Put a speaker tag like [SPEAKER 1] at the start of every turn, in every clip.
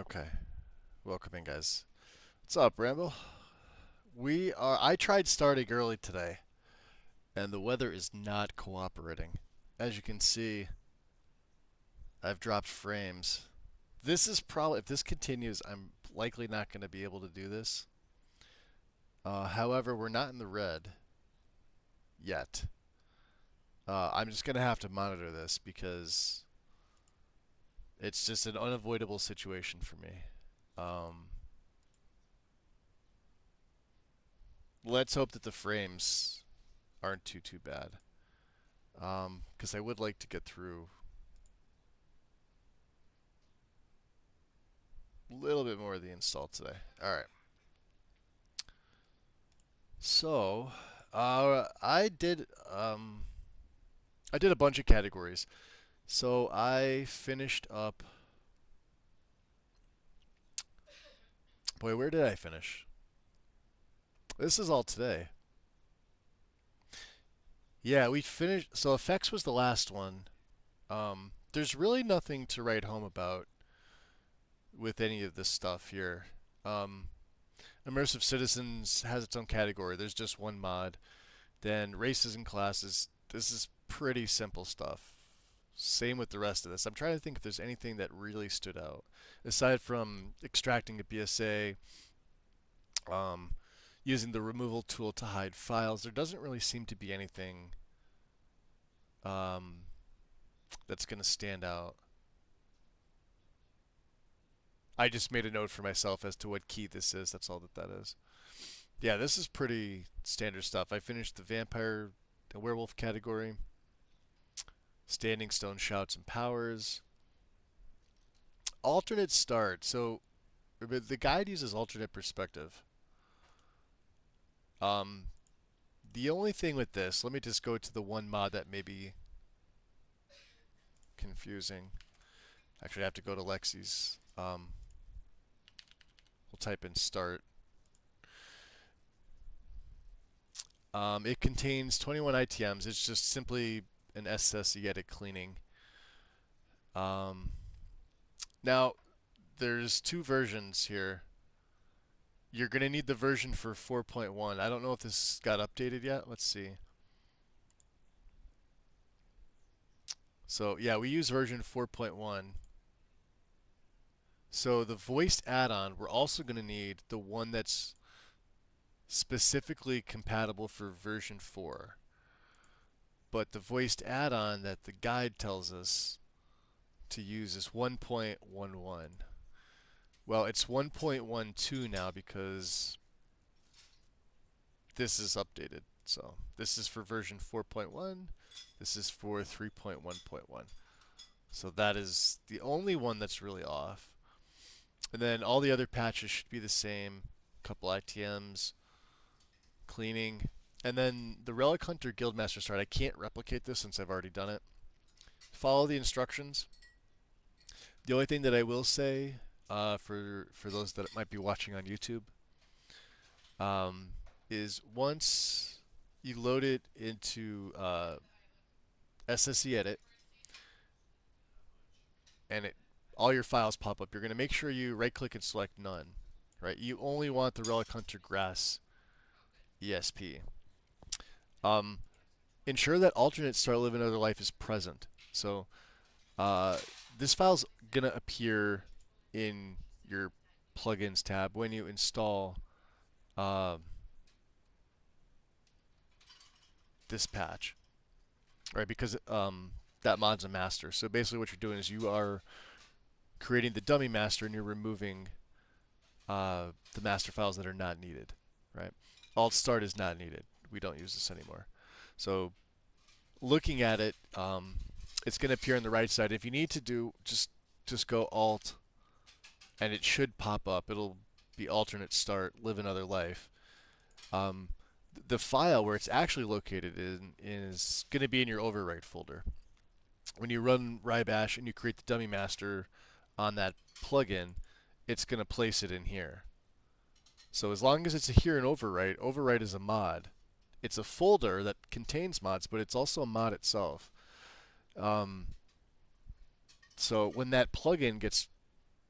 [SPEAKER 1] Okay, welcome in, guys. What's up, Rambo? I tried starting early today, and the weather is not cooperating. As you can see, I've dropped frames. This is probably, if this continues, I'm likely not going to be able to do this. However, we're not in the red yet. I'm just going to have to monitor this because it's just an unavoidable situation for me. Um, let's hope that the frames aren't too bad. Because I would like to get through a little bit more of the install today. All right. So, I did a bunch of categories. So I finished up. Boy, where did I finish? This is all today. Yeah, we finished. So effects was the last one. There's really nothing to write home about with any of this stuff here. Um, Immersive Citizens has its own category. There's just one mod. Then races and classes. This is pretty simple stuff. Same with the rest of this. I'm trying to think if there's anything that really stood out. Aside from extracting a BSA, um, using the removal tool to hide files, there doesn't really seem to be anything um, that's going to stand out. I just made a note for myself as to what key this is. That's all that is. Yeah, this is pretty standard stuff. I finished the vampire, the werewolf category. Standing stone shouts and powers. Alternate start. So the guide uses alternate perspective. Um, the only thing with this, let me just go to the one mod that may be confusing. Actually, I have to go to Lexy's. We'll type in start. It contains 21 ITMs. It's just simply an SS you get it cleaning. Now, there's two versions here. You're going to need the version for 4.1. I don't know if this got updated yet. Let's see. So, yeah, we use version 4.1. So the voiced add-on, we're also going to need the one that's specifically compatible for version 4. But the voiced add-on that the guide tells us to use is 1.11. Well, it's 1.12 now because this is updated. So this is for version 4.1. This is for 3.1.1. So that is the only one that's really off. And then all the other patches should be the same. Couple ITMs, cleaning, and then the Relic Hunter Guildmaster start. I can't replicate this since I've already done it. Follow the instructions. The only thing that I will say for those that might be watching on YouTube is once you load it into SSE Edit and all your files pop up, you're going to make sure you right-click and select None. Right? You only want the Relic Hunter Grass ESP. Ensure that alternate Start Live Another Life is present. So this file's gonna appear in your plugins tab when you install this patch, right? Because that mod's a master. So basically, what you're doing is you are creating the dummy master, and you're removing the master files that are not needed, right? Alt Start is not needed. We don't use this anymore. So looking at it, it's going to appear on the right side. If you need to do, just go Alt, and it should pop up. It'll be alternate start, live another life. The file where it's actually located is going to be in your overwrite folder. When you run rybash and you create the dummy master on that plugin, it's going to place it in here. So as long as it's here in overwrite, overwrite is a mod. It's a folder that contains mods, but it's also a mod itself. So when that plugin gets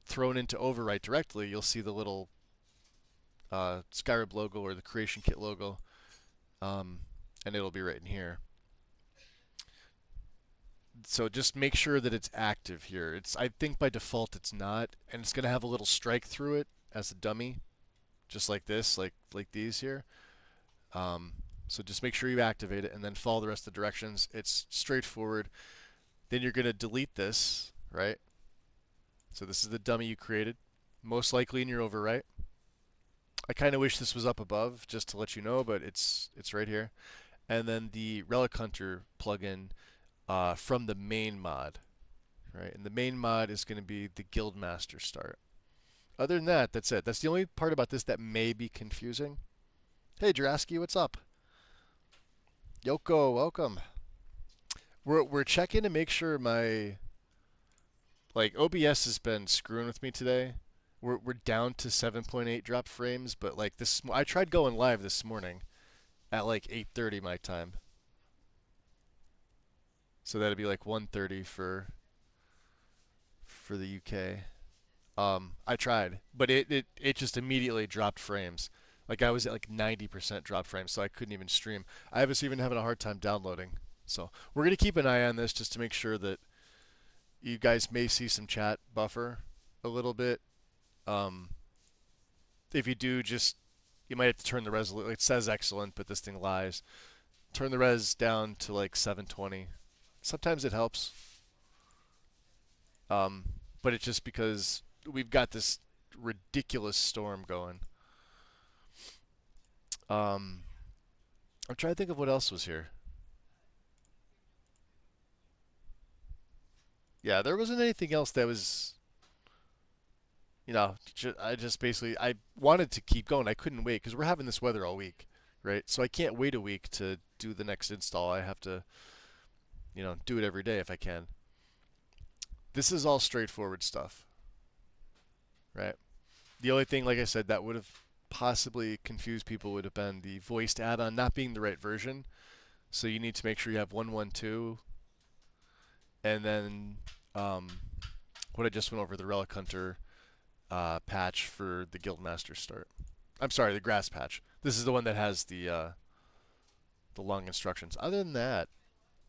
[SPEAKER 1] thrown into overwrite directly, you'll see the little Skyrim logo or the Creation Kit logo, and it'll be right in here. So just make sure that it's active here. I think by default it's not, and it's going to have a little strike through it as a dummy, just like this, like these here. So just make sure you activate it and then follow the rest of the directions. It's straightforward. Then you're going to delete this, right? So this is the dummy you created, most likely in your overwrite. I kind of wish this was up above just to let you know, but it's right here. And then the Relic Hunter plugin from the main mod, right? And the main mod is going to be the Guildmaster start. Other than that, that's it. That's the only part about this that may be confusing. Hey, Juraski, what's up? Yoko, welcome. We're checking to make sure my OBS has been screwing with me today. We're down to 7.8 drop frames, but I tried going live this morning at 8:30 my time. So that'd be 1:30 for the UK. I tried, but it just immediately dropped frames. I was at 90% drop frames, so I couldn't even stream. I was even having a hard time downloading. So we're gonna keep an eye on this just to make sure that you guys may see some chat buffer a little bit. If you do, you might have to turn the resolution. It says excellent, but this thing lies. Turn the res down to 720. Sometimes it helps. But it's just because we've got this ridiculous storm going. I'm trying to think of what else was here. Yeah, there wasn't anything else that was, I wanted to keep going. I couldn't wait because we're having this weather all week, right? So I can't wait a week to do the next install. I have to, do it every day if I can. This is all straightforward stuff, right? The only thing, like I said, that would have possibly confused people would have been the voiced add-on not being the right version. So you need to make sure you have 1.12, and then what I just went over, the Relic Hunter patch for the Guildmaster start. I'm sorry, the grass patch. This is the one that has the long instructions. Other than that,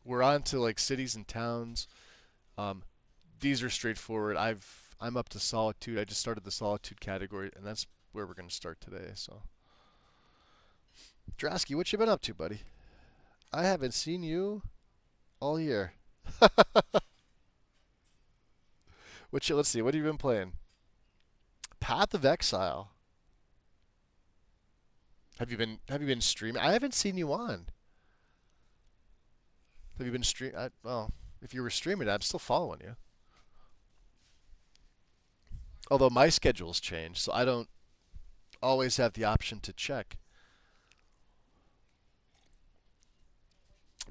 [SPEAKER 1] we're on to like cities and towns. Um, these are straightforward. I'm up to Solitude. I just started the Solitude category, and that's where we're gonna start today. So, Drasky, what you been up to, buddy? I haven't seen you all year. Let's see. What have you been playing? Path of Exile. Have you been streaming? I haven't seen you on. Have you been well, if you were streaming, I'm still following you. Although my schedule's changed, so I don't always have the option to check.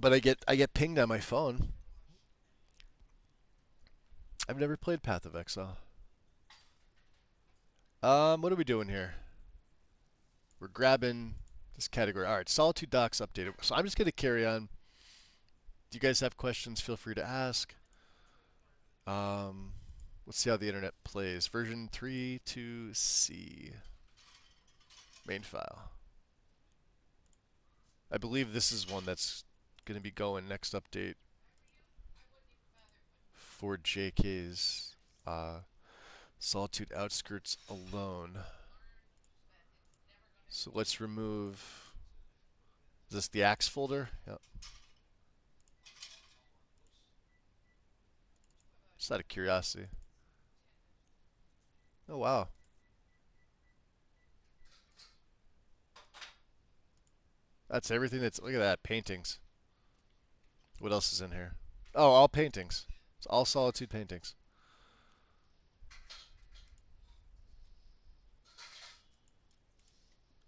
[SPEAKER 1] But I get pinged on my phone. I've never played Path of Exile. What are we doing here? We're grabbing this category. All right, Solitude Docs updated. So I'm just going to carry on. Do you guys have questions? Feel free to ask. Let's see how the internet plays. Version 3.2c. Main file. I believe this is one that's going to be going next update for JK's Solitude Outskirts alone. So let's remove. Is this the axe folder? Yep. Just out of curiosity. Oh, wow. That's everything that's. Look at that. Paintings. What else is in here? Oh, all paintings. It's all Solitude paintings.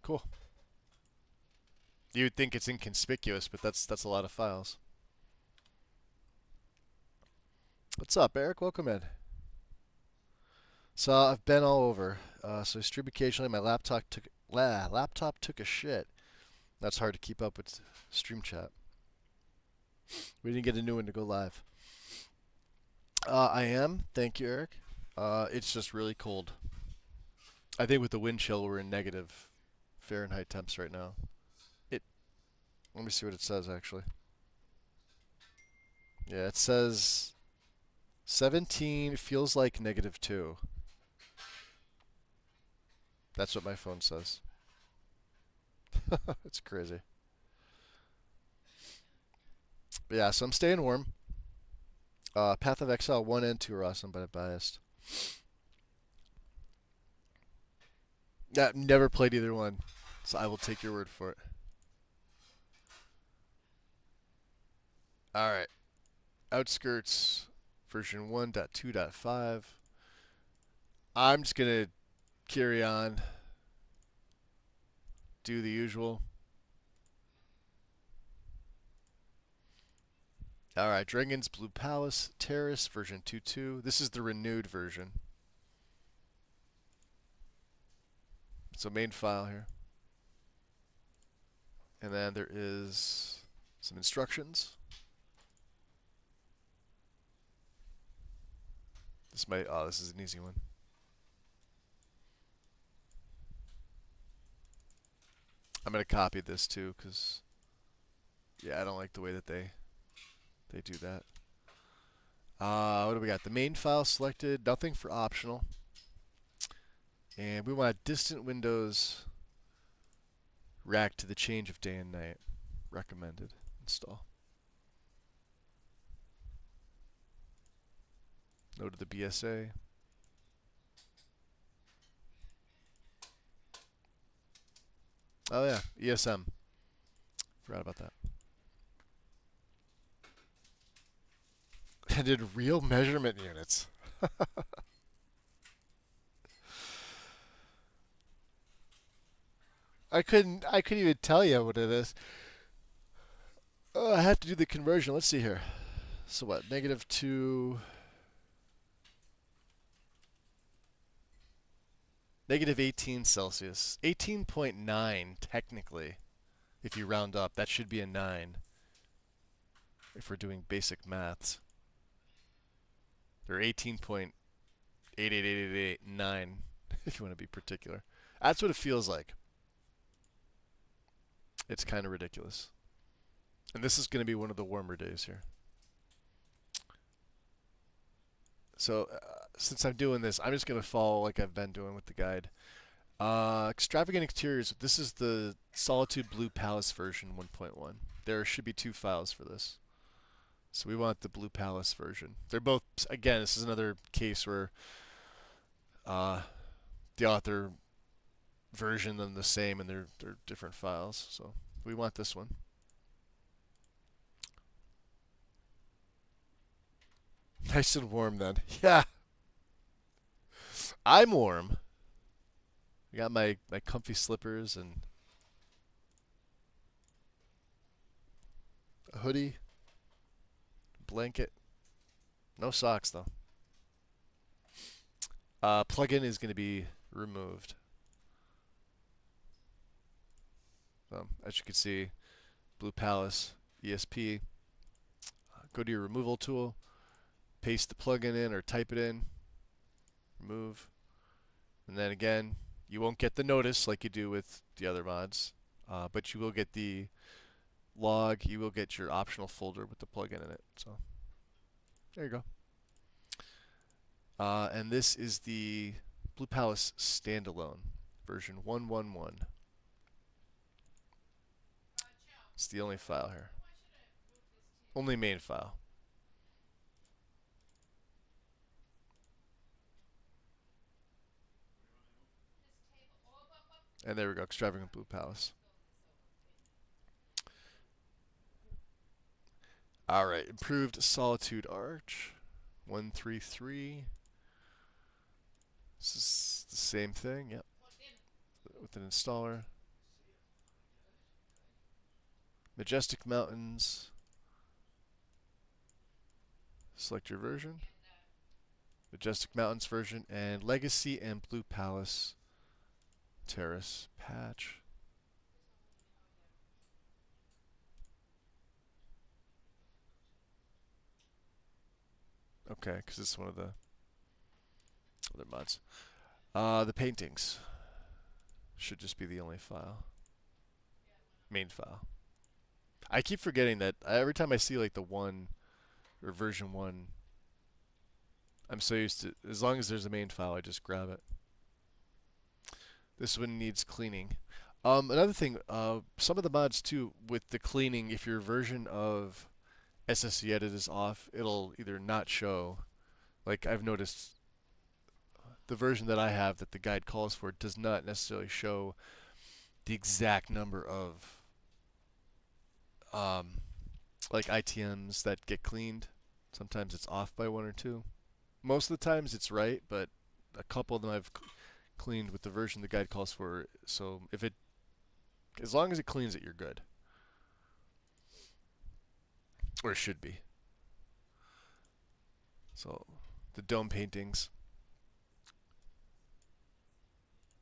[SPEAKER 1] Cool. You would think it's inconspicuous, but that's a lot of files. What's up, Eric? Welcome in. So I've been all over. So I stream occasionally. My laptop took a shit. That's hard to keep up with stream chat. We didn't get a new one to go live. I am. Thank you, Eric. It's just really cold. I think with the wind chill, we're in negative Fahrenheit temps right now. Let me see what it says, actually. Yeah, it says 17 feels like -2. That's what my phone says. It's crazy. But yeah, so I'm staying warm. Path of Exile 1 and 2 are awesome, but I'm biased. Yeah, never played either one, so I will take your word for it. Alright. Outskirts version 1.2.5. I'm just going to carry on. Do the usual. Alright, Dragon's Blue Palace, Terrace, version 2.2. This is the renewed version. So main file here. And then there is some instructions. This is an easy one. I'm going to copy this too, because, yeah, I don't like the way that they do that. What do we got? The main file selected, nothing for optional. And we want distant windows rack to the change of day and night. Recommended. Install. Go to the BSA. Oh yeah, ESM. Forgot about that. I did real measurement units. I couldn't even tell you what it is. Oh, I have to do the conversion. Let's see here. So what? -2. -18 Celsius. 18.9 technically. If you round up, that should be a 9. If we're doing basic maths. Or 18.88889. if you want to be particular. That's what it feels like. It's kind of ridiculous. And this is going to be one of the warmer days here. So since I'm doing this, I'm just going to follow like I've been doing with the guide. Extravagant Exteriors. This is the Solitude Blue Palace version 1.1. There should be 2 files for this. So we want the Blue Palace version. They're both, again, this is another case where the author version them the same and they're different files. So we want this one. Nice and warm then. Yeah. I'm warm. I got my comfy slippers and a hoodie, blanket. No socks though. Plugin is going to be removed. So, as you can see, Blue Palace ESP. Go to your removal tool, paste the plugin in or type it in, remove, and then again, you won't get the notice like you do with the other mods, but you will get the log. You will get your optional folder with the plugin in it. So there you go. And this is the Blue Palace standalone version 1.1.1. It's the only file here. Only main file. And there we go, Extravagant Blue Palace. Alright, Improved Solitude Arch. 133. This is the same thing, yep. With an installer. Majestic Mountains. Select your version. Majestic Mountains version and Legacy and Blue Palace Terrace patch. Okay, because it's one of the other mods. The paintings should just be the only file. Main file. I keep forgetting that every time I see like the 1 or version 1, I'm so used to, as long as there's a main file, I just grab it. This one needs cleaning. Another thing, some of the mods too, with the cleaning, if your version of SSE Edit is off, it'll either not show. Like I've noticed the version that I have that the guide calls for does not necessarily show the exact number of like ITMs that get cleaned. Sometimes it's off by 1 or 2. Most of the times it's right, but a couple of them I've cleaned with the version the guide calls for. So if it, as long as it cleans it, you're good. Or it should be. So the dome paintings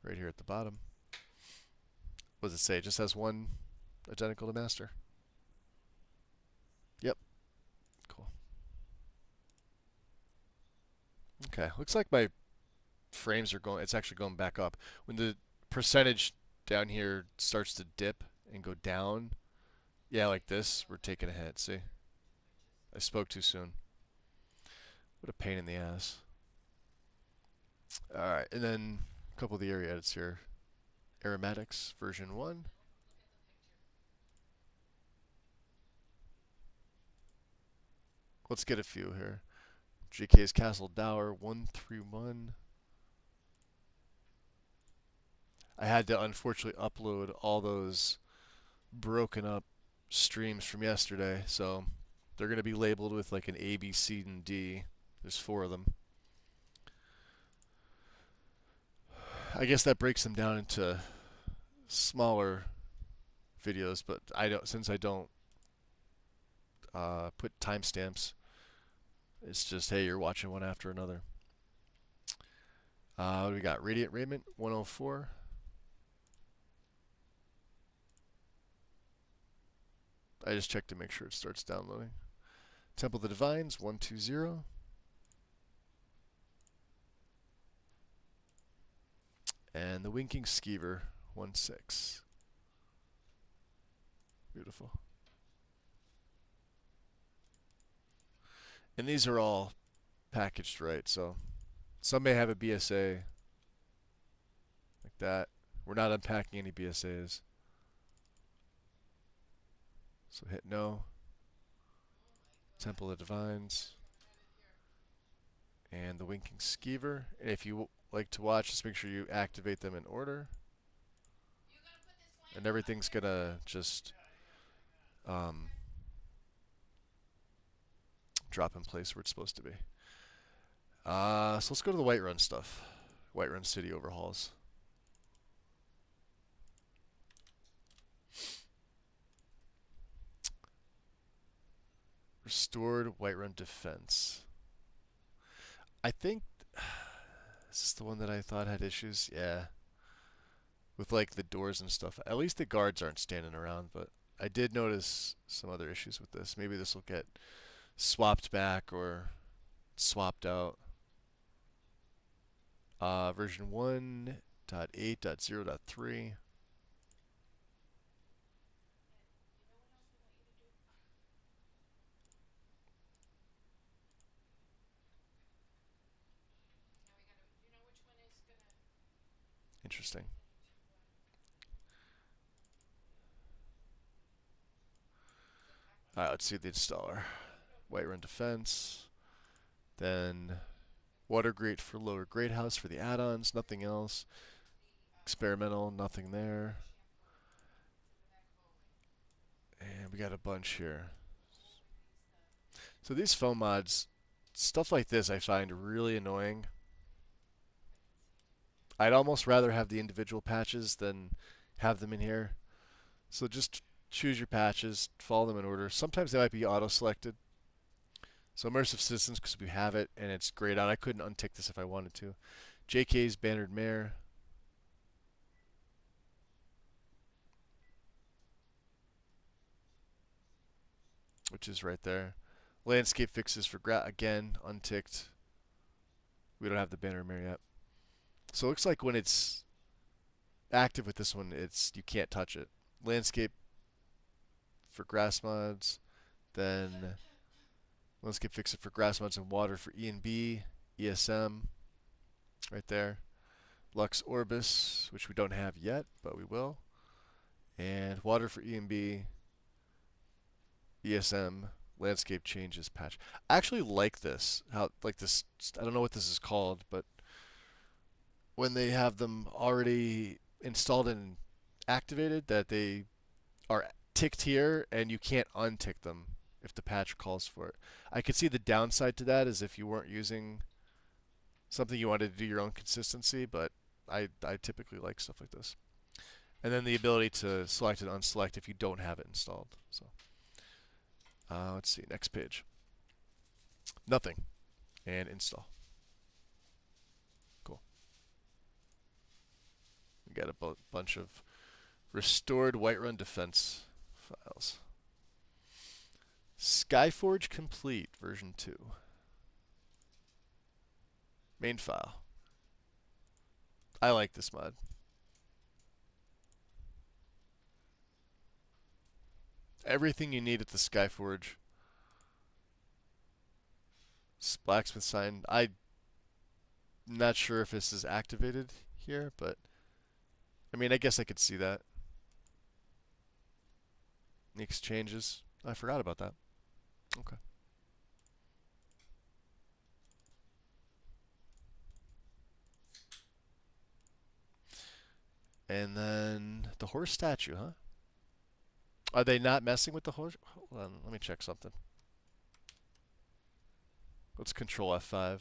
[SPEAKER 1] right here at the bottom. What does it say? It just has 1 identical to master. Yep. Cool. Okay, looks like my frames are going, it's actually going back up. When the percentage down here starts to dip and go down, yeah, like this, we're taking a hit. See? I spoke too soon. What a pain in the ass. Alright, and then a couple of the area edits here. Aromatics version 1. Let's get a few here. JK's Castle Dower 131. I had to unfortunately upload all those broken up streams from yesterday, so they're going to be labeled with like an A, B, C, and D. There's 4 of them. I guess that breaks them down into smaller videos, but I don't, since I don't put timestamps, it's just, hey, you're watching one after another. What do we got? Radiant Raiment 104. I just checked to make sure it starts downloading. Temple of the Divines 120. And the Winking Skeever 1.6. Beautiful. And these are all packaged right, so some may have a BSA like that. We're not unpacking any BSAs. So hit no. Temple of Divines. And the Winking Skeever. And if you like to watch, just make sure you activate them in order. And everything's going to just drop in place where it's supposed to be. So let's go to the Whiterun stuff. Whiterun City overhauls. Restored Whiterun defense. I think this is the one that I thought had issues. Yeah. With like the doors and stuff. At least the guards aren't standing around, but I did notice some other issues with this. Maybe this will get swapped back or swapped out. Version 1.8.0.3. Interesting. Alright, let's see the installer. Whiterun Defense. Then Water Grate for Lower Grate House for the add-ons. Nothing else. Experimental, nothing there. And we got a bunch here. So these foam mods, stuff like this I find really annoying. I'd almost rather have the individual patches than have them in here. So just choose your patches, follow them in order. Sometimes they might be auto-selected. So Immersive Citizens, because we have it, and it's grayed out. I couldn't untick this if I wanted to. JK's Bannered Mare. Which is right there. Landscape fixes for again, unticked. We don't have the Bannered Mare yet. So it looks like when it's active with this one, you can't touch it. Landscape for grass mods, then landscape fix it for grass mods and water for E and B, ESM, right there. Lux Orbis, which we don't have yet, but we will. And water for E and B, ESM, landscape changes patch. I actually like this. How like this? I don't know what this is called, but when they have them already installed and activated, that they are ticked here and you can't untick them if the patch calls for it. I could see the downside to that is if you weren't using something you wanted to do your own consistency, but I typically like stuff like this. And then the ability to select and unselect if you don't have it installed. So let's see, next page. Nothing. And install. Cool. We got a bunch of restored Whiterun defense files. Skyforge complete, version 2. Main file. I like this mod. Everything you need at the Skyforge. Blacksmith sign. I'm not sure if this is activated here, but I mean, I guess I could see that. Exchanges. I forgot about that. Okay. And then the horse statue, huh? Are they not messing with the horse? Hold on, let me check something. Let's control F5.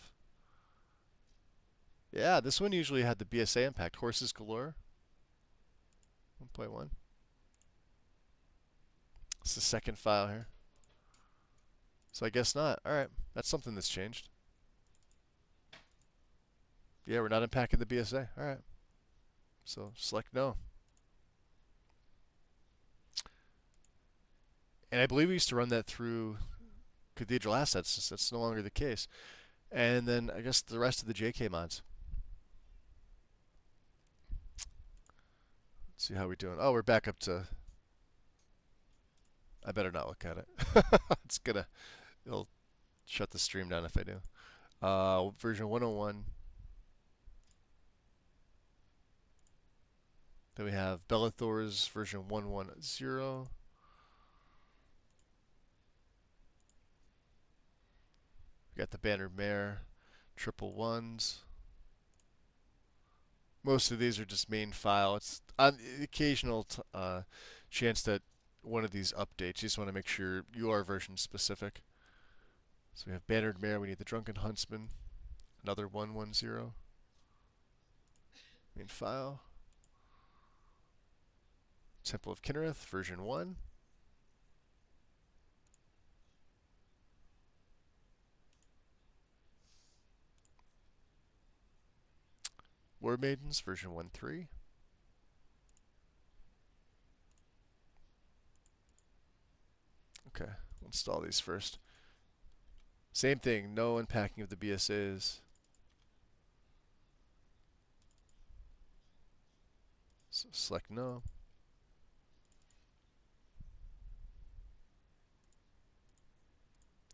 [SPEAKER 1] Yeah, this one usually had the BSA impact. Horses galore. 1.1. It's the second file here. So I guess not. Alright, that's something that's changed. Yeah, we're not unpacking the BSA. Alright. So select no. And I believe we used to run that through Cathedral Assets. That's no longer the case. And then I guess the rest of the JK mods. See how we're doing. Oh, we're back up to. I better not look at it. It'll shut the stream down if I do. Version 101. Then we have Bellathor's version 110. We got the Bannered Mare, triple ones. Most of these are just main file. It's on the occasional chance that one of these updates. You just want to make sure you are version specific. So we have Bannered Mare. We need the Drunken Huntsman. Another 110. Main file. Temple of Kinnereth, version 1. War Maidens, version 1.3. Okay, we'll install these first. Same thing, no unpacking of the BSAs. So select no.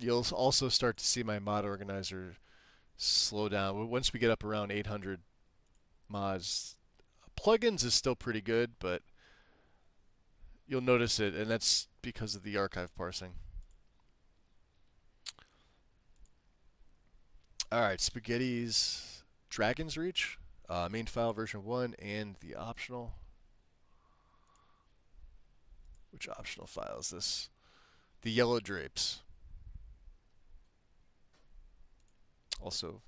[SPEAKER 1] You'll also start to see my mod organizer slow down. Once we get up around 800 mods, plugins is still pretty good, but you'll notice it, and that's because of the archive parsing. Alright, Spaghetti's Dragon's Reach, main file version 1, and the optional. Which optional file is this? The Yellow Drapes. Also,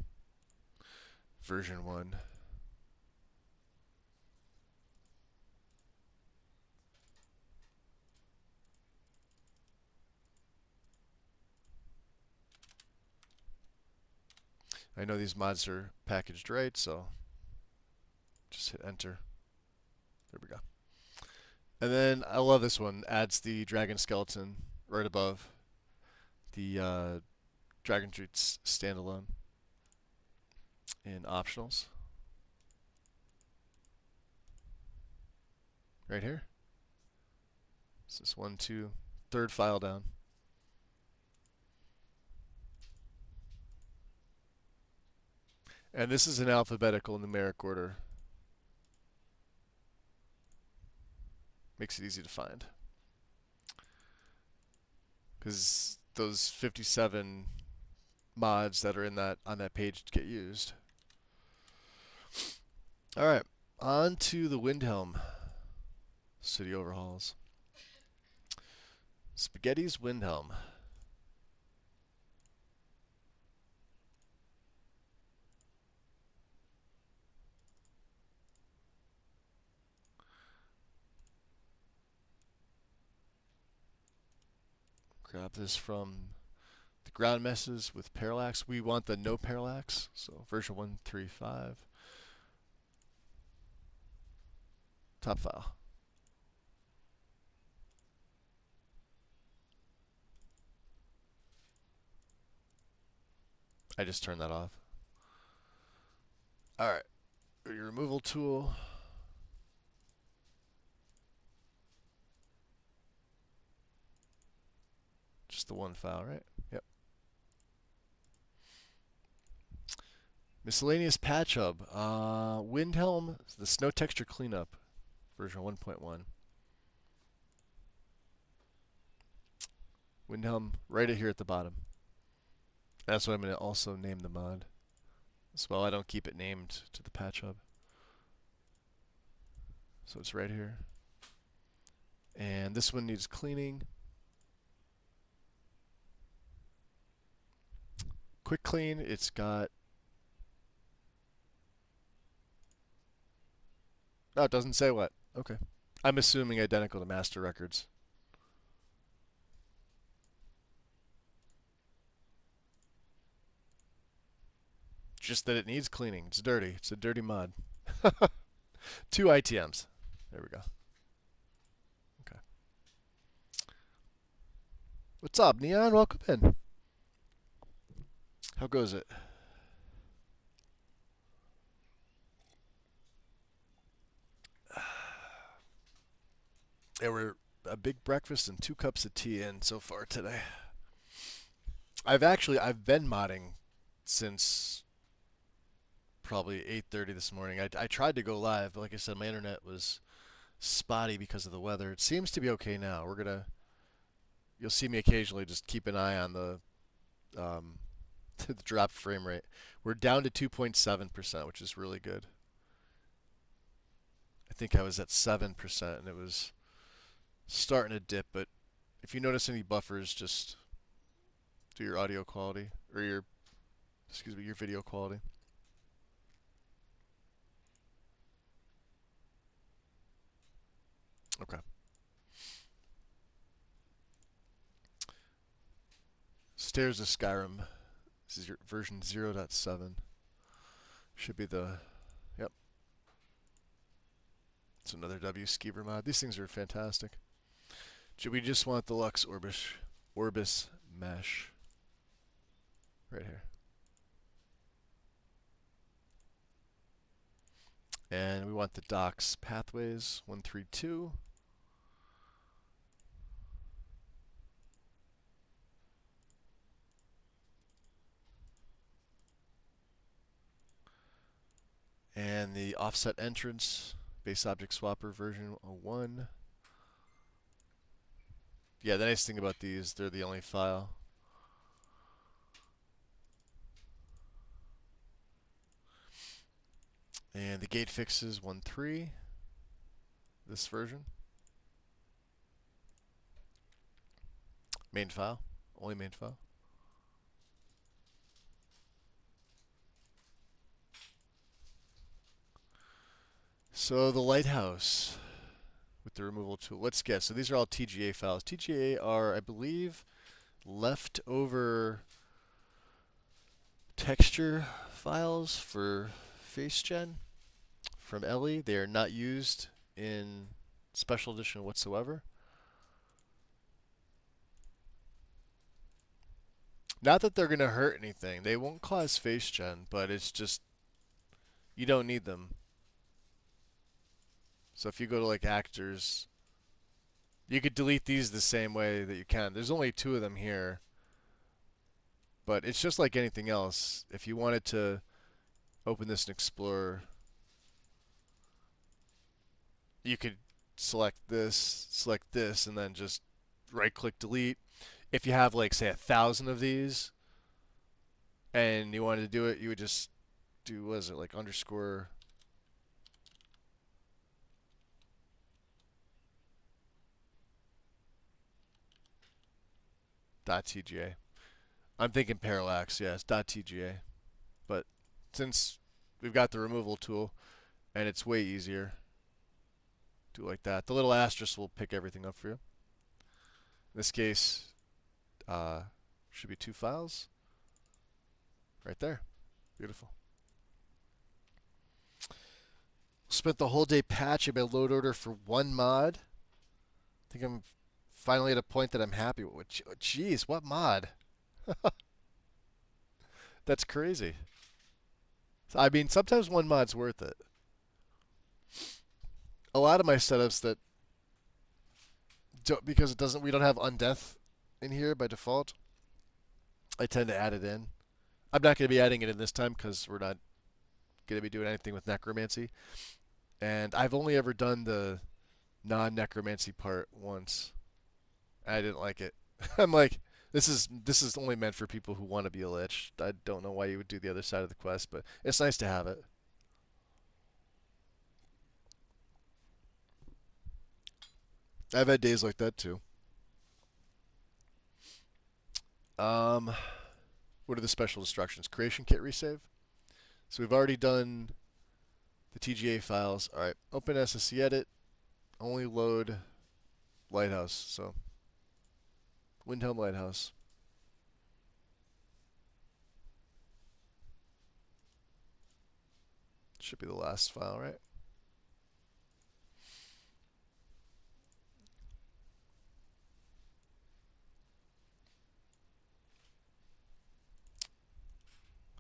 [SPEAKER 1] version 1. I know these mods are packaged right, so just hit enter. There we go. And then I love this one. Adds the dragon skeleton right above the Dragon Streets standalone in optionals. Right here. This is 1, 2, third file down. And this is in alphabetical numeric order. Makes it easy to find. Because those 57 mods that are in that on that page get used. All right, on to the Windhelm city overhauls. Spaghetti's Windhelm. Grab this from the ground messes with parallax. We want the no parallax, so version 1.3.5. Top file. I just turned that off. All right, your removal tool. Just the one file, right? Yep. Miscellaneous Patch Hub. Windhelm, the Snow Texture Cleanup, version 1.1. Windhelm, right here at the bottom. That's what I'm going to also name the mod as well. I don't keep it named to the Patch Hub. So it's right here. And this one needs cleaning. Quick clean, it's got... Oh, it doesn't say what. Okay. I'm assuming identical to master records. Just that it needs cleaning. It's dirty. It's a dirty mod. 2 ITMs. There we go. Okay. What's up, Neon? Welcome in. How goes it? Yeah, we're a big breakfast and 2 cups of tea in so far today. I've been modding since probably 8:30 this morning. I tried to go live, but like I said, my internet was spotty because of the weather. It seems to be okay now. You'll see me occasionally just keep an eye on um, the drop frame rate. We're down to 2.7%, which is really good. I think I was at 7% and it was starting to dip, but if you notice any buffers, just do your audio quality or your video quality. Okay. Stairs of Skyrim. This is your version 0.7. Should be yep. It's another W Skeever mod. These things are fantastic. We just want the Lux Orbis mesh right here. And we want the docks pathways 132. And the offset entrance, base object swapper version 01. Yeah, the nice thing about these, they're the only file. And the gate fixes 1.3, this version. Main file, only main file. So the lighthouse with the removal tool. Let's guess. So these are all TGA files. TGA are, I believe, leftover texture files for FaceGen from Ellie. They are not used in Special Edition whatsoever. Not that they're going to hurt anything. They won't cause FaceGen, but it's just, you don't need them. So if you go to like actors, you could delete these the same way that you can. There's only 2 of them here. But it's just like anything else. If you wanted to open this in Explorer, you could select this, and then just right-click delete. If you have like, say, 1,000 of these, and you wanted to do it, you would just do, what is it, like underscore .tga. I'm thinking parallax, yes, .tga. But since we've got the removal tool, and it's way easier, do it like that. The little asterisk will pick everything up for you. In this case, should be 2 files. Right there. Beautiful. Spent the whole day patching my load order for 1 mod. I think I'm finally at a point that I'm happy with. Jeez, what mod? That's crazy. I mean, sometimes 1 mod's worth it. A lot of my setups that because we don't have undeath in here by default, I tend to add it in. I'm not going to be adding it in this time because we're not going to be doing anything with necromancy. And I've only ever done the non-necromancy part once. I didn't like it. I'm like, this is only meant for people who want to be a lich. I don't know why you would do the other side of the quest, but it's nice to have it. I've had days like that too. What are the special instructions? Creation kit resave. So we've already done the TGA files. All right, open SSC edit. Only load lighthouse. So Windhelm Lighthouse. Should be the last file, right?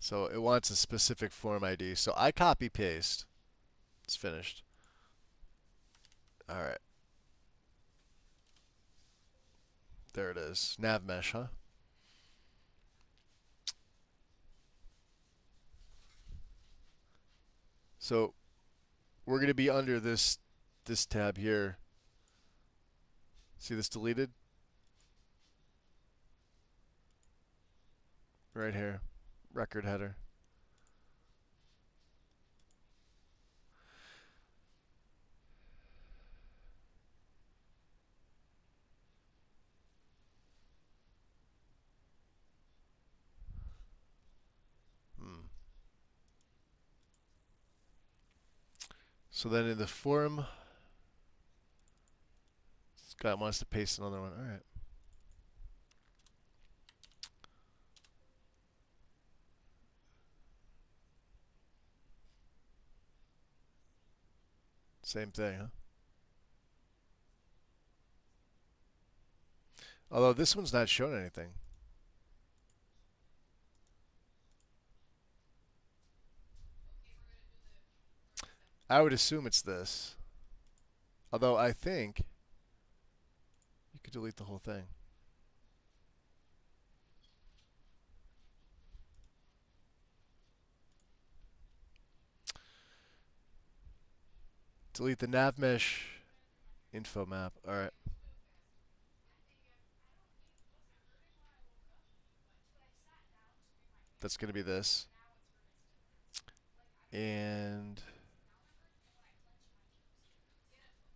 [SPEAKER 1] So it wants a specific form ID. So I copy paste. It's finished. All right. There it is. Nav mesh, huh? So we're going to be under this tab here. See this deleted? Right here. Record header. Hmm. So then in the form, this guy wants to paste another one. All right. Same thing, huh? Although this one's not showing anything. I would assume it's this. Although I think you could delete the whole thing. Delete the nav mesh info map. All right. That's going to be this. And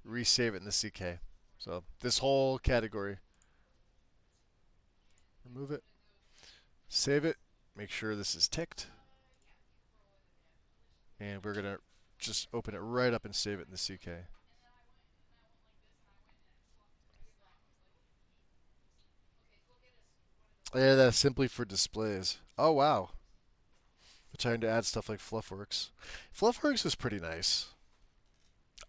[SPEAKER 1] resave it in the CK. So this whole category. Remove it. Save it. Make sure this is ticked. And we're going to just open it right up and save it in the CK. Yeah, that's simply for displays. Oh, wow. We're trying to add stuff like Fluffworks. Fluffworks is pretty nice.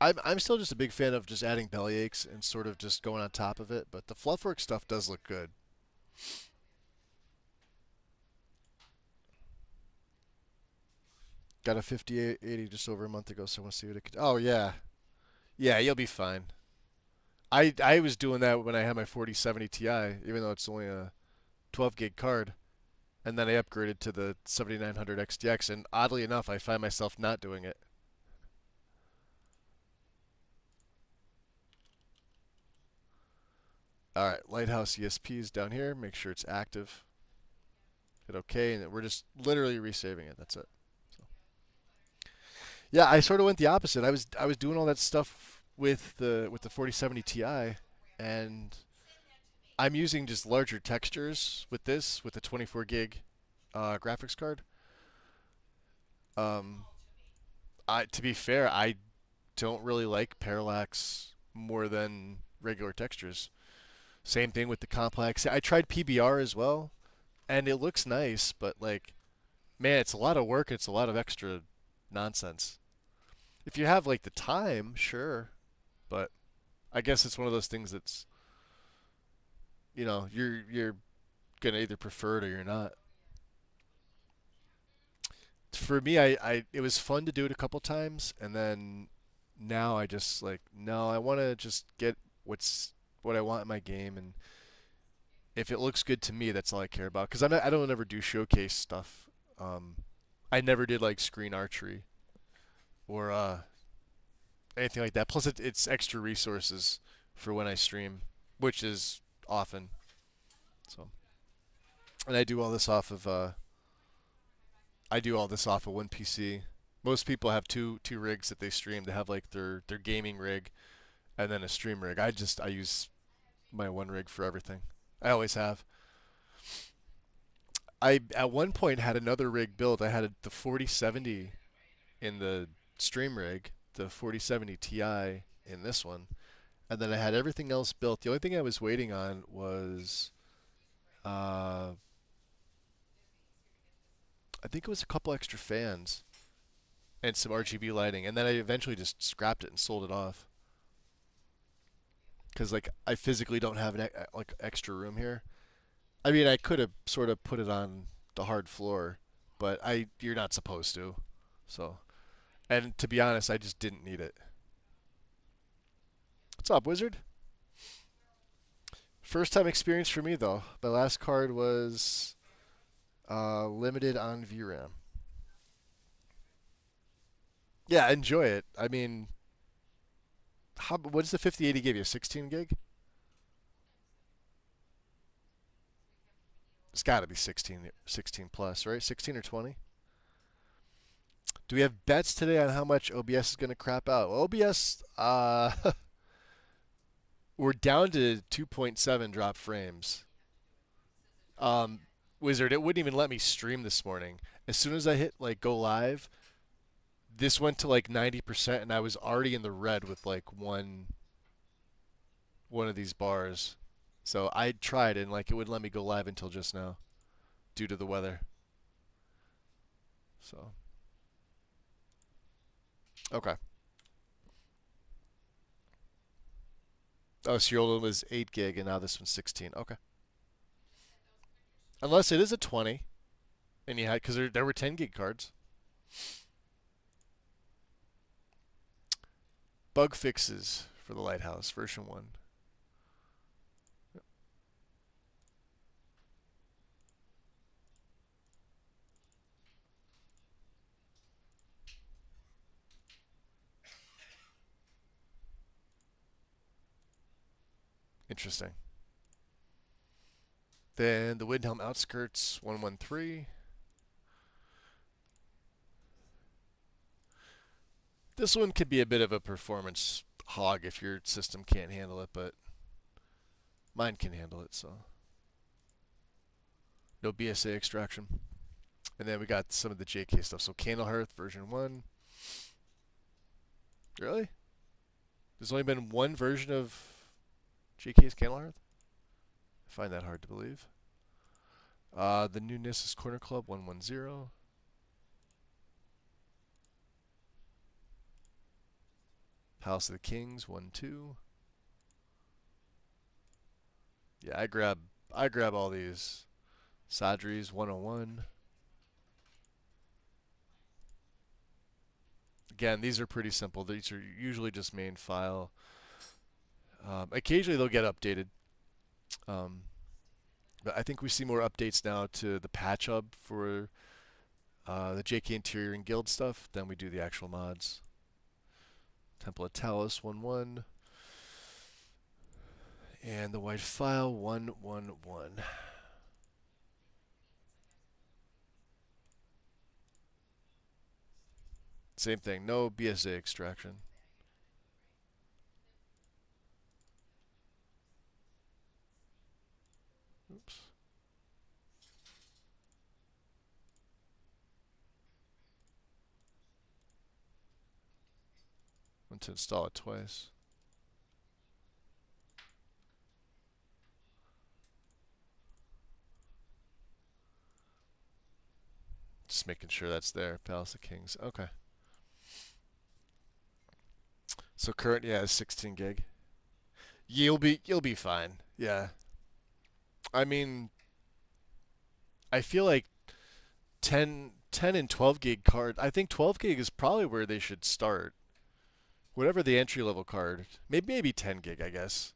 [SPEAKER 1] I'm still just a big fan of just adding bellyaches and sort of just going on top of it, but the Fluffworks stuff does look good. Got a 5880 just over a month ago, so I want to see what it could. Oh yeah, yeah, you'll be fine. I was doing that when I had my 4070 Ti, even though it's only a 12 gig card, and then I upgraded to the 7900 XTX, and oddly enough, I find myself not doing it. All right, Lighthouse ESP is down here. Make sure it's active. Hit OK, and we're just literally resaving it. That's it. So. Yeah, I sort of went the opposite. I was doing all that stuff with the 4070 Ti, and I'm using just larger textures with this with the 24 gig graphics card. Um, to be fair, I don't really like parallax more than regular textures. Same thing with the complex. I tried PBR as well, and it looks nice, but like, man, it's a lot of work. It's a lot of extra nonsense. If you have like the time, sure, but I guess it's one of those things that's you're gonna either prefer it or you're not. For me, I it was fun to do it a couple times, and then now I just like no, I want to just get what I want in my game, and if it looks good to me, that's all I care about. Because I don't ever do showcase stuff. Um, I never did like screen archery or anything like that. Plus, it's extra resources for when I stream, which is often. So, and I do all this off of one PC. Most people have two rigs that they stream. They have like their gaming rig and then a stream rig. I use my one rig for everything. I always have. I at one point had another rig built. I had the 4070 in the stream rig, the 4070 Ti in this one, and then I had everything else built. The only thing I was waiting on was uh, I think it was a couple extra fans and some RGB lighting, and then I eventually just scrapped it and sold it off because like I physically don't have like extra room here. I mean, I could have sort of put it on the hard floor, but I you're not supposed to. So, and to be honest, I just didn't need it. What's up, Wizard? First time experience for me though. My last card was limited on VRAM. Yeah, enjoy it. I mean, what does the 5080 give you? 16 gig? It's got to be 16 plus, right? 16 or 20? Do we have bets today on how much OBS is going to crap out? Well, OBS, we're down to 2.7 drop frames. Wizard, it wouldn't even let me stream this morning. As soon as I hit like go live, this went to like 90% and I was already in the red with like one of these bars. So I tried and like it wouldn't let me go live until just now due to the weather. So okay. Oh, so your old one was 8 gig and now this one's 16. Okay. Unless it is a 20 and you had because there were 10 gig cards. Bug fixes for the Lighthouse version 1. Interesting. Then the Windhelm Outskirts 113. This one could be a bit of a performance hog if your system can't handle it, but mine can handle it, so. No BSA extraction. And then we got some of the JK stuff. So Candlehearth version 1. Really? There's only been one version of JK's Candlehearth? I find that hard to believe. The new Nissus Corner Club 110. House of the Kings 1-2. Yeah, I grab all these. Sadri's 101. Again, these are pretty simple. These are usually just main file. Occasionally they'll get updated. But I think we see more updates now to the patch hub for the JK Interior and Guild stuff than we do the actual mods. Temple of Talos 1-1. And the white file 1-1-1. Same thing, no BSA extraction. Oops. Want to install it twice. Just making sure that's there. Palace of Kings. Okay. So current, yeah, is 16 gig. You'll be fine. Yeah. I mean, I feel like 10 and 12 gig card. I think 12 gig is probably where they should start. Whatever the entry level card, maybe 10 gig, I guess.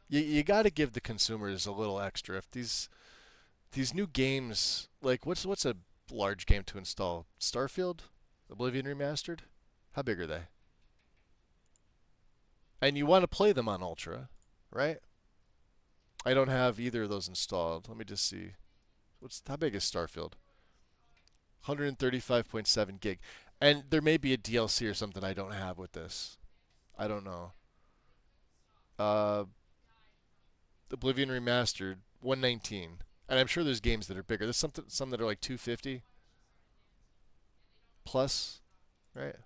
[SPEAKER 1] You got to give the consumers a little extra. If these new games, like what's a large game to install? Starfield, Oblivion Remastered. How big are they? And you want to play them on Ultra, right? I don't have either of those installed. Let me just see. How big is Starfield? 135.7 gig. And there may be a DLC or something I don't have with this. I don't know. Uh, Oblivion Remastered 119. And I'm sure there's games that are bigger. There's some that are like 250 plus, right?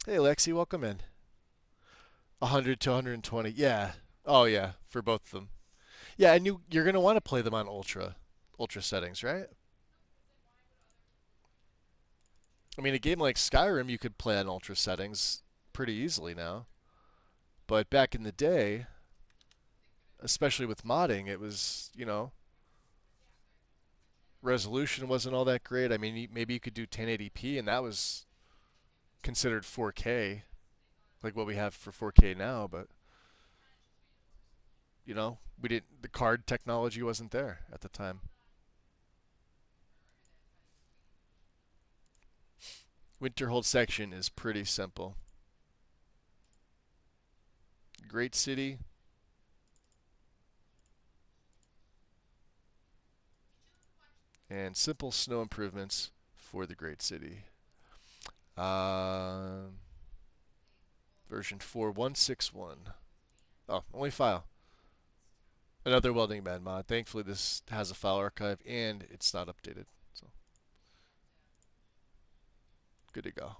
[SPEAKER 1] Hey Lexy, welcome in. 100 to 120. Yeah. Oh yeah, for both of them. Yeah, and you're going to want to play them on ultra settings, right? I mean, a game like Skyrim you could play on ultra settings pretty easily now. But back in the day, especially with modding, it was, resolution wasn't all that great. I mean, maybe you could do 1080p and that was considered 4K, like what we have for 4K now, but You know, we didn't. The card technology wasn't there at the time. Winterhold section is pretty simple. Great city. And simple snow improvements for the great city. Uh, version 4161. Oh, only file. Another welding band mod. Thankfully, this has a file archive and it's not updated. So, good to go.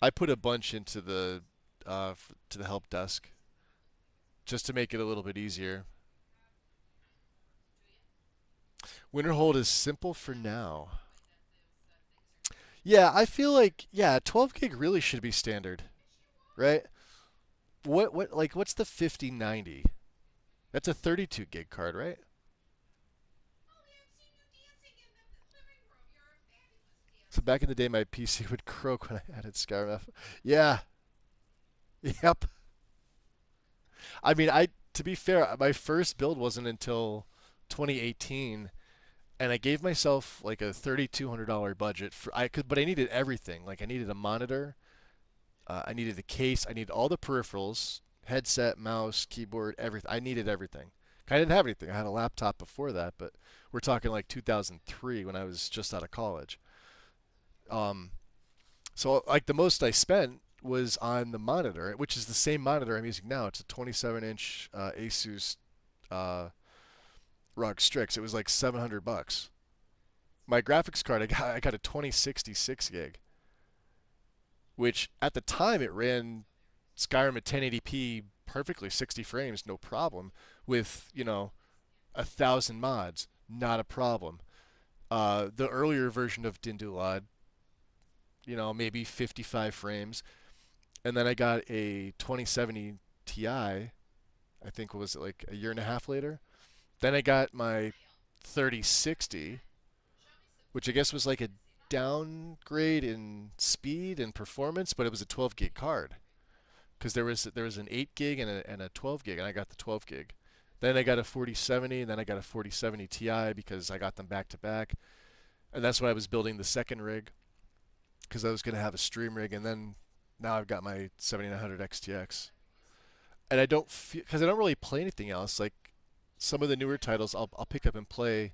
[SPEAKER 1] I put a bunch into the to the help desk just to make it a little bit easier. Winterhold is simple for now. Yeah, I feel like 12 gig really should be standard, right? What's the 5090? That's a 32 gig card, right? So back in the day, my PC would croak when I added Skyrim. Yeah, yep. I mean, I to be fair, my first build wasn't until 2018, and I gave myself like a $3,200 budget for I could, but I needed everything. Like I needed a monitor, I needed the case, I needed all the peripherals, headset, mouse, keyboard, everything. I needed everything. I didn't have anything. I had a laptop before that, but we're talking like 2003 when I was just out of college. Um, so like the most I spent was on the monitor, which is the same monitor I'm using now. It's a 27-inch Asus uh, ROG Strix. It was like 700 bucks. My graphics card, I got a 2060 6 gig, which at the time it ran Skyrim at 1080p perfectly, 60 frames, no problem. With 1,000 mods, not a problem. The earlier version of Dindulad, maybe 55 frames, and then I got a 2070 Ti. I think was it like a year and a half later. Then I got my 3060, which I guess was like a downgrade in speed and performance, but it was a 12 gig card because there was an 8 gig and a 12 gig, and I got the 12 gig. Then I got a 4070, and then I got a 4070 Ti because I got them back to back, and that's why I was building the second rig because I was going to have a stream rig, and then now I've got my 7900 XTX, and I don't feel because I don't really play anything else. Like some of the newer titles, I'll pick up and play.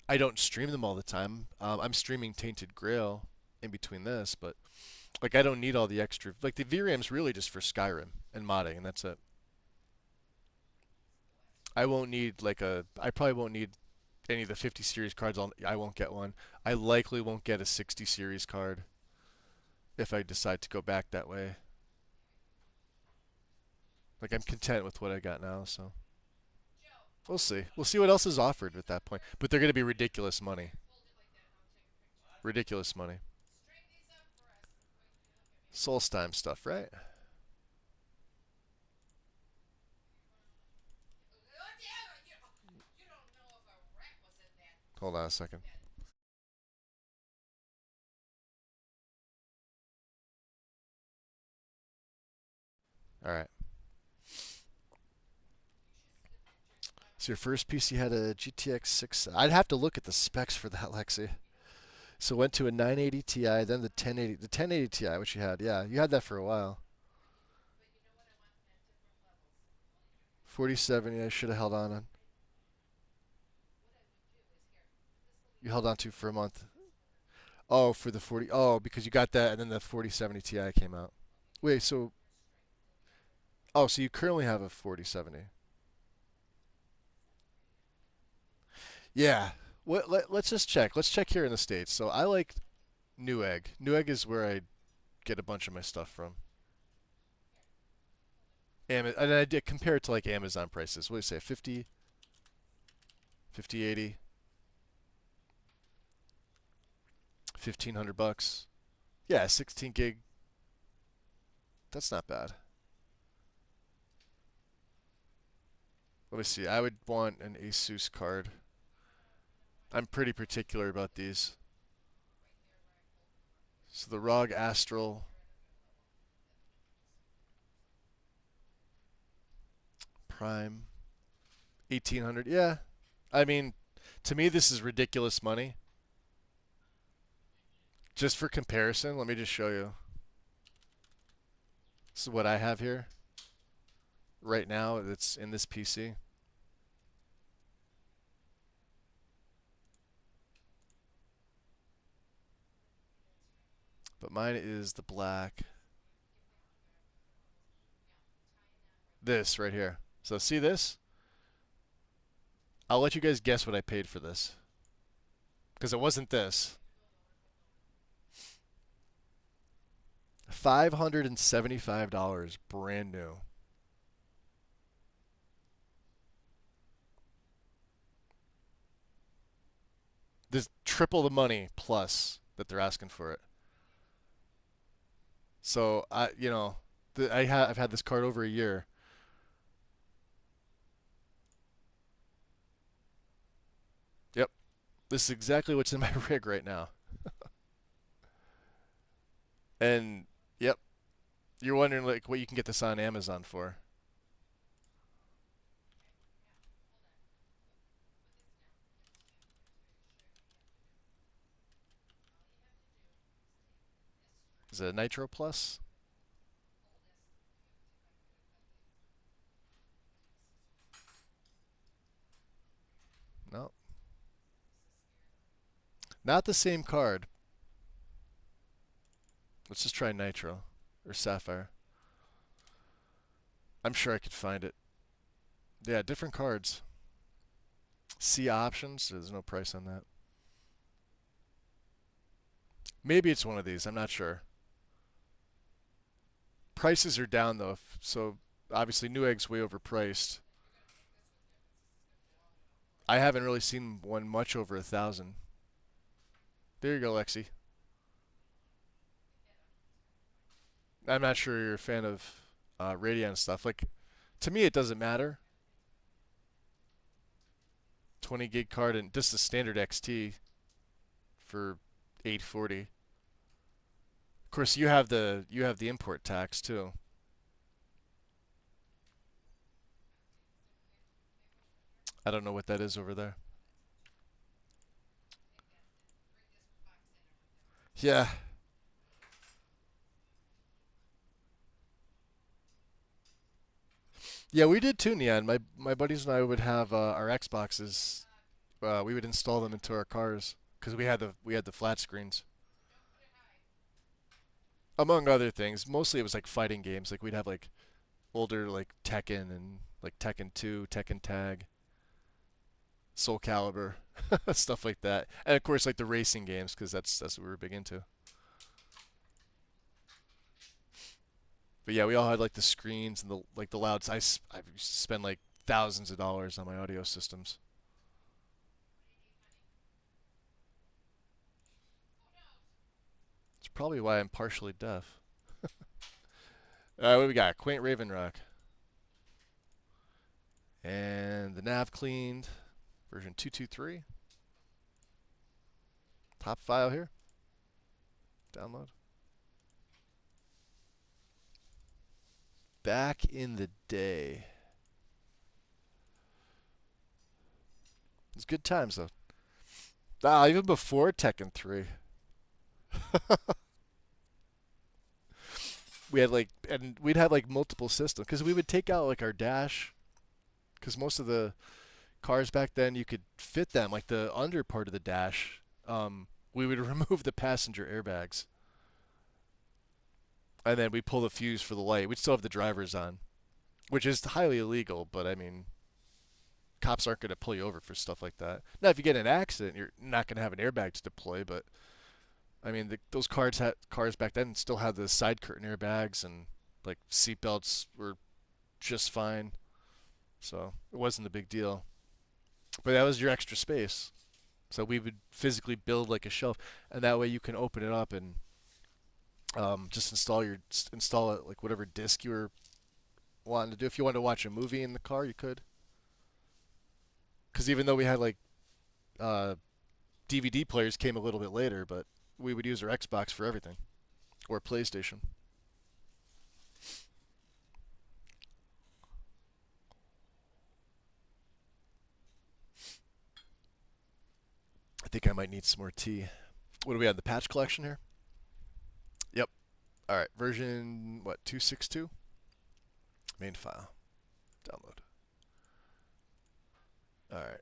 [SPEAKER 1] I don't stream them all the time. I'm streaming Tainted Grail in between this, but like I don't need all the extra. Like the VRAM's really just for Skyrim and modding, and that's it. I won't need like a. I probably won't need any of the 50 series cards. I won't get one. I likely won't get a 60 series card if I decide to go back that way. Like I'm content with what I got now, so we'll see. We'll see what else is offered at that point. But they're going to be ridiculous money. Ridiculous money. Solstheim stuff, right? Hold on a second. All right. So your first PC had a GTX 6. I'd have to look at the specs for that, Lexy. So went to a 980 Ti, then the 1080 Ti, which you had. Yeah, you had that for a while. 4070, I should have held on. You held on to for a month. Oh, for the 40. Oh, because you got that, and then the 4070 Ti came out. Wait, so so you currently have a 4070. Yeah. Let's just check. Let's check here in the States. So I like Newegg. Newegg is where I get a bunch of my stuff from. And I did compare it to like Amazon prices. What do you say? 50, 50, 80, 1,500 bucks. Yeah, 16 gig. That's not bad. Let me see. I would want an Asus card. I'm pretty particular about these. So the ROG Astral. Prime 1800. Yeah. I mean, to me this is ridiculous money. Just for comparison, let me just show you. This is what I have here right now that's in this PC. But mine is the black. This right here. So see this? I'll let you guys guess what I paid for this. Because it wasn't this. $575 brand new. This triple the money plus that they're asking for it. So I've had this card over a year. Yep, this is exactly what's in my rig right now. And yep, you're wondering like what you can get this on Amazon for. Is it a Nitro Plus? No, not the same card. Let's just try Nitro or Sapphire. I'm sure I could find it. Yeah, different cards. See options. There's no price on that. Maybe it's one of these. I'm not sure. Prices are down though, so obviously Newegg's way overpriced. I haven't really seen one much over 1,000. There you go, Lexy. I'm not sure you're a fan of Radeon stuff. Like, to me, it doesn't matter. 20 gig card and just the standard XT for 840. Of course, you have the import tax too. I don't know what that is over there. Yeah. Yeah, we did too, Neon. My buddies and I would have our Xboxes. We would install them into our cars because we had the flat screens. Among other things, mostly it was like fighting games. Like we'd have like older like Tekken and like Tekken 2, Tekken Tag, Soul Calibur, stuff like that. And of course like the racing games because that's what we were big into. But yeah, we all had like the screens and the louds. I used to spend like thousands of dollars on my audio systems. It's probably why I'm partially deaf. What do we got? Quaint Raven Rock. And the nav cleaned. Version 223. Top file here. Download. Back in the day. It was good times though. Even before Tekken 3. We'd have like multiple systems because we would take out like our dash because most of the cars back then you could fit them like the under part of the dash. We would remove the passenger airbags and then we pull the fuse for the light. We'd still have the drivers on, which is highly illegal. But I mean, cops aren't going to pull you over for stuff like that. Now, if you get in an accident, you're not going to have an airbag to deploy. But I mean, those cars back then still had the side curtain airbags and like seatbelts were just fine. So it wasn't a big deal. But that was your extra space. So we would physically build like a shelf, and that way you can open it up and just install it like whatever disc you were wanting to do. If you wanted to watch a movie in the car, you could. Because even though we had like uh, DVD players came a little bit later, but we would use our Xbox for everything or PlayStation. think I might need some more tea. What do we have? The patch collection here? Yep. All right. Version, what, 262? Main file. Download. All right.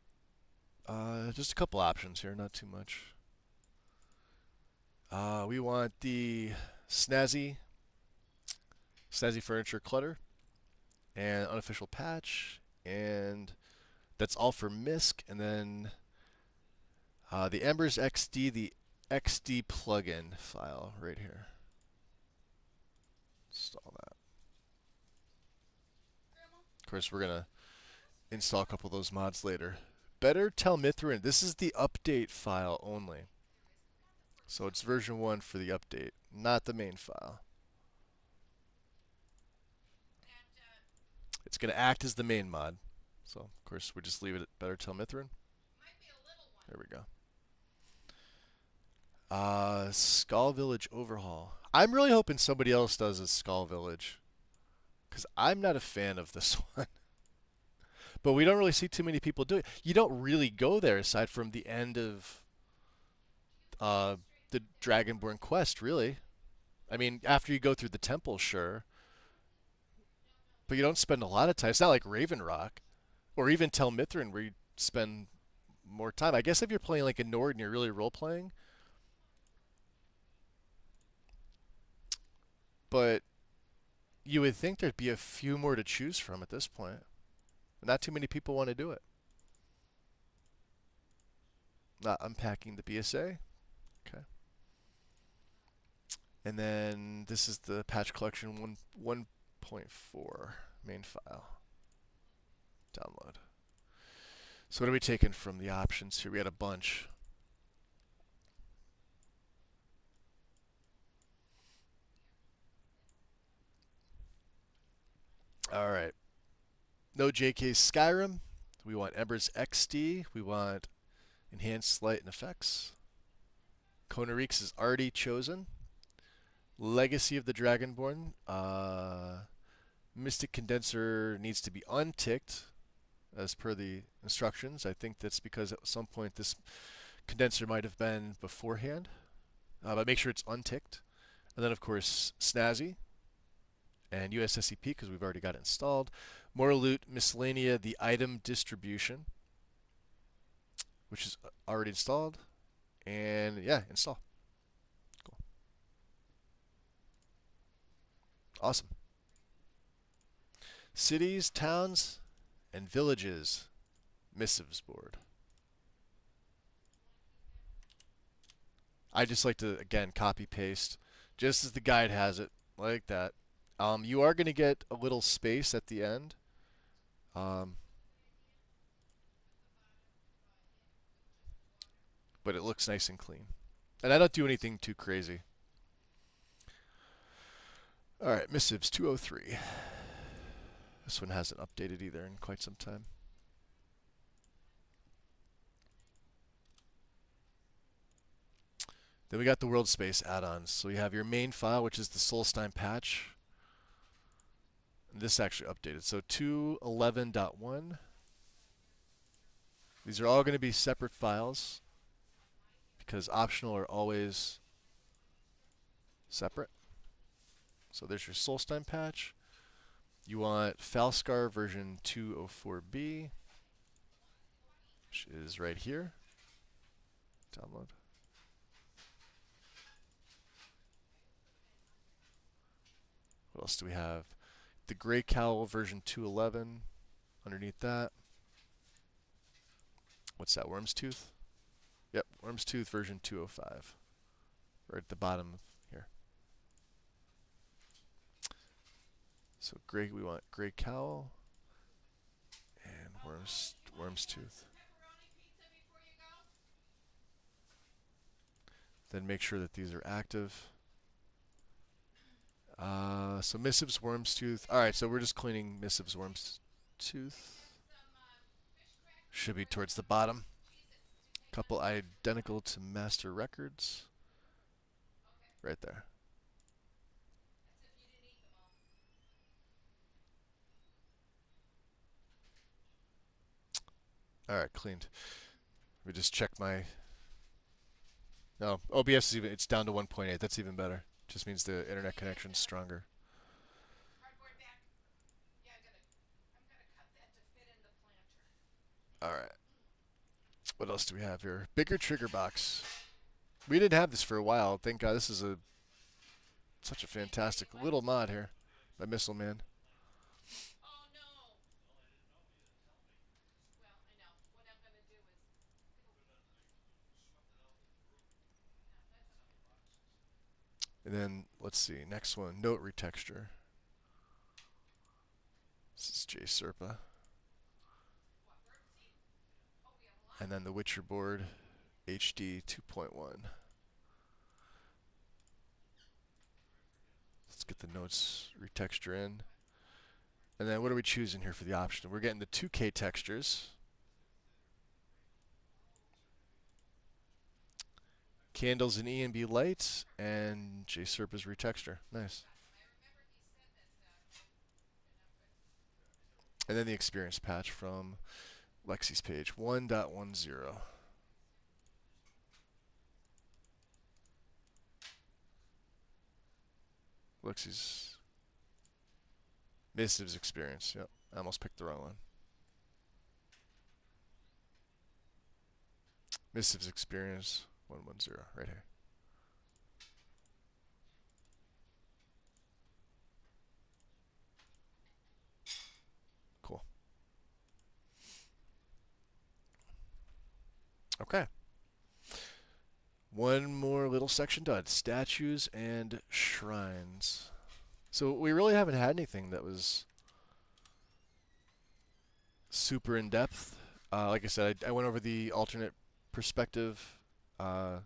[SPEAKER 1] Just a couple options here, not too much. We want the snazzy furniture clutter and unofficial patch, and that's all for MISC. And then the Embers XD, the XD plugin file right here. Install that. Of course, we're gonna install a couple of those mods later. Better tell Mithrin, this is the update file only. So it's version 1 for the update, not the main file. It's going to act as the main mod. So, of course, we just leave it at Better Tell Mithrin. There we go. Skull Village Overhaul. I'm really hoping somebody else does a Skull Village, because I'm not a fan of this one. But we don't really see too many people do it. You don't really go there aside from the end of the Dragonborn quest, really. I mean, after you go through the temple, sure. But you don't spend a lot of time. It's not like Raven Rock or even Tel Mithrin where you spend more time. I guess if you're playing like a Nord and you're really role-playing. But you would think there'd be a few more to choose from at this point. Not too many people want to do it. Not unpacking the BSA. Okay. And then this is the patch collection 1.4 main file. Download. So what are we taking from the options here? We had a bunch. All right. No JK Skyrim. We want Embers XD. We want Enhanced Light and Effects. Konarix is already chosen. Legacy of the Dragonborn. Mystic Condenser needs to be unticked as per the instructions. I think that's because at some point this condenser might have been beforehand. But make sure it's unticked. And then, of course, Snazzy and USSEP because we've already got it installed. More loot, miscellanea, the item distribution, which is already installed. And yeah, install. Cool. Awesome. Cities, towns, and villages. Missives board. I just like to, again, copy paste just as the guide has it, like that. You are going to get a little space at the end. But it looks nice and clean. And I don't do anything too crazy. All right, missives 203. This one hasn't updated either in quite some time. Then we got the world space add-ons. So you have your main file, which is the Solstein patch. And this actually updated. So 2.11.1. These are all going to be separate files because optional are always separate. So there's your Solstein patch. You want Falskar version 204B, which is right here. Download. What else do we have? The Grey Cowl version 211 underneath that. What's that, Worm's Tooth? Yep, Worm's Tooth version 205. Right at the bottom here. So gray, we want Grey Cowl and Worm's Tooth. Then make sure that these are active. So Missives Worm's Tooth. Alright, so we're just cleaning Missives Worm's Tooth. Should be towards the bottom. Couple identical to Master Records. Right there. Alright, cleaned. Let me just check my No, OBS is even. It's down to 1.8. That's even better. Just means the internet connection's stronger. All right. What else do we have here? Bigger trigger box. We didn't have this for a while. Thank God. This is such a fantastic little mod here by Missile Man. And then let's see. Next one, note retexture. This is J Serpa. And then the Witcher board, HD 2.1. Let's get the notes retexture in. And then what are we choosing here for the option? We're getting the 2K textures. Candles in E and B light, and J Serpa's retexture. Nice. And then the experience patch from Lexy's page 1.10. Lexy's Missives experience. Yep, I almost picked the wrong one. Missives experience 1.10 right here. Cool. Okay. One more little section done. Statues and shrines. So we really haven't had anything that was super in depth. Like I said, I went over the alternate perspective part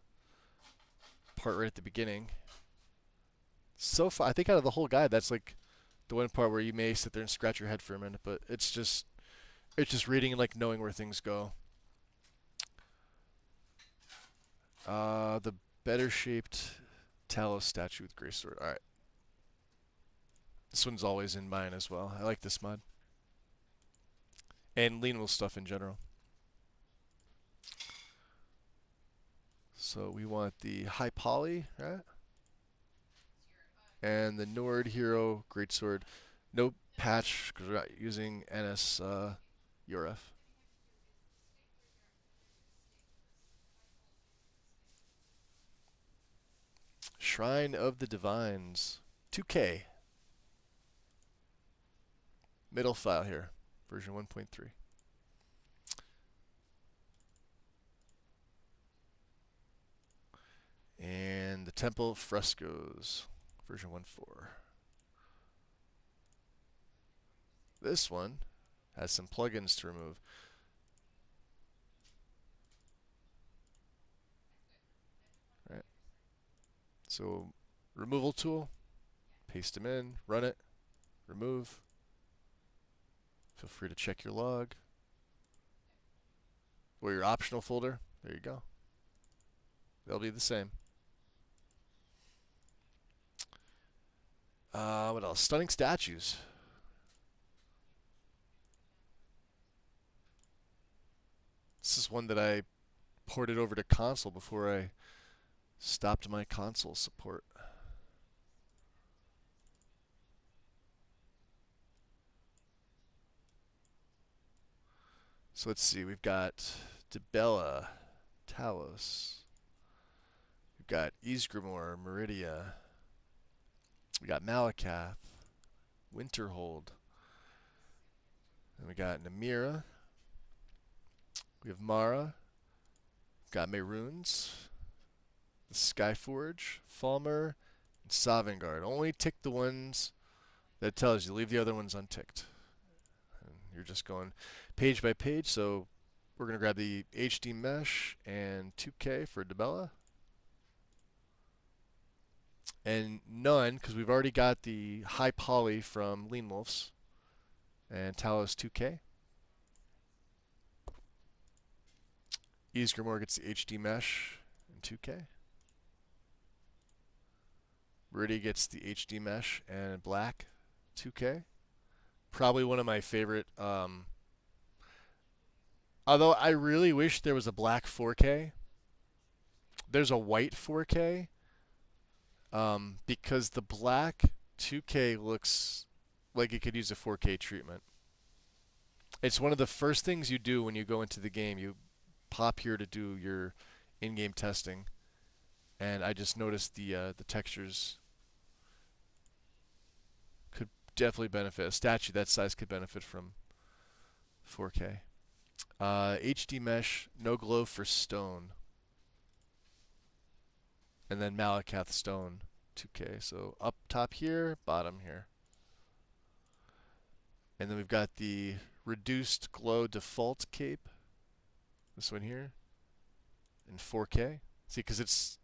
[SPEAKER 1] right at the beginning. So far, I think out of the whole guide, that's like the one part where you may sit there and scratch your head for a minute, but it's just reading and like knowing where things go. The better shaped Talos statue with gray sword. All right. This one's always in mine as well. I like this mod. And Leanwell stuff in general. So we want the high poly, right? And the Nord Hero Greatsword. No patch because we're not using NS URF. Shrine of the Divines. 2K. Middle file here. Version 1.3. And the Temple Frescoes. Version 1.4. This one has some plugins to remove. Right. So, removal tool, paste them in, run it, remove. Feel free to check your log. Or your optional folder. There you go. They'll be the same. What else? Stunning statues. This is one that I ported over to console before I stopped my console support. So let's see. We've got Dibella, Talos. We've got Ysgramor, Meridia. We got Malakath, Winterhold. Then we got Namira. We have Mara. We've got Mehrunes, the Skyforge, Falmer, and Sovngarde. Only tick the ones that it tells you. Leave the other ones unticked. And you're just going page by page. So we're going to grab the HD Mesh and 2K for Dibella. And none, because we've already got the high poly from Lean Wolves and Talos 2K. Ysgramor gets the HD Mesh and 2K. Meridia gets the HD Mesh and black 2K. Probably one of my favorite. Although I really wish there was a black 4K. there's a white 4K, because the black 2K looks like it could use a 4K treatment. It's one of the first things you do when you go into the game. You pop here to do your in-game testing, and I just noticed the textures could definitely benefit. A statue that size could benefit from 4K. HD mesh, no glow for stone, and then Malakath stone 2K. So up top here, bottom here. And then we've got the reduced glow default cape. This one here in 4K. See, because this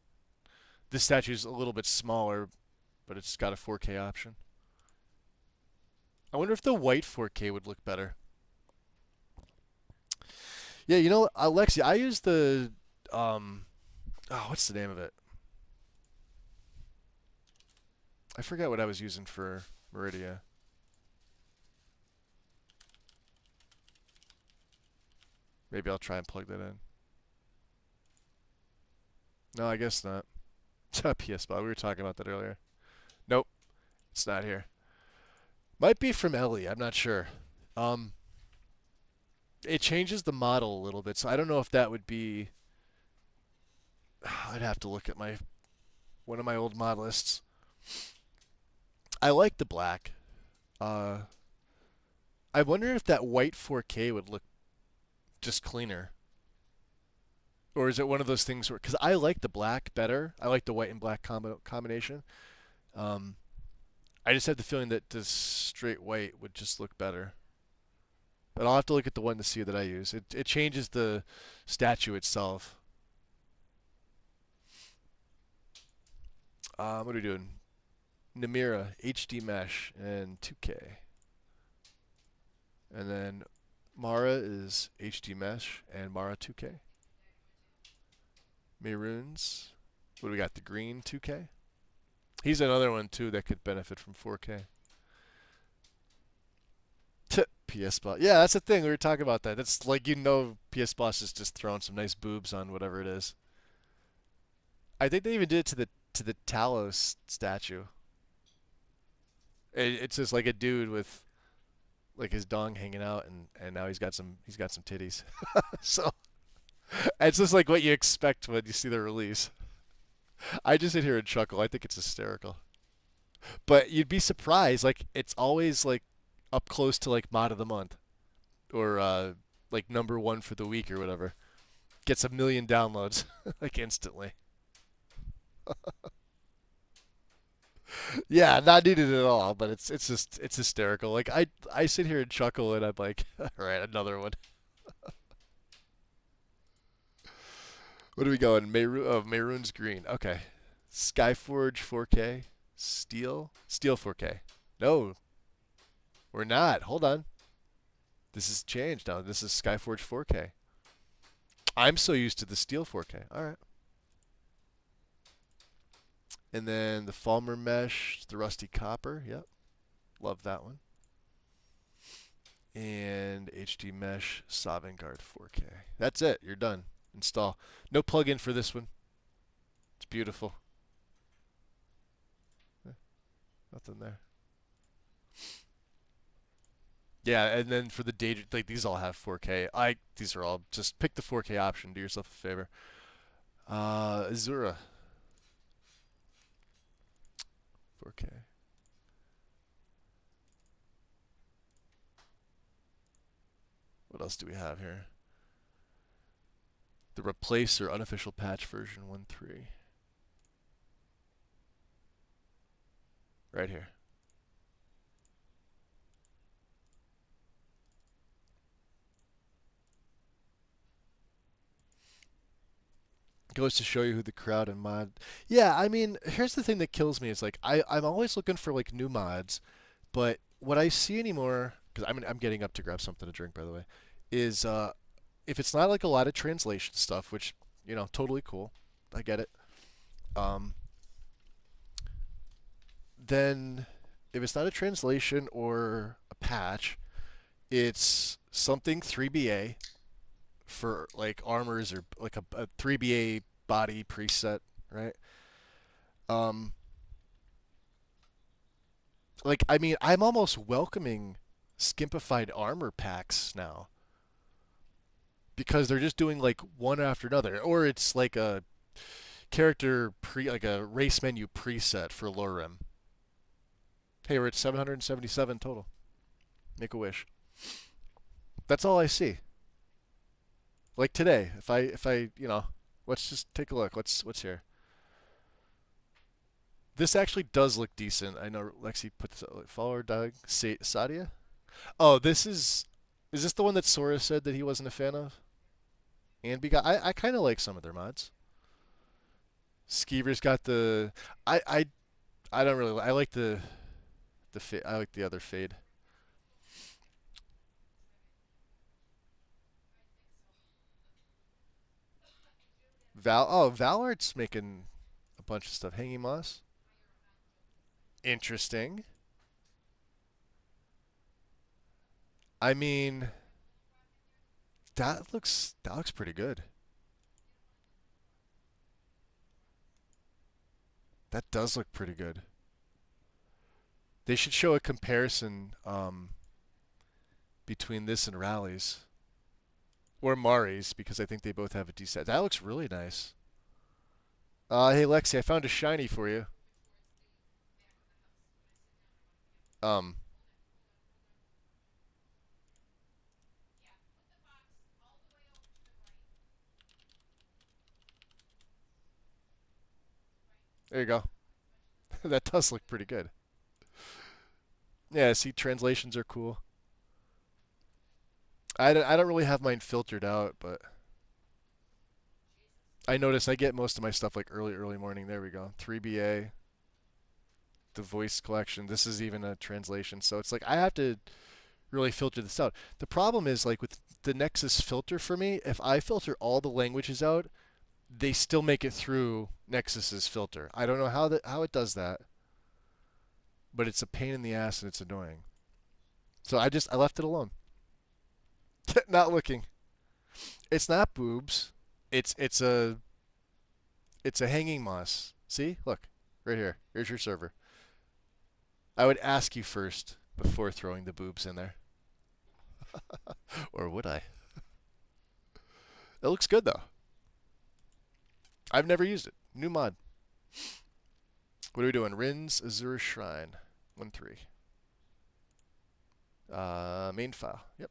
[SPEAKER 1] statue is a little bit smaller, but it's got a 4K option. I wonder if the white 4K would look better. Yeah, you know, Lexy, I use the what's the name of it? I forget what I was using for Meridia. Maybe I'll try and plug that in. No, I guess not. PS Bot. We were talking about that earlier. Nope, it's not here. Might be from Ellie. I'm not sure. It changes the model a little bit, so I don't know if that would be. I'd have to look at one of my old modelists. I like the black. I wonder if that white 4K would look just cleaner. Or is it one of those things where, because I like the black better. I like the white and black combination. I just have the feeling that this straight white would just look better. But I'll have to look at the one to see that I use. It changes the statue itself. What are we doing? Namira, HD mesh, and 2K. And then Mara is HD mesh and Mara 2K. Mayrunes. What do we got? The green 2K? He's another one too that could benefit from 4K. PS Boss. Yeah, that's the thing. We were talking about that. That's like, PS Boss is just throwing some nice boobs on whatever it is. I think they even did it to the Talos statue. It's just like a dude with like his dong hanging out, and now he's got some titties. So it's just like what you expect when you see the release. I just sit here and chuckle. I think it's hysterical. But you'd be surprised. Like, it's always like up close to like mod of the month, or like #1 for the week or whatever. Gets 1 million downloads like instantly. Yeah, not needed at all, but it's hysterical. Like, I sit here and chuckle, and I'm like, all right, another one. What are we going? Mayrune's green. Okay. Skyforge 4K. Steel 4K. No, we're not. Hold on. This has changed now. This is Skyforge 4K. I'm so used to the Steel 4K. All right. And then the Falmer Mesh, the Rusty Copper. Yep. Love that one. And HD Mesh Sovngarde 4K. That's it. You're done. Install. No plug-in for this one. It's beautiful. Nothing there. Yeah, and then for the data, like, these all have 4K. These are all, just pick the 4K option. Do yourself a favor. Azura. 4K. What else do we have here? The Replacer unofficial patch version 1.3. Right here. Goes to show you who the crowd and mod. Yeah, I mean, here's the thing that kills me. Is like, I'm always looking for like new mods, but what I see anymore, because I'm getting up to grab something to drink, by the way, is if it's not like a lot of translation stuff, which, totally cool, I get it. Then if it's not a translation or a patch, it's something 3BA for like armors, or like a 3BA body preset, right? Um, like I mean, I'm almost welcoming skimpified armor packs now because they're just doing like one after another, or it's like a like a race menu preset for Lorem. Hey, we're at 777 total. Make a wish. That's all I see. Like today, if I let's just take a look. What's here? This actually does look decent. I know Lexy put this follower Doug Sadia. Oh, is this the one that Sora said that he wasn't a fan of? And I kind of like some of their mods. Skeever's got the I I don't really I like I like the other fade. Valart's making a bunch of stuff. Hanging Moss. Interesting. I mean, that looks pretty good. That does look pretty good. They should show a comparison between this and Rallies or Mari's because I think they both have a decent. That looks really nice. Hey Lexi, I found a shiny for you. Um, there you go. That does look pretty good. Yeah, see, translations are cool. I don't really have mine filtered out, but I notice I get most of my stuff like early morning. There we go. 3BA, the voice collection. This is even a translation, so it's like I have to really filter this out. The problem is like with the Nexus filter for me, if I filter all the languages out, they still make it through Nexus's filter. I don't know how it does that, but it's a pain in the ass and it's annoying. So I left it alone. Not looking. It's not boobs. It's a hanging moss. See? Look. Right here. Here's your server. I would ask you first before throwing the boobs in there. Or would I? It looks good though. I've never used it. New mod. What are we doing? Rin's Azure Shrine. 1-3. Main file. Yep.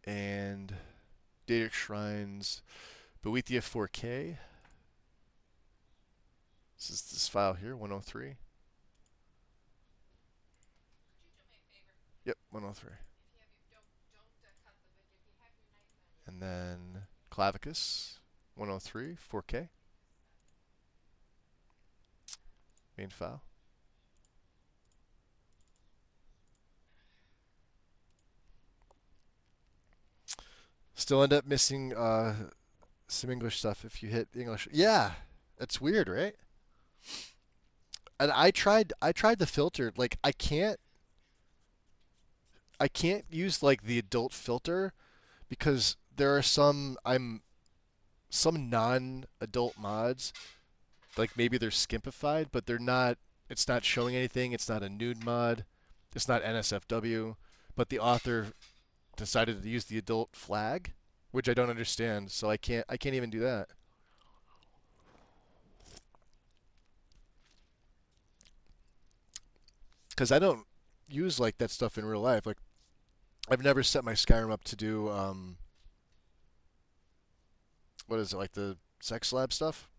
[SPEAKER 1] And Daedric Shrines. Boethia 4K. This is this file here, 103. Yep, 103. And then Clavicus, 103, 4K. Main file. Still end up missing some English stuff if you hit English. Yeah, that's weird, right? And I tried the filter. Like I can't use like the adult filter because there are some non-adult mods, like maybe they're skimpified, but they're not. It's not showing anything. It's not a nude mod. It's not NSFW. But the author decided to use the adult flag, which I don't understand. So I can't even do that. Because I don't use like that stuff in real life. Like I've never set my Skyrim up to do what is it, like the sex lab stuff?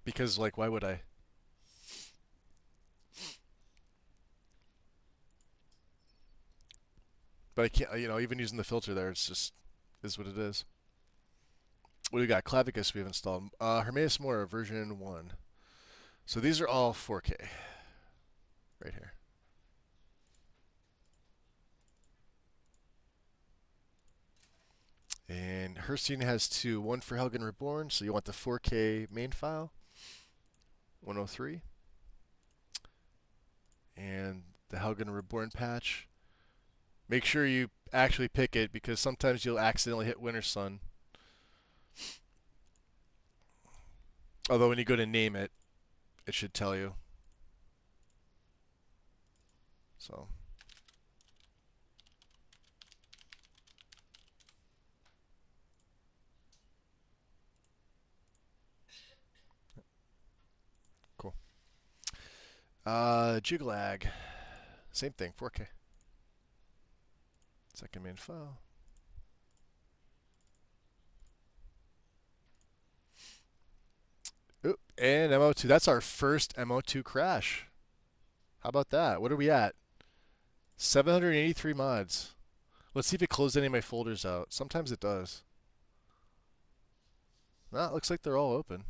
[SPEAKER 1] Because like why would I? But I can't, even using the filter there, it's just is what it is. What do we got? Clavicus we've installed. Hermaeus Mora version 1. So these are all 4K right here. And Herstein has two. One for Helgen Reborn, so you want the 4K main file, 103. And the Helgen Reborn patch. Make sure you actually pick it because sometimes you'll accidentally hit Winter Sun. Although when you go to name it, it should tell you. So, cool. Jiglag. Same thing, 4K. Second main file. Oop, and MO2. That's our first MO2 crash. How about that? What are we at? 783 mods. Let's see if it closed any of my folders out. Sometimes it does. No, it looks like they're all open.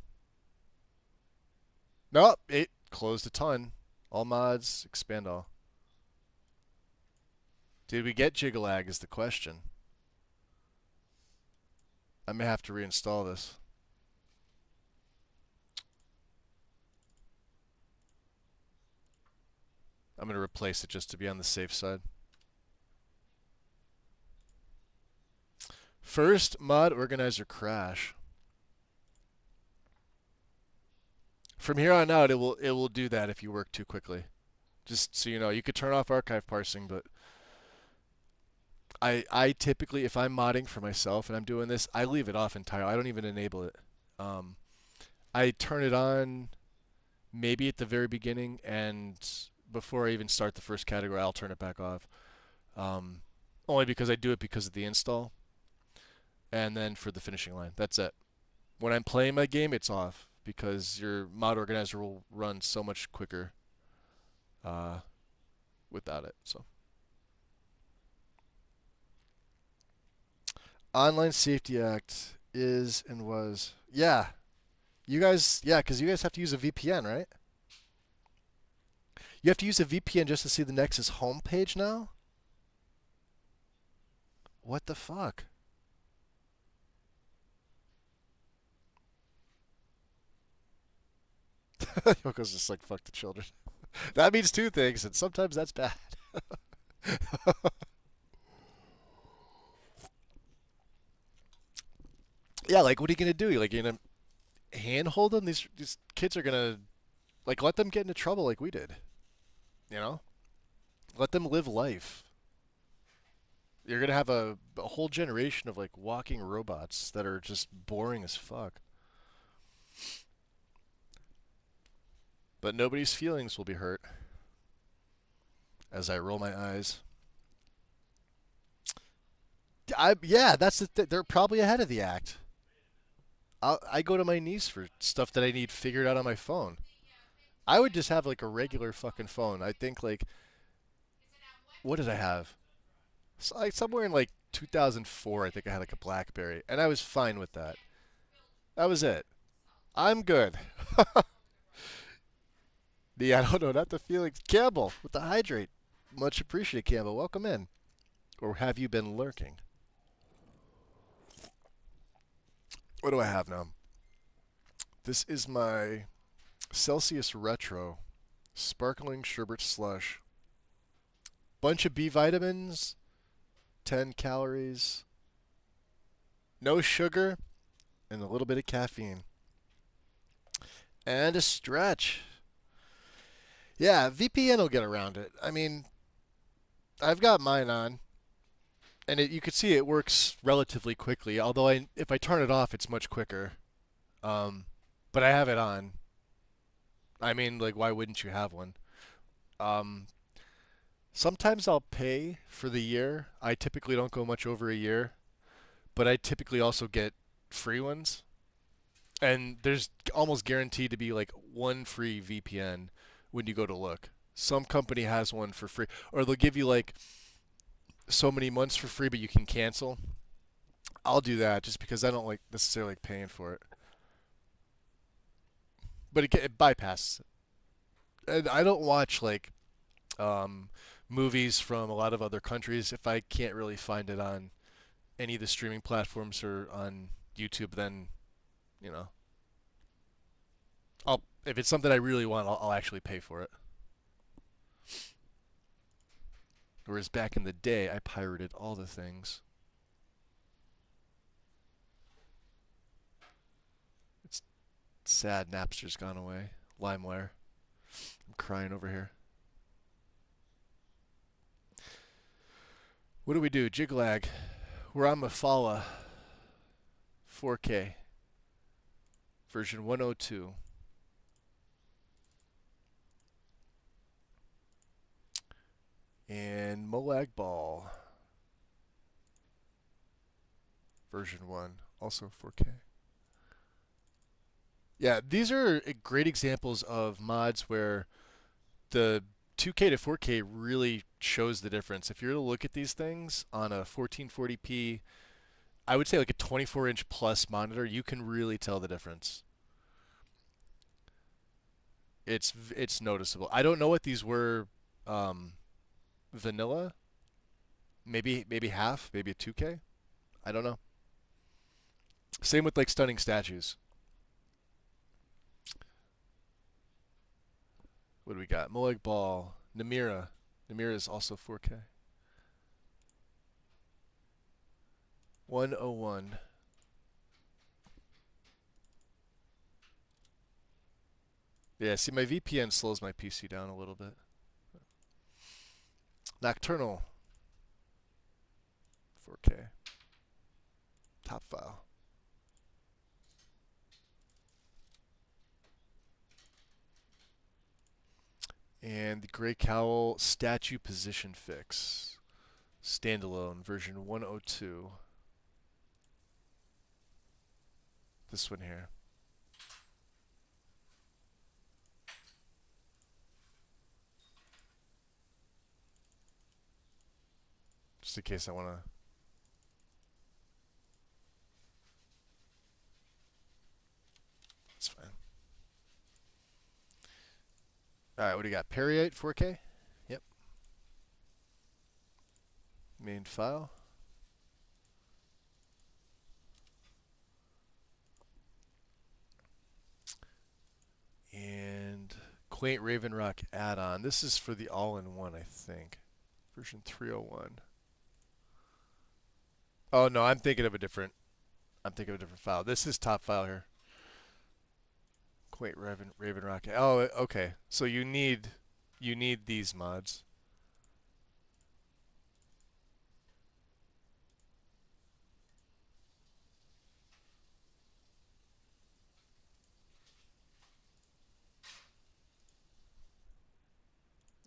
[SPEAKER 1] Nope, it closed a ton. All mods, expand all. Did we get Jiggalag is the question. I may have to reinstall this. I'm going to replace it just to be on the safe side. First mod organizer crash. From here on out, it will do that if you work too quickly. Just so you know, you could turn off archive parsing, but I typically, if I'm modding for myself and I'm doing this, I leave it off entirely. I don't even enable it. I turn it on maybe at the very beginning, and before I even start the first category, I'll turn it back off. Only because I do it because of the install, and then for the finishing line. That's it. When I'm playing my game, it's off because your mod organizer will run so much quicker without it. So, Online Safety Act is and was, yeah. You guys, yeah, because you guys have to use a VPN, right? You have to use a VPN just to see the Nexus homepage now? What the fuck? Yoko's just like, fuck the children. That means two things, and sometimes that's bad. Yeah, like, what are you going to do? Like, you're going to handhold them? These kids are going to, like, let them get into trouble like we did. You know? Let them live life. You're going to have a whole generation of, like, walking robots that are just boring as fuck. But nobody's feelings will be hurt as I roll my eyes. Yeah, that's they're probably ahead of the act. I go to my niece for stuff that I need figured out on my phone. I would just have like a regular fucking phone. I think like, what did I have? So, like somewhere in like 2004, I think I had like a BlackBerry, and I was fine with that. That was it. I'm good. Yeah, I don't know, not the feelings. Campbell with the hydrate. Much appreciated, Campbell. Welcome in. Or have you been lurking? What do I have now? This is my Celsius Retro Sparkling Sherbet Slush. Bunch of B vitamins, 10 calories, no sugar, and a little bit of caffeine. And a stretch. Yeah, VPN will get around it. I mean, I've got mine on, and you can see it works relatively quickly. Although if I turn it off, it's much quicker. But I have it on. I mean, like, why wouldn't you have one? Um, Sometimes I'll pay for the year. I typically don't go much over a year, but I typically also get free ones. And there's almost guaranteed to be like one free VPN when you go to look. Some company has one for free, or they'll give you like so many months for free, but you can cancel. I'll do that just because I don't like necessarily like paying for it. But it bypasses it. And I don't watch like um, movies from a lot of other countries if I can't really find it on any of the streaming platforms or on YouTube. Then you know, I'll if it's something I really want, I'll actually pay for it. Whereas back in the day, I pirated all the things. It's sad Napster's gone away. LimeWire. I'm crying over here. What do we do? Jig lag. We're on Mafala 4K version 102. And Molag Ball version 1, also 4K. Yeah, these are great examples of mods where the 2K to 4K really shows the difference. If you're to look at these things on a 1440p, I would say like a 24-inch plus monitor, you can really tell the difference. It's noticeable. I don't know what these were vanilla. Maybe half, maybe a 2K. I don't know. Same with like stunning statues. What do we got? Molag Ball, Namira. Namira is also 4K. 101. Yeah, see, my VPN slows my PC down a little bit. Nocturnal. 4K. Top file. And the Gray Cowl statue position fix. Standalone version 102. This one here. Just in case I want to. That's fine. Alright, what do you got? Periite 4K? Yep. Main file. And Quaint Raven Rock add-on. This is for the all-in-one, I think. Version 301. Oh no, I'm thinking of a different file. This is top file here. Quaint Raven Rock. Oh, okay. So you need these mods.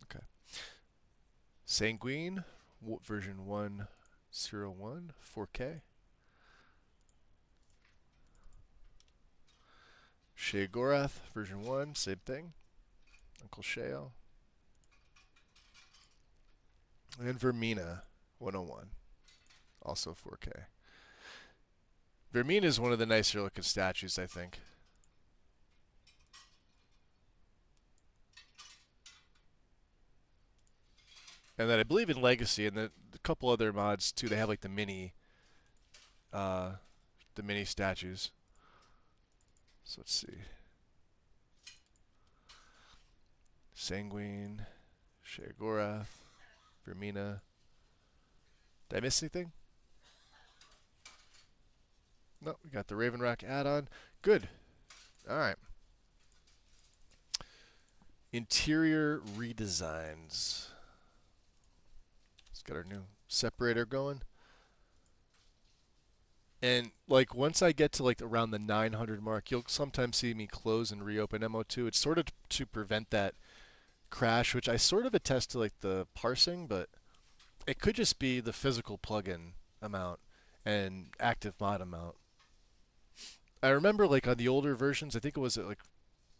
[SPEAKER 1] Okay. Sanguine version 101 4K. Shea Gorath version 1, same thing. Uncle Sheo. And Vermina 101, also 4K. Vermina is one of the nicer looking statues, I think. And then I believe in Legacy and a couple other mods too, they have like the mini statues. So let's see. Sanguine, Shea Gorath, Vermina. Did I miss anything? No, we got the Raven Rock add-on. Good. All right. Interior redesigns. Let's get our new separator going. And like once I get to like around the 900 mark, you'll sometimes see me close and reopen MO2. It's sort of to prevent that crash, which I sort of attest to like the parsing, but it could just be the physical plugin amount and active mod amount. I remember like on the older versions, I think it was like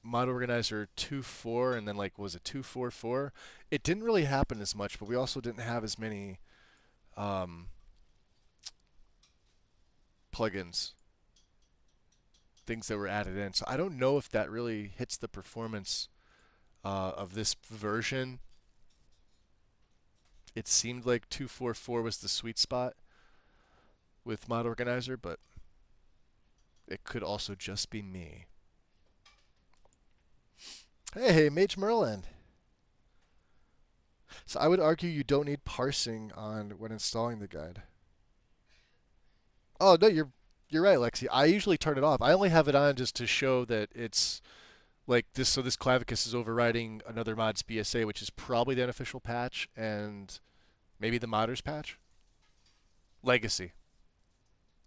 [SPEAKER 1] Mod Organizer 2.4 and then like was it 2.4.4? It didn't really happen as much, but we also didn't have as many plugins, things that were added in. So I don't know if that really hits the performance of this version. It seemed like 2.4.4 was the sweet spot with Mod Organizer, but it could also just be me. Hey, Mage Merlin. So I would argue you don't need parsing on when installing the guide. Oh no, you're right, Lexi. I usually turn it off. I only have it on just to show that it's like this. So this clavicus is overriding another mod's BSA, which is probably the unofficial patch and maybe the modders patch. Legacy.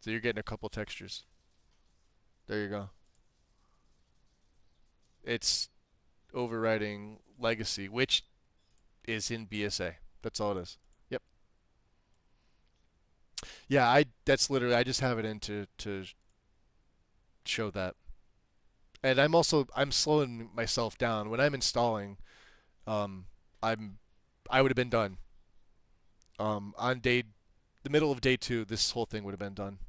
[SPEAKER 1] So you're getting a couple textures. There you go. It's overriding legacy, which is in BSA. That's all it is. Yep. Yeah, I that's literally I just have it in to show that. And I'm slowing myself down when I'm installing. Um, I'm I would have been done. On the middle of day two, this whole thing would have been done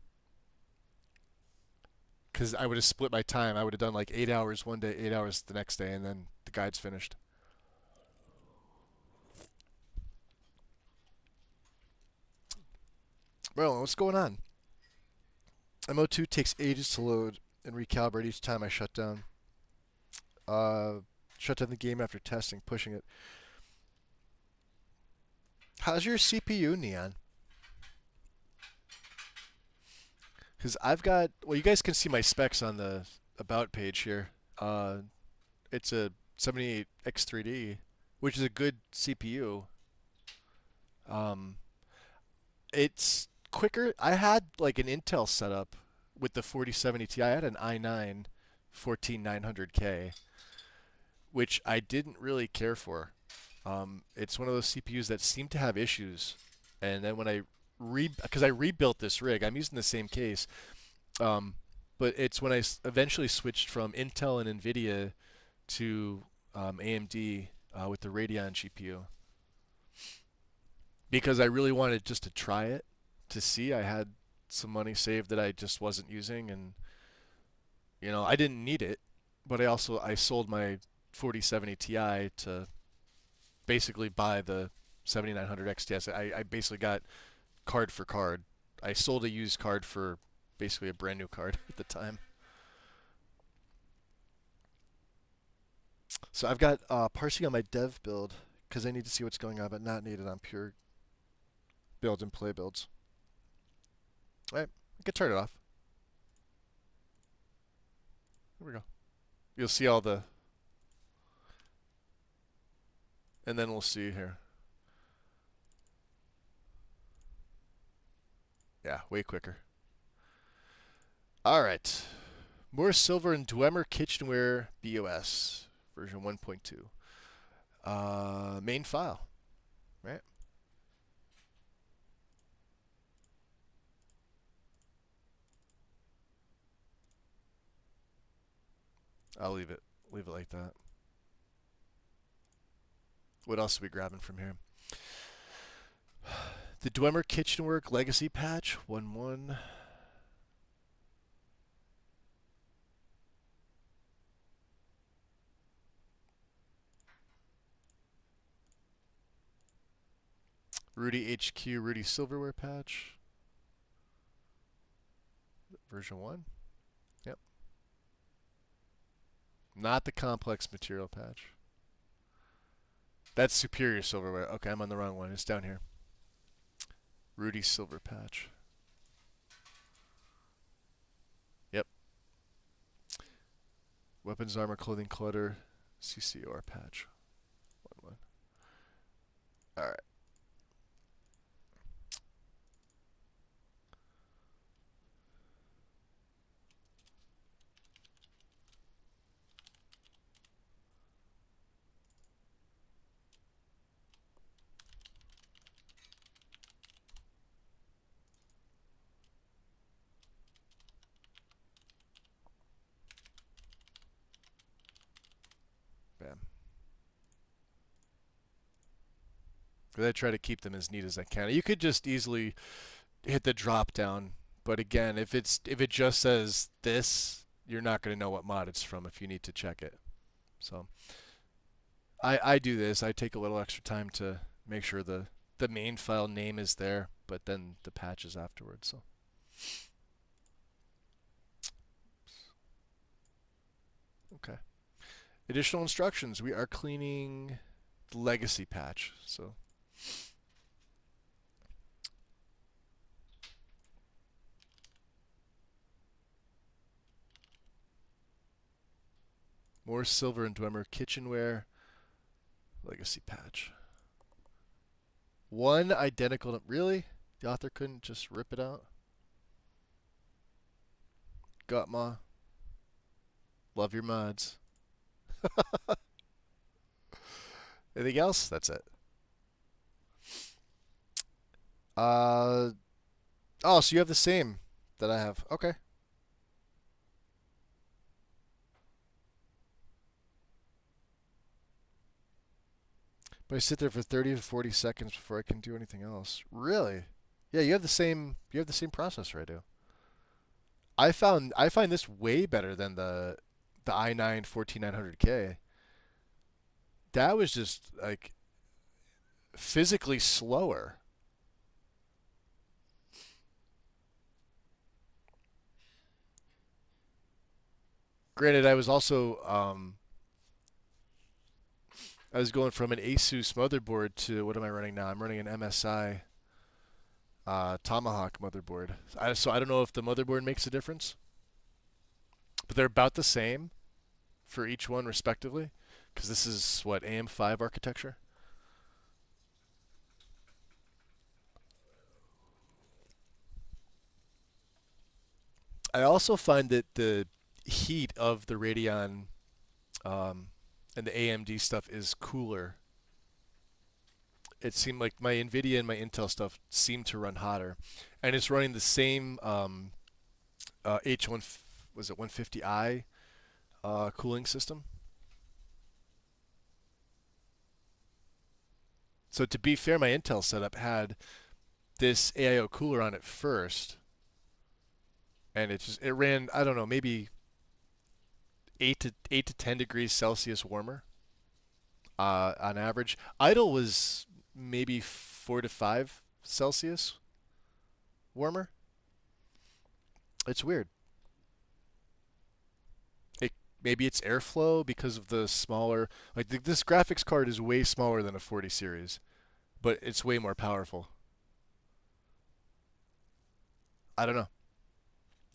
[SPEAKER 1] because I would have split my time. I would have done like 8 hours one day, 8 hours the next day, and then the guide's finished. Bro, what's going on? MO2 takes ages to load and recalibrate each time I shut down. Shut down the game after testing, pushing it. How's your CPU, Neon? Because I've got, well, you guys can see my specs on the about page here. It's a 78X3D, which is a good CPU. Um, it's quicker. I had like an Intel setup with the 4070 Ti. I had an i9 14900K, which I didn't really care for. It's one of those CPUs that seem to have issues, and then when because I rebuilt this rig, I'm using the same case, um, but it's when I eventually switched from Intel and NVIDIA to AMD with the Radeon GPU because I really wanted just to try it to see. I had some money saved that I just wasn't using, and I didn't need it, but I sold my 4070 Ti to basically buy the 7900 XTS. I basically got card for card. I sold a used card for basically a brand new card at the time. So I've got parsing on my dev build because I need to see what's going on, but not needed on pure build and play builds. All right, I can turn it off. Here we go. You'll see all the, and then we'll see here. Yeah, way quicker. All right. More Silver and Dwemer Kitchenware BOS version 1.2. Main file, right? I'll leave it like that. What else are we grabbing from here? The Dwemer Kitchenwork Legacy Patch 1.1. Rudy HQ Rudy Silverware Patch. Version 1. Yep. Not the complex material patch. That's Superior Silverware. Okay, I'm on the wrong one. It's down here. Rudy Silver Patch. Yep. Weapons, Armor, Clothing, Clutter, CCOR Patch. 1.1. Alright. Bam. Because I try to keep them as neat as I can. You could just easily hit the drop down, but again, if it just says this, you're not going to know what mod it's from if you need to check it. So I do this. I take a little extra time to make sure the main file name is there, but then the patch is afterwards. So okay. Additional instructions. We are cleaning legacy patch. So more silver and Dwemer kitchenware legacy patch. One identical. Really? The author couldn't just rip it out? Gutma. Love your mods. Anything else? That's it. Oh, so you have the same that I have. Okay. But I sit there for 30 to 40 seconds before I can do anything else. Really? Yeah, you have the same. You have the same processor I do. I find this way better than the i9 14900K. That was just like physically slower. Granted, I was also I was going from an Asus motherboard to what am I running now? I'm running an MSI Tomahawk motherboard. So I don't know if the motherboard makes a difference, but they're about the same for each one respectively, because this is what AM5 architecture. I also find that the heat of the Radeon and the AMD stuff is cooler. It seemed like my NVIDIA and my Intel stuff seemed to run hotter, and it's running the same H1 was it 150i cooling system. So to be fair, my Intel setup had this AIO cooler on it first, and it ran, I don't know, maybe 8 to 10 degrees Celsius warmer on average. Idle was maybe 4 to 5 Celsius warmer. It's weird. Maybe it's airflow because of the smaller. Like this graphics card is way smaller than a 40 series, but it's way more powerful. I don't know.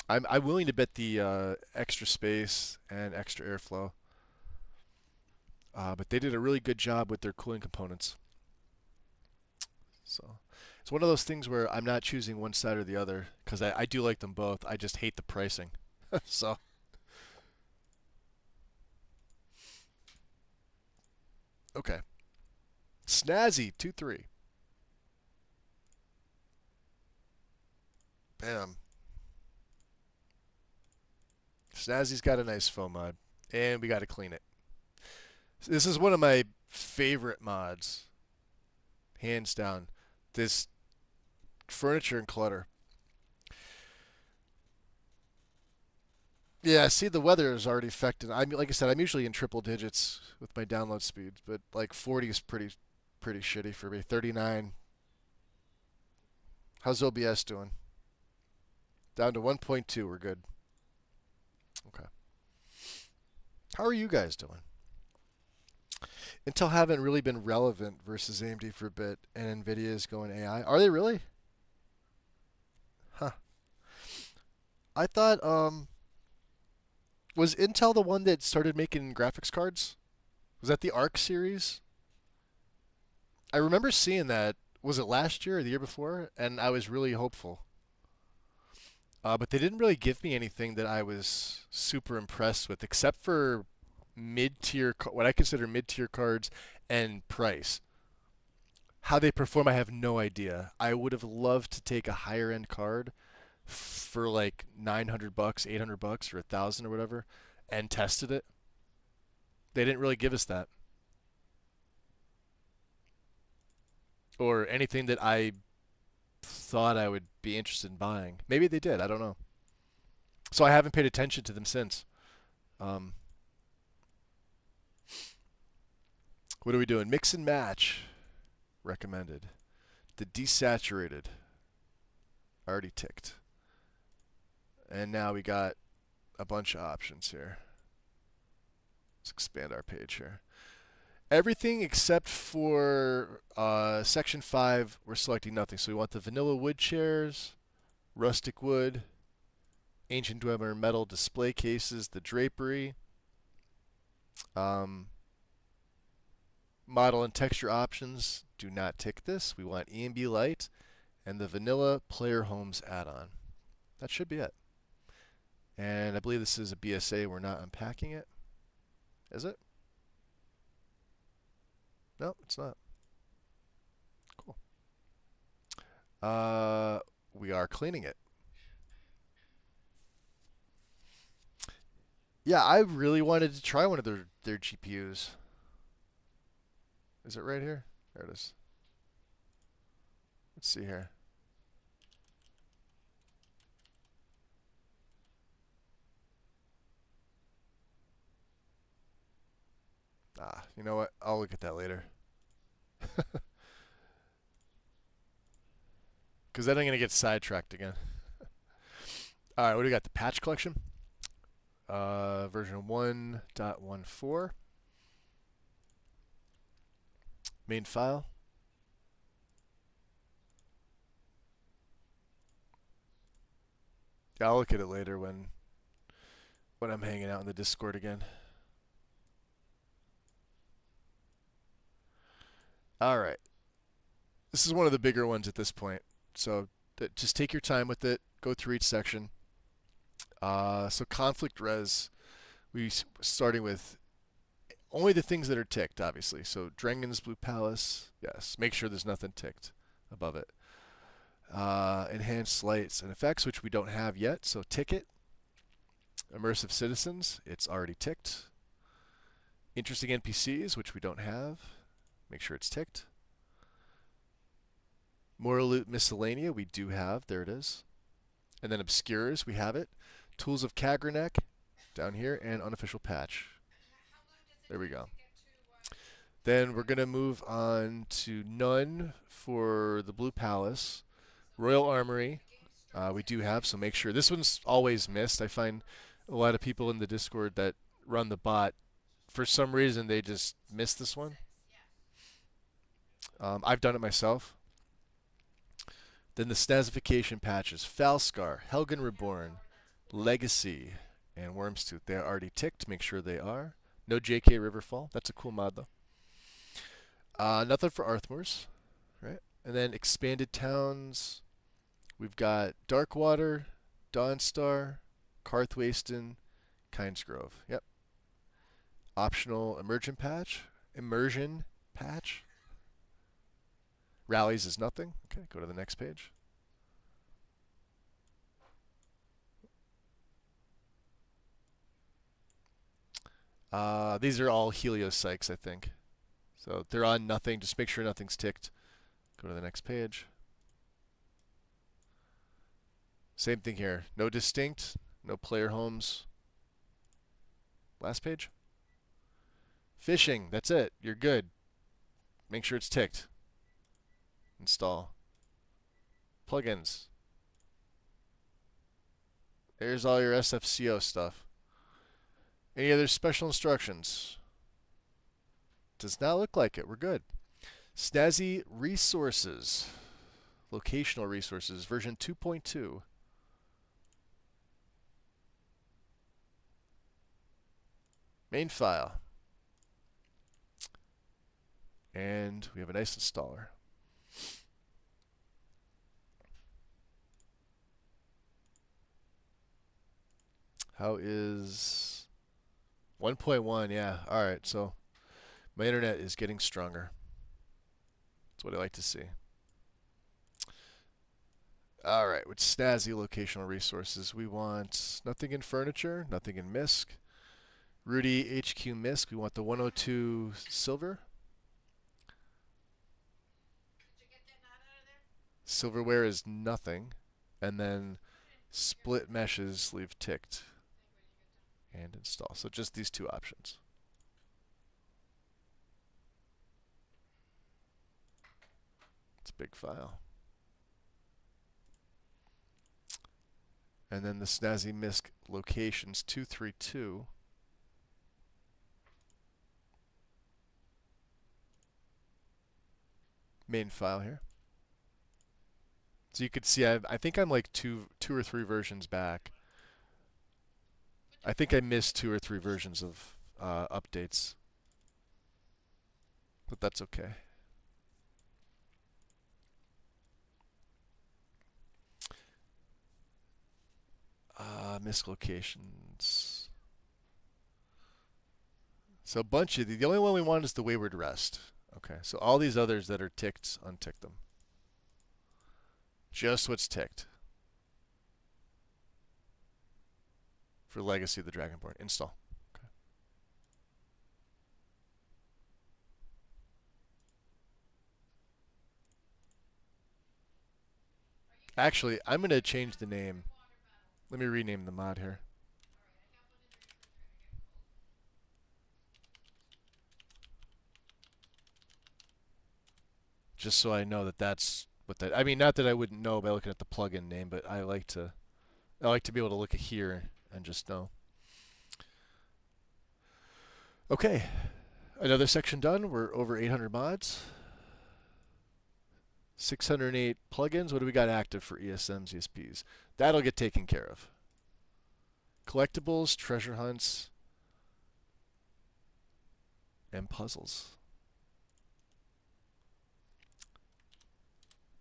[SPEAKER 1] I'm willing to bet the extra space and extra airflow. But they did a really good job with their cooling components. So it's one of those things where I'm not choosing one side or the other because I do like them both. I just hate the pricing. So okay, Snazzy 2-3. Bam. Snazzy's got a nice foam mod, and we got to clean it. This is one of my favorite mods, hands down. This furniture and clutter. Yeah, see, the weather is already affected. I'm like I said, I'm usually in triple digits with my download speeds, but like 40 is pretty shitty for me. 39. How's OBS doing? Down to 1.2. We're good. Okay. How are you guys doing? Intel haven't really been relevant versus AMD for a bit, and Nvidia is going AI. Are they really? Huh. I thought was Intel the one that started making graphics cards? Was that the Arc series? I remember seeing that. Was it last year or the year before? And I was really hopeful. But they didn't really give me anything that I was super impressed with, except for mid-tier, what I consider mid-tier cards and price. How they perform, I have no idea. I would have loved to take a higher-end card for like $900, $800, or 1,000 or whatever, and tested it. They didn't really give us that, or anything that I thought I would be interested in buying. Maybe they did. I don't know. So I haven't paid attention to them since. Um, what are we doing? Mix and match. Recommended. The desaturated. Already ticked. And now we got a bunch of options here. Let's expand our page here. Everything except for section 5, we're selecting nothing. So we want the vanilla wood chairs, rustic wood, ancient Dwemer metal display cases, the drapery, um, model and texture options. Do not tick this. We want E&B light and the vanilla player homes add-on. That should be it. And I believe this is a BSA. We're not unpacking it. Is it? No, it's not. Cool. We are cleaning it. Yeah, I really wanted to try one of their GPUs. Is it right here? There it is. Let's see here. You know what? I'll look at that later. Because then I'm going to get sidetracked again. All right, what do we got? The patch collection. Version 1.14. Main file. Yeah, I'll look at it later when I'm hanging out in the Discord again. All right. This is one of the bigger ones at this point. So just take your time with it. Go through each section. So conflict res, we starting with only the things that are ticked, obviously. So Drengen's Blue Palace, yes. Make sure there's nothing ticked above it. Enhanced lights and effects, which we don't have yet, so tick it. Immersive citizens, it's already ticked. Interesting NPCs, which we don't have. Make sure it's ticked. Moral Loot Miscellanea, we do have. There it is. And then Obscures, we have it. Tools of Kagranek, down here, and Unofficial Patch. There we go. Then we're going to move on to None for the Blue Palace. Royal Armory, we do have, so make sure. This one's always missed. I find a lot of people in the Discord that run the bot, for some reason, they just miss this one. I've done it myself. Then the Snazification patches. Falscar, Helgen Reborn, Legacy, and Wormstooth. They are already ticked. Make sure they are. No JK Riverfall. That's a cool mod, though. Nothing for Arthmores, right? And then Expanded Towns. We've got Darkwater, Dawnstar, Karthwasten, Kynesgrove. Yep. Optional Immersion patch. Rallies is nothing. Okay, go to the next page. These are all Helios Psychs, I think. So they're on nothing. Just make sure nothing's ticked. Go to the next page. Same thing here. No distinct. No player homes. Last page. Fishing. That's it. You're good. Make sure it's ticked. Install. Plugins. There's all your SFCO stuff. Any other special instructions? Does not look like it. We're good. Snazzy Resources. Locational Resources. Version 2.2. Main file. And we have a nice installer. How is 1.1? Yeah. All right. So my internet is getting stronger. That's what I like to see. All right. With Snazzy Locational Resources, we want nothing in furniture, nothing in MISC. Rudy HQ MISC, we want the 102 silver. Silverware is nothing. And then split meshes leave ticked. And install. So just these two options. It's a big file. And then the Snazzy MISC locations 232. main file here. So you could see I think I'm like two or three versions back. I think I missed 2 or 3 versions of updates, but that's okay. Mislocations. So a bunch of the only one we want is the wayward rest. Okay, so all these others that are ticked, untick them. Just what's ticked. For Legacy of the Dragonborn. Install. Okay. Actually, I'm going to change the name. Let me rename the mod here. Just so I know that that's what that. I mean, not that I wouldn't know by looking at the plugin name, but I like to be able to look at here and just know. Okay, another section done. We're over 800 mods. 608 plugins. What do we got active for ESMs, ESPs? That'll get taken care of. Collectibles, treasure hunts, and puzzles.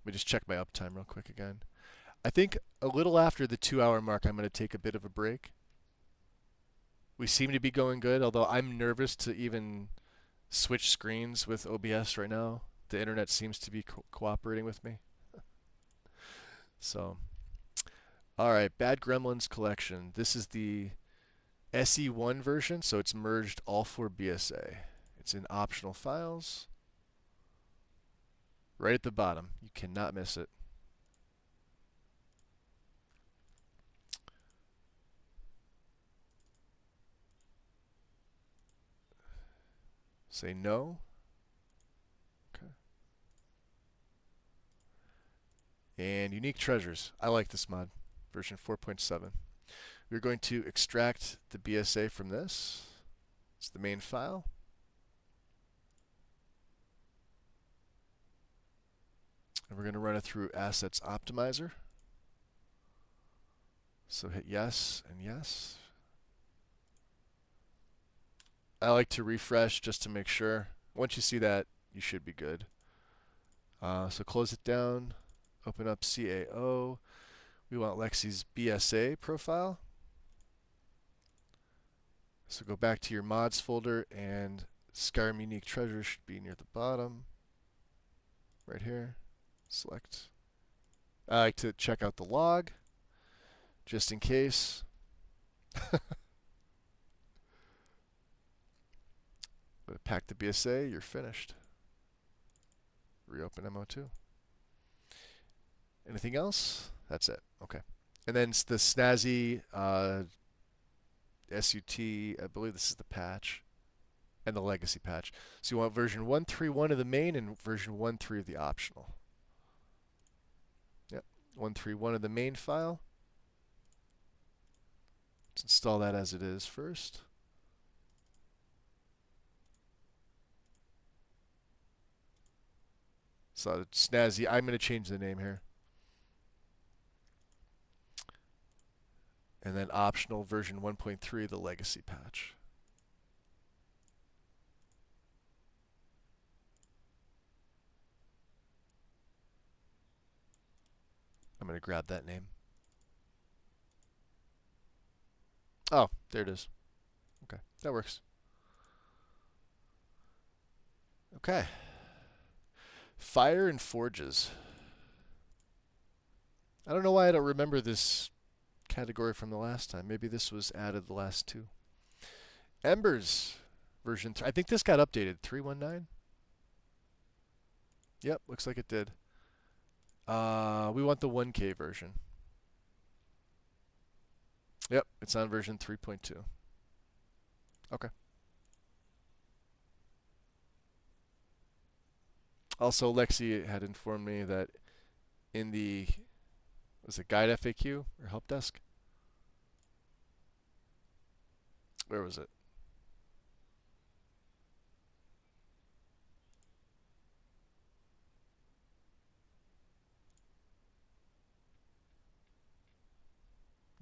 [SPEAKER 1] Let me just check my uptime real quick again. I think a little after the 2-hour mark, I'm going to take a bit of a break. We seem to be going good, although I'm nervous to even switch screens with OBS right now. The internet seems to be cooperating with me. So, all right, Bad Gremlins collection. This is the SE1 version, so it's merged all 4 BSA. It's in optional files. Right at the bottom. You cannot miss it. Say no. Okay. And unique treasures. I like this mod. Version 4.7. We're going to extract the BSA from this. It's the main file. And we're going to run it through Assets Optimizer. So hit yes and yes. I like to refresh just to make sure. Once you see that, you should be good. So close it down. Open up CAO. We want Lexy's BSA profile. So go back to your mods folder, and Skyrim unique treasures should be near the bottom. Right here. Select. I like to check out the log, just in case. Pack the BSA, you're finished. Reopen MO2. Anything else? That's it. Okay. And then the snazzy SUT, I believe this is the patch, and the legacy patch. So you want version 1.3.1 of the main and version 1.3 of the optional. Yep, 1.3.1 of the main file. Let's install that as it is first. So it's snazzy. I'm going to change the name here. And then optional version 1.3, the legacy patch. I'm going to grab that name. Oh, there it is. Okay, that works. Okay. Fire and Forges. I don't know why I don't remember this category from the last time. Maybe this was added the last 2. Embers version 3. I think this got updated. 3.19? Yep, looks like it did. We want the 1K version. Yep, it's on version 3.2. Okay. Also, Lexy had informed me that in the, was it guide FAQ or help desk? Where was it?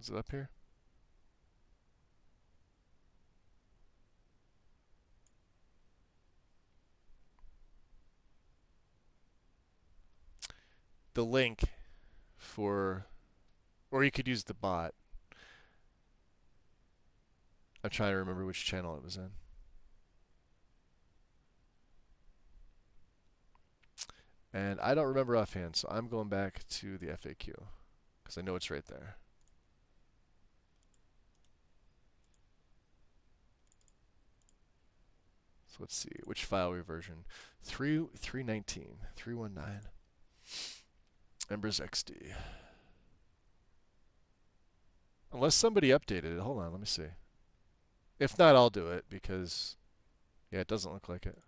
[SPEAKER 1] Is it up here? The link for, or you could use the bot. I'm trying to remember which channel it was in. And I don't remember offhand, so I'm going back to the FAQ because I know it's right there. So let's see, which file reversion? 319, 319. Embers XD. Unless somebody updated it. Hold on, let me see. If not, I'll do it because, yeah, it doesn't look like it.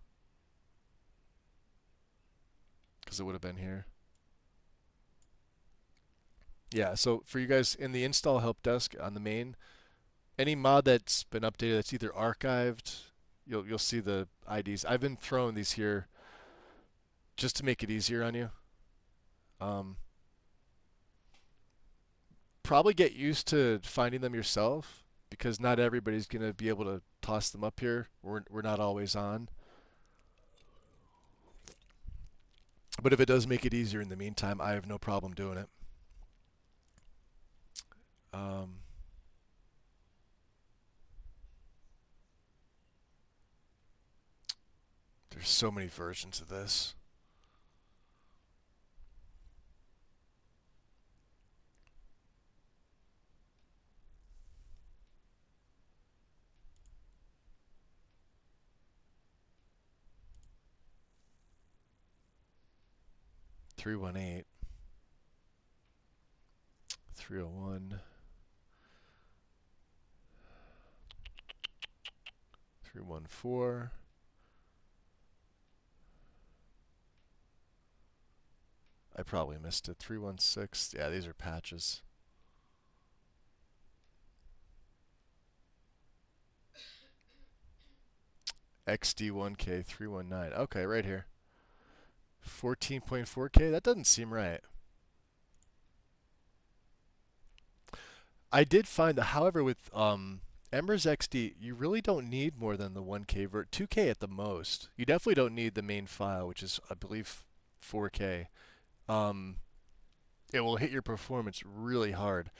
[SPEAKER 1] Because it would have been here. Yeah, so for you guys in the install help desk on the main, any mod that's been updated that's either archived, you'll see the IDs. I've been throwing these here just to make it easier on you. Probably get used to finding them yourself because not everybody's going to be able to toss them up here. We're not always on. But if it does make it easier in the meantime, I have no problem doing it. There's so many versions of this. Three 1.8, 301, 314. I probably missed it. 316. Yeah, these are patches. XD1K 319. Okay, right here. 14.4K? That doesn't seem right. I did find that, however, with Embers XD, you really don't need more than the 1K 2K at the most. You definitely don't need the main file, which is, I believe, 4K. It will hit your performance really hard.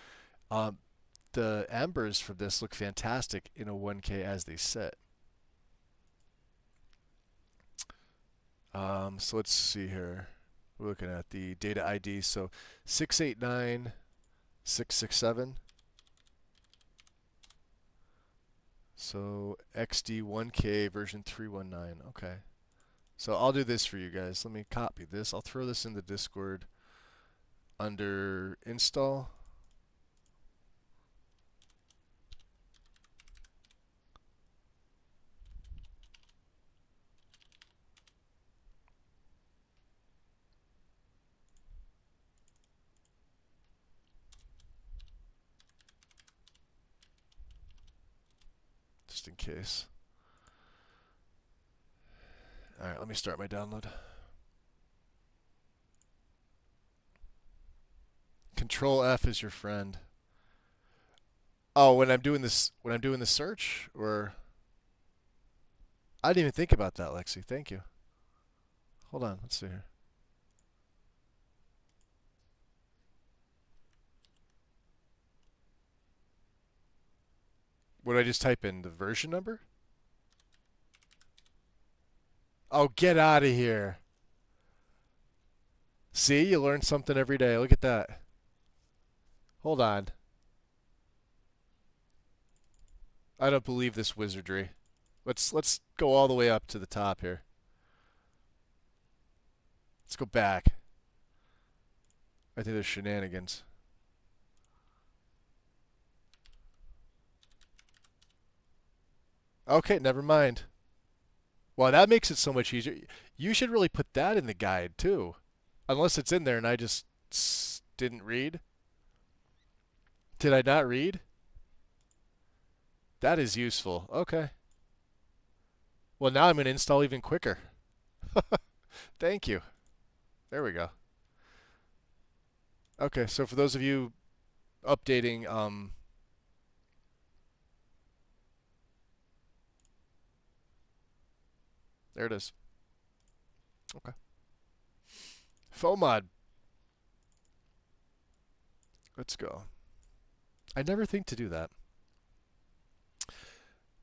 [SPEAKER 1] The Embers from this look fantastic in a 1K as they sit. So let's see here. We're looking at the data ID. So 689667. So XD1K version 319. Okay. So I'll do this for you guys. Let me copy this. I'll throw this in the Discord under install. Just in case. Alright, let me start my download. Control F is your friend. Oh, when I'm doing this, the search, or I didn't even think about that, Lexy. Thank you. Hold on, let's see here. What did I just type in? The version number? Oh, get out of here. See, you learn something every day. Look at that. Hold on. I don't believe this wizardry. Let's go all the way up to the top here. Let's go back. I think there's shenanigans. Okay, never mind. Well, that makes it so much easier. You should really put that in the guide too. Unless it's in there and I just didn't read. Did I not read? That is useful. Okay. Well, now I'm going to install even quicker. Thank you. There we go. Okay, so for those of you updating. There it is. Okay. FOMOD. Let's go. I never think to do that.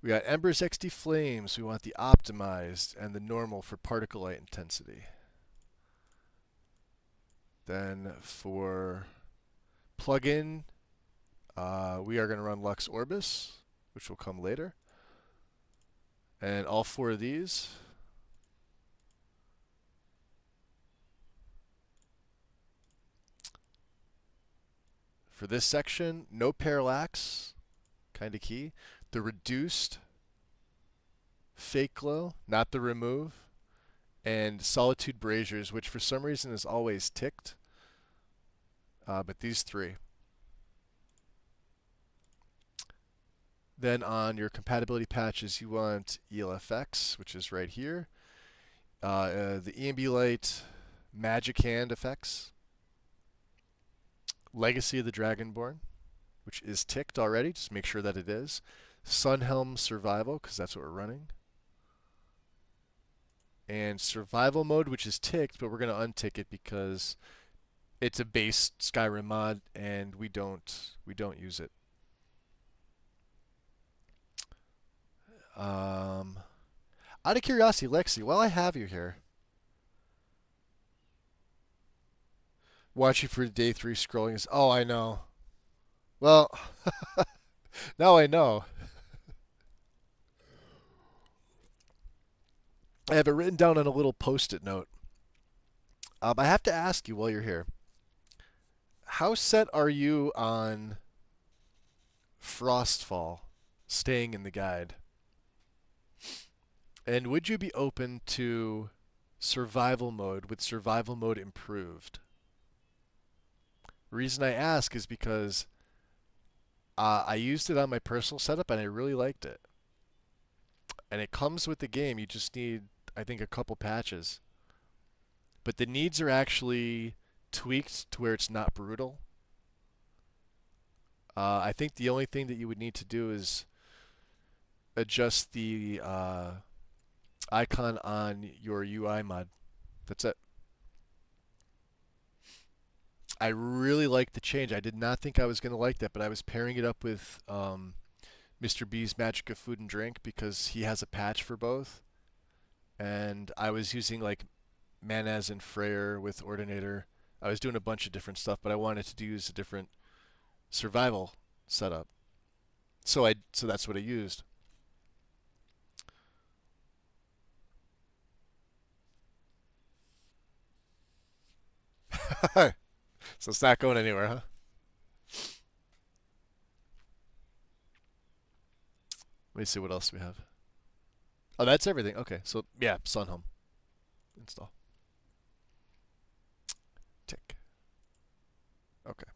[SPEAKER 1] We got Embers XD Flames. We want the optimized and the normal for particle light intensity. Then for plugin, we are going to run Lux Orbis, which will come later. And all four of these. For this section, no parallax, kind of key. The reduced fake glow, not the remove. And solitude braziers, which for some reason is always ticked. But these three. Then on your compatibility patches, you want ELFX, which is right here. The EMB Light Magic Hand effects. Legacy of the Dragonborn, which is ticked already. Just make sure that it is. Sunhelm Survival, because that's what we're running. And Survival Mode, which is ticked, but we're going to untick it because it's a base Skyrim mod, and we don't use it. Out of curiosity, Lexy, while I have you here, watch you for day 3 scrolling is. Oh, I know. Well, now I know. I have it written down on a little post-it note. I have to ask you while you're here, how set are you on Frostfall staying in the guide? And would you be open to survival mode with survival mode improved? The reason I ask is because I used it on my personal setup and I really liked it. And it comes with the game. You just need, I think, a couple patches. But the needs are actually tweaked to where it's not brutal. I think the only thing that you would need to do is adjust the icon on your UI mod. That's it. I really like the change. I did not think I was going to like that, but I was pairing it up with Mr. B's Magic of Food and Drink because he has a patch for both. And I was using like Manaz and Freyr with Ordinator. I was doing a bunch of different stuff, but I wanted to use a different survival setup. So that's what I used. So it's not going anywhere, huh? Let me see what else we have. Oh, that's everything. Okay, so yeah, Sunhelm. Install. Tick. Okay.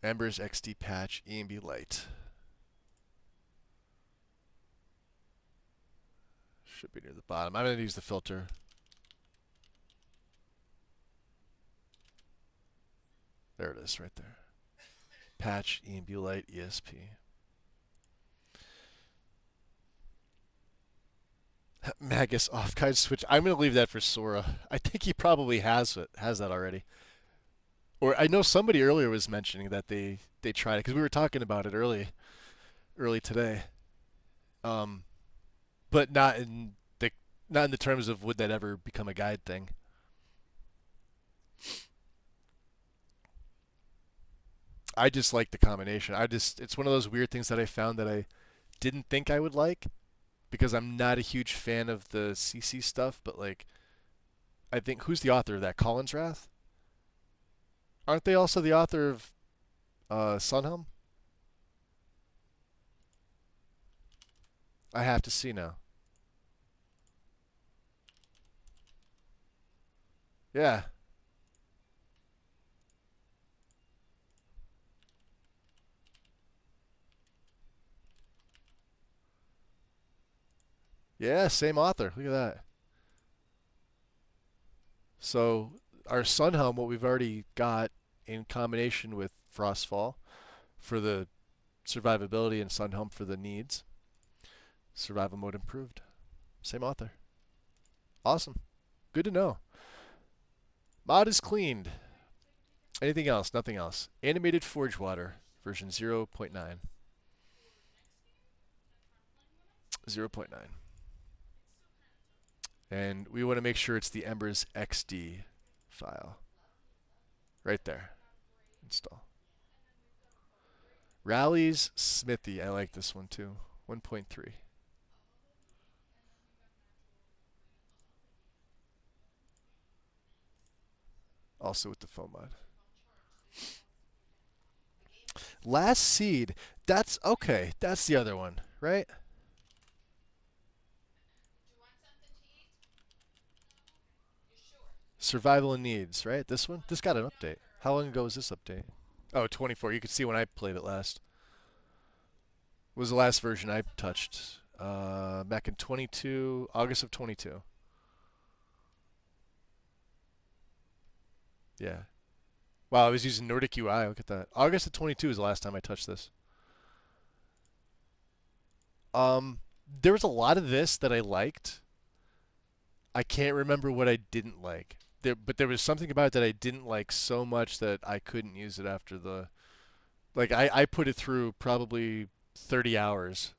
[SPEAKER 1] Embers XD patch EMB Light. Should be near the bottom. I'm going to use the filter. There it is, right there. Patch EMB Light ESP. Magus off-guide switch. I'm going to leave that for Sora. I think he probably has that already. Or I know somebody earlier was mentioning that they tried it because we were talking about it early today. But not in the terms of would that ever become a guide thing. I just like the combination. It's one of those weird things that I found that I didn't think I would like because I'm not a huge fan of the CC stuff, but like I think who's the author of that? Colin's Wrath? Aren't they also the author of Sunhelm? I have to see now. Yeah. Yeah, same author. Look at that. So our Sun Helm, what we've already got in combination with Frostfall for the survivability and Sun Helm for the needs, survival mode improved. Same author. Awesome. Good to know. Mod is cleaned. Anything else? Nothing else. Animated Forge Water, version 0.9. 0.9. And we want to make sure it's the Embers XD file. Right there. Install. Rallies Smithy. I like this one too. 1.3. Also with the foam mod. Last Seed. That's okay. That's the other one, right? Survival and Needs, right? This one? This got an update. How long ago was this update? Oh, 24. You could see when I played it last. Was the last version I touched. Back in 22, August of 22. Yeah. Wow, I was using Nordic UI. Look at that. August of 22 is the last time I touched this. There was a lot of this that I liked. I can't remember what I didn't like. But there was something about it that I didn't like so much that I couldn't use it after the. Like I put it through probably 30 hours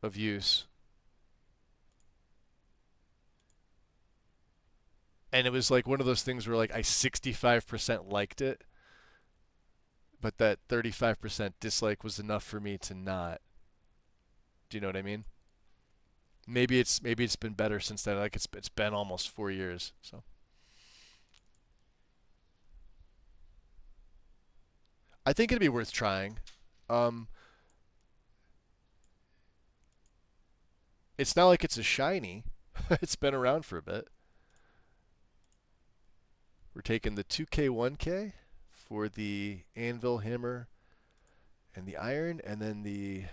[SPEAKER 1] of use. And it was like one of those things where like I 65% liked it, but that 35% dislike was enough for me to not. Do you know what I mean? Maybe it's been better since then. Like it's been almost 4 years. So I think it'd be worth trying. Um, it's not like it's a shiny. It's been around for a bit. We're taking the 2K 1K for the anvil, hammer, and the iron, and then the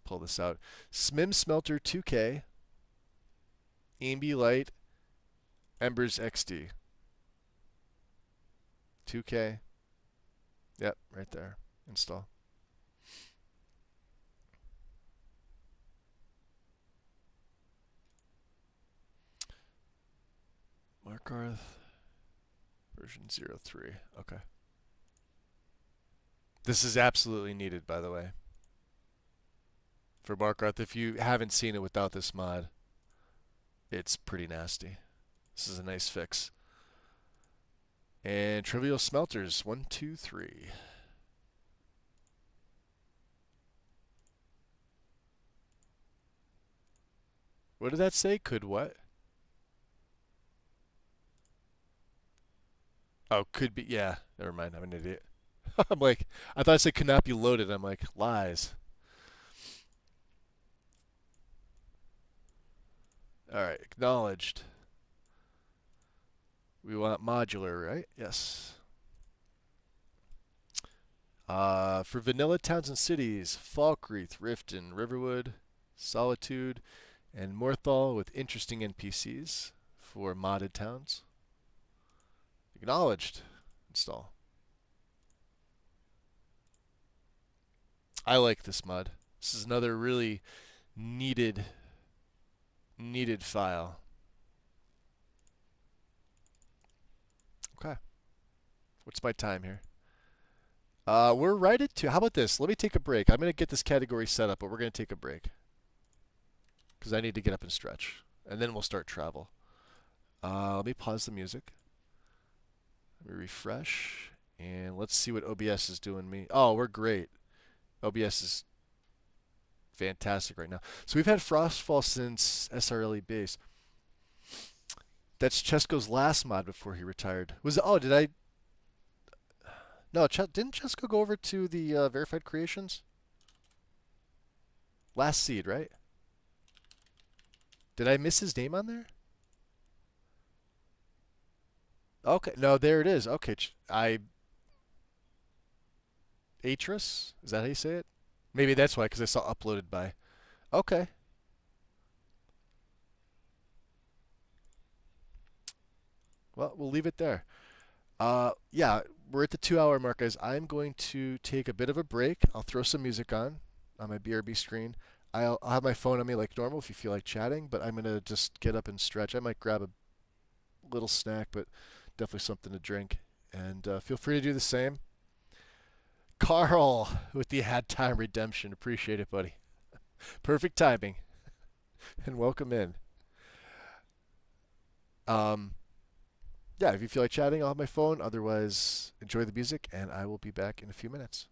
[SPEAKER 1] pull this out. Smim Smelter 2K, Ambi Light, Embers XD. 2K. Yep, right there. Install. Markarth version 03. Okay. This is absolutely needed, by the way. For Markarth, if you haven't seen it without this mod, it's pretty nasty. This is a nice fix. And Trivial Smelters, 1, 2, 3. What did that say? Could what? Oh, could be. Yeah, never mind. I'm an idiot. I'm like, I thought it said could not be loaded. I'm like, lies. All right, acknowledged. We want modular, right? Yes. For vanilla towns and cities, Falkreath, Riften, Riverwood, Solitude, and Morthal with interesting NPCs for modded towns. Acknowledged. Install. I like this mod. This is another really needed file. Okay. What's my time here? We're right at 2. How about this? Let me take a break. I'm going to get this category set up, but we're going to take a break. Because I need to get up and stretch. And then we'll start travel. Let me pause the music. Let me refresh. And let's see what OBS is doing me. Oh, we're great. OBS is fantastic right now. So we've had Frostfall since SRLE base. That's Chesko's last mod before he retired. Was it, oh, did I? No, didn't Chesko go over to the verified creations? Last Seed, right? Did I miss his name on there? Okay, no, there it is. Okay, Atris? Is that how you say it? Maybe that's why, because I saw uploaded by. Okay. Well, we'll leave it there. Yeah, we're at the 2 hour mark, guys. I'm going to take a bit of a break. I'll throw some music on my BRB screen. I'll have my phone on me like normal if you feel like chatting, but I'm gonna just get up and stretch. I might grab a little snack, but definitely something to drink. And feel free to do the same. Carl with the ad time redemption. Appreciate it, buddy. Perfect timing. And welcome in. Um, yeah, if you feel like chatting, I'll have my phone. Otherwise, enjoy the music, and I will be back in a few minutes.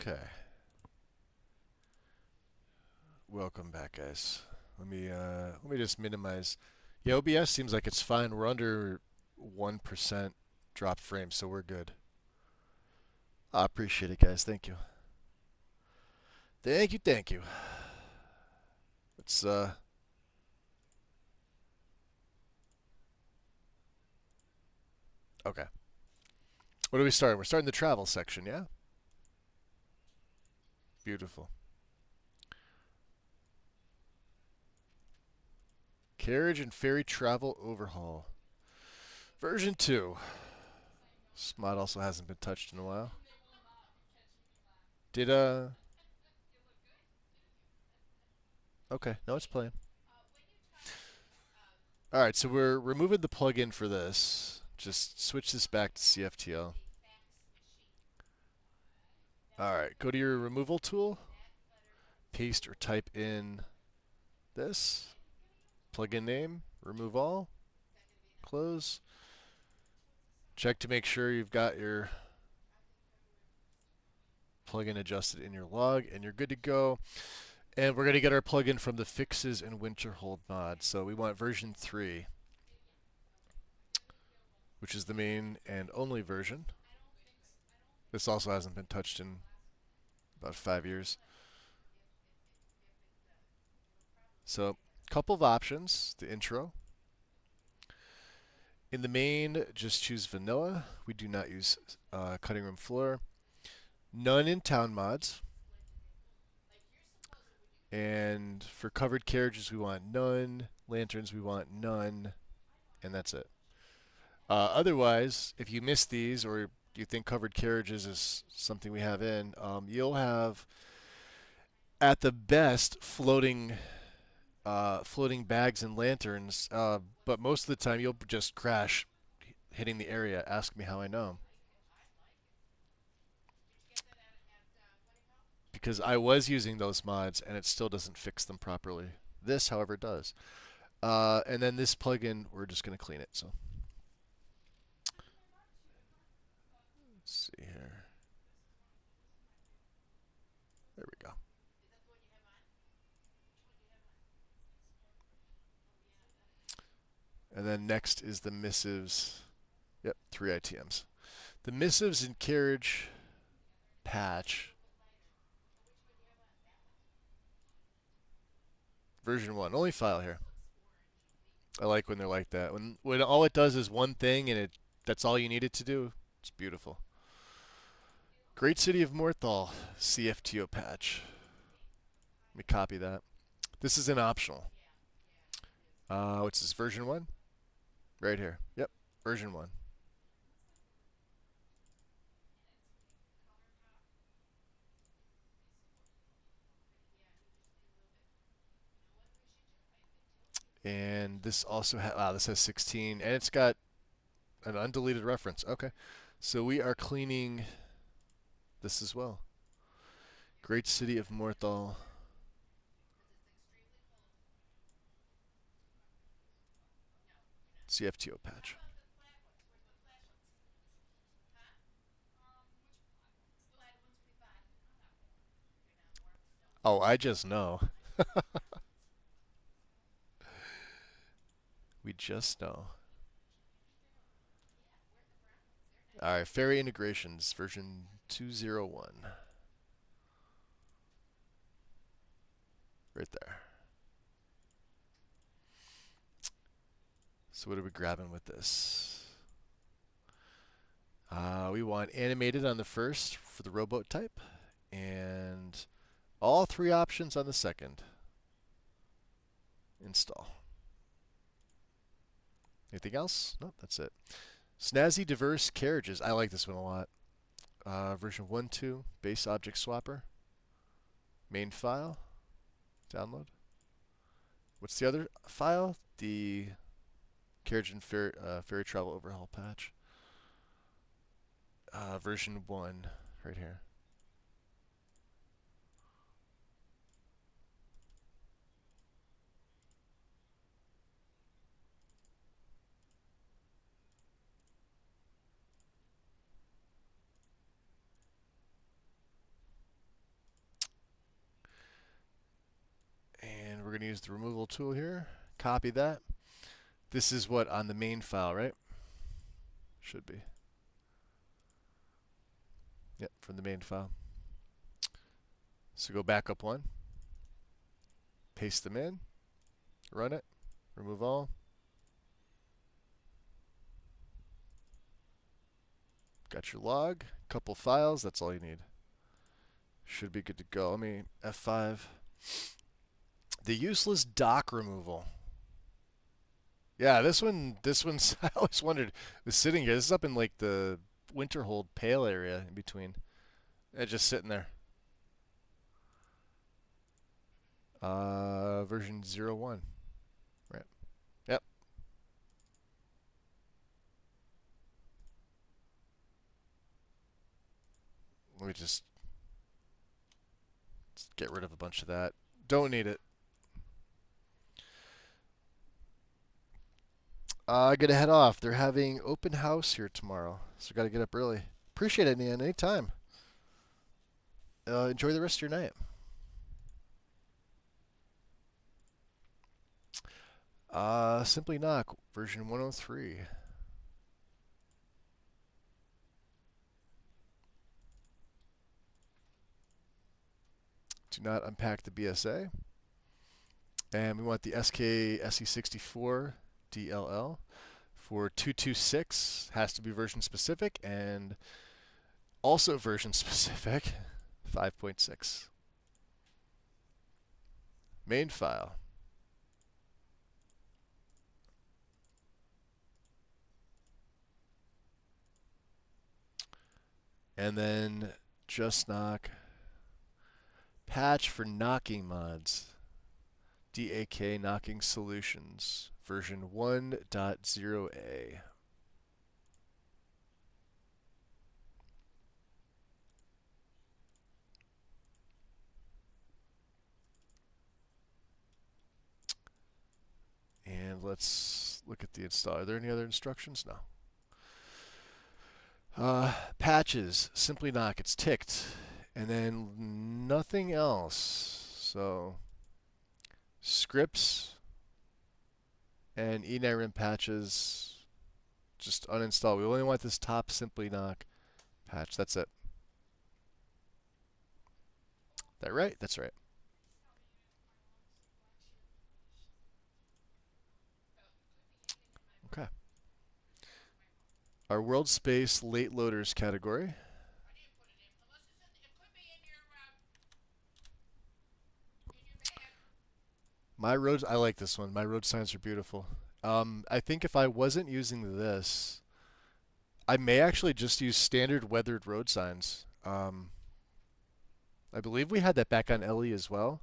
[SPEAKER 1] Okay. Welcome back, guys. Let me just minimize. Yeah, OBS seems like it's fine. We're under 1% drop frame, so we're good. I appreciate it, guys. Thank you. Thank you, thank you. Let's okay. What are we starting? We're starting the travel section, yeah? Beautiful. Carriage and ferry travel overhaul. Version 2. This mod also hasn't been touched in a while. Did okay, no, it's playing. Alright, so we're removing the plugin for this. Just switch this back to CFTL. Alright, go to your removal tool. Paste or type in this. Plugin name. Remove all. Close. Check to make sure you've got your plugin adjusted in your log, and you're good to go. And we're going to get our plugin from the Fixes and Winterhold mod. So we want version 3, which is the main and only version. This also hasn't been touched in about 5 years. So, couple of options. The intro. In the main, just choose vanilla. We do not use cutting room floor. None in town mods. And for covered carriages, we want none. Lanterns, we want none. And that's it. Otherwise, if you miss these or you think covered carriages is something we have in, you'll have, at the best, floating bags and lanterns. But most of the time, you'll just crash hitting the area. Ask me how I know. Because I was using those mods and it still doesn't fix them properly. This, however, does. And then this plugin, we're just going to clean it. So let's see here. There we go. And then next is the missives. Yep, 3 ITMs. The missives and carriage patch. Version 1. Only file here. I like when they're like that. When all it does is one thing and that's all you need it to do. It's beautiful. Great City of Morthal CFTO patch. Let me copy that. This is an optional. What's this, version 1? Right here. Yep, version 1. And this also this has 16, and it's got an undeleted reference. Okay, so we are cleaning this as well. Great City of Morthal. CFTO patch. Oh, I just know. We just know. Alright, Ferry Integrations, version 201. Right there. So what are we grabbing with this? We want animated on the first for the rowboat type, and all 3 options on the second. Install. Anything else? Nope, that's it. Snazzy diverse carriages. I like this one a lot. Version 1.2, base object swapper. Main file. Download. What's the other file? The carriage and ferry travel overhaul patch. Version 1, right here. going to use the removal tool here. Copy that. This is what on the main file, right? Should be. Yep, from the main file. So go back up one. Paste them in. Run it. Remove all. Got your log. Couple files. That's all you need. Should be good to go. Let me F5. The useless dock removal. Yeah, this one's, I always wondered, was sitting here. This is up in like the Winterhold Pale area in between. It's just sitting there. Version 01. Right. Yep. Let me just get rid of a bunch of that. Don't need it. I gotta head off. They're having open house here tomorrow, so gotta get up early. Appreciate it, Nian. Anytime. Enjoy the rest of your night. Simply Knock, version 103. Do not unpack the BSA. And we want the SK SE64 DLL for 226. Has to be version specific and also version specific 5.6. Main file. And then just knock. Patch for knocking mods. DAK knocking solutions. Version 1.0a. And let's look at the install. Are there any other instructions? No. Patches, simply knock. It's ticked. And then nothing else. So scripts and enayrim patches, just uninstall. We only want this top simply knock patch. That's it. That right? That's right. Okay. Our world space late loaders category. My roads, I like this one. My road signs are beautiful. I think if I wasn't using this, I may actually just use standard weathered road signs. I believe we had that back on LE as well.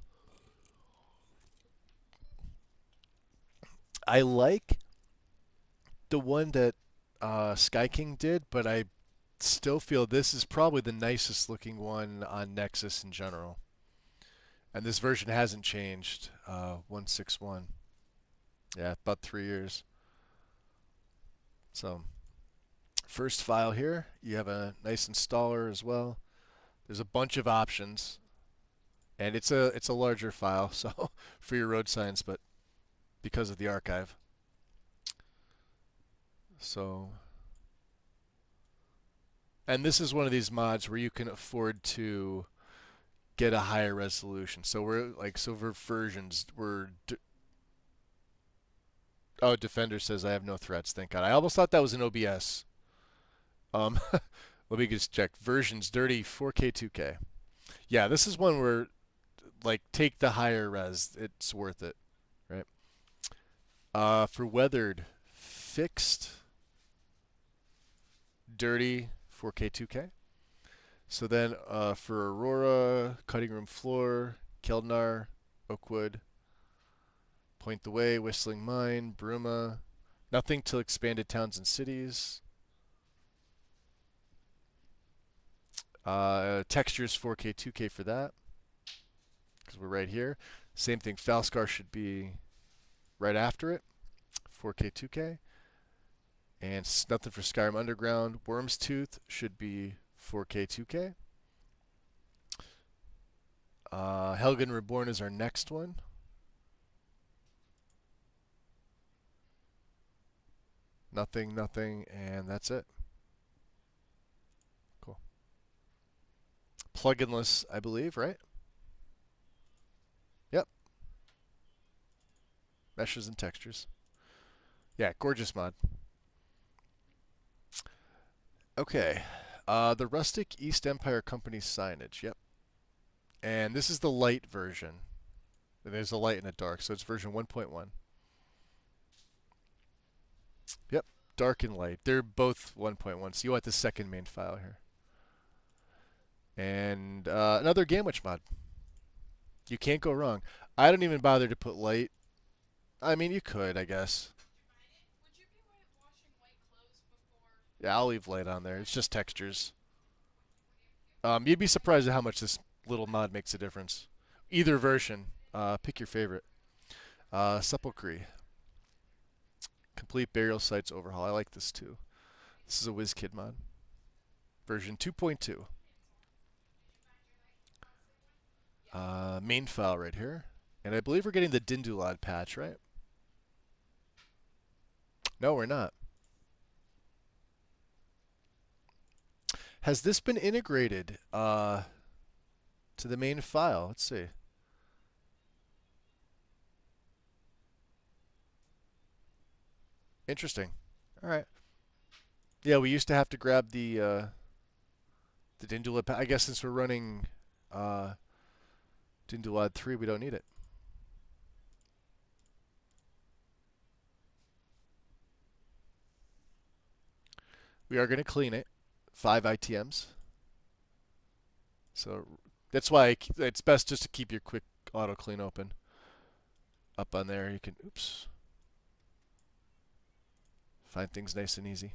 [SPEAKER 1] I like the one that Sky King did, but I still feel this is probably the nicest looking one on Nexus in general. And this version hasn't changed. 161. Yeah, about 3 years. So, first file here. You have a nice installer as well. There's a bunch of options, and it's a larger file, so for your road signs, but because of the archive. So, and this is one of these mods where you can afford to get a higher resolution. So we're like, so for versions, oh, Defender says I have no threats, thank God. I almost thought that was an OBS. Let me just check. Versions dirty 4K 2K. Yeah, this is one where like take the higher res. It's worth it, right? For weathered, fixed, dirty 4K 2K. So then for Aurora, Cutting Room Floor, Keldnar, Oakwood, Point the Way, Whistling Mine, Bruma, nothing till Expanded Towns and Cities. Textures 4K 2K for that, because we're right here. Same thing, Falscar should be right after it, 4K 2K. And nothing for Skyrim Underground. Worm's Tooth should be 4K 2K. Helgen Reborn is our next one. Nothing, nothing, and that's it. Cool. Pluginless, I believe, right? Yep. Meshes and textures. Yeah, gorgeous mod. Okay. The Rustic East Empire Company signage. Yep. And this is the light version. There's a light and a dark, so it's version 1.1. Yep. Dark and light. They're both 1.1, so you want the second main file here. And another Gamwitch mod. You can't go wrong. I don't even bother to put light. I mean, you could, I guess. Yeah, I'll leave light on there. It's just textures. You'd be surprised at how much this little mod makes a difference. Either version. Pick your favorite. Sepulchre. Complete burial sites overhaul. I like this too. This is a WizKid mod. Version 2.2. Main file right here. And I believe we're getting the Dindulad patch, right? No, we're not. Has this been integrated to the main file? Let's see. Interesting. All right. Yeah, we used to have to grab the Dindulad. I guess since we're running Dindulad 3, we don't need it. We are going to clean it. 5 ITMs. So that's why it's best just to keep your quick auto clean open. Up on there, you can, oops, find things nice and easy.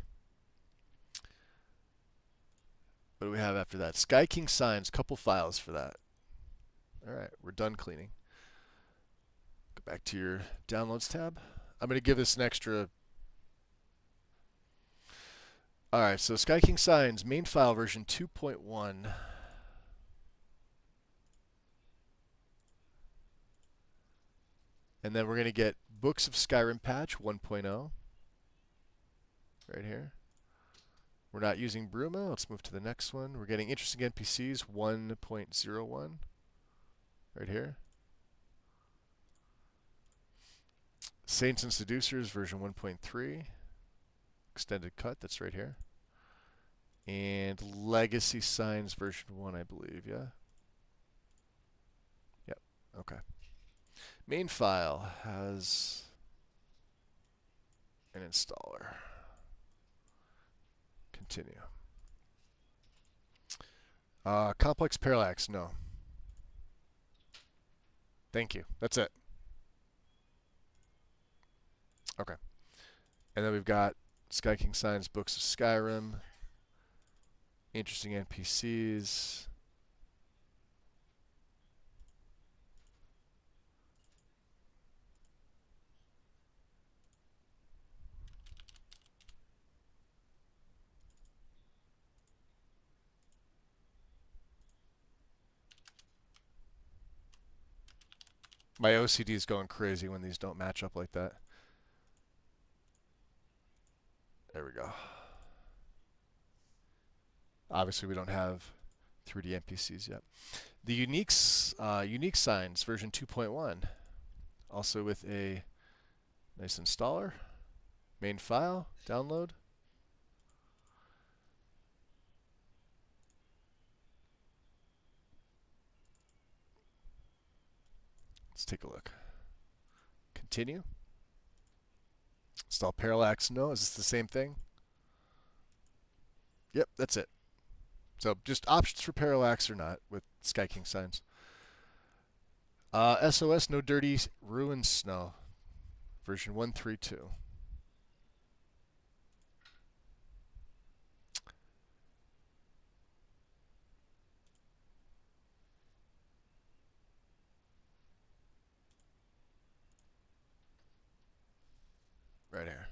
[SPEAKER 1] What do we have after that? Sky King signs, couple files for that. All right, we're done cleaning. Go back to your downloads tab. I'm going to give this an extra. All right, so Sky King signs, main file version 2.1. And then we're going to get Books of Skyrim patch 1.0. Right here. We're not using Bruma. Let's move to the next one. We're getting Interesting NPCs 1.01. Right here. Saints and Seducers version 1.3. Extended cut, that's right here. And Legacy Signs version 1, I believe, yeah? Yep, okay. Main file has an installer. Continue. Complex parallax, no. Thank you. That's it. Okay. And then we've got Sky King Signs, Books of Skyrim, Interesting NPCs. My OCD is going crazy when these don't match up like that. There we go. Obviously, we don't have 3D NPCs yet. The unique signs version 2.1, also with a nice installer. Main file, download. Let's take a look. Continue. Install parallax. No, is this the same thing? Yep, that's it. So just options for parallax or not with Sky King signs. SOS No Dirty Ruined Snow, version 132. Right here.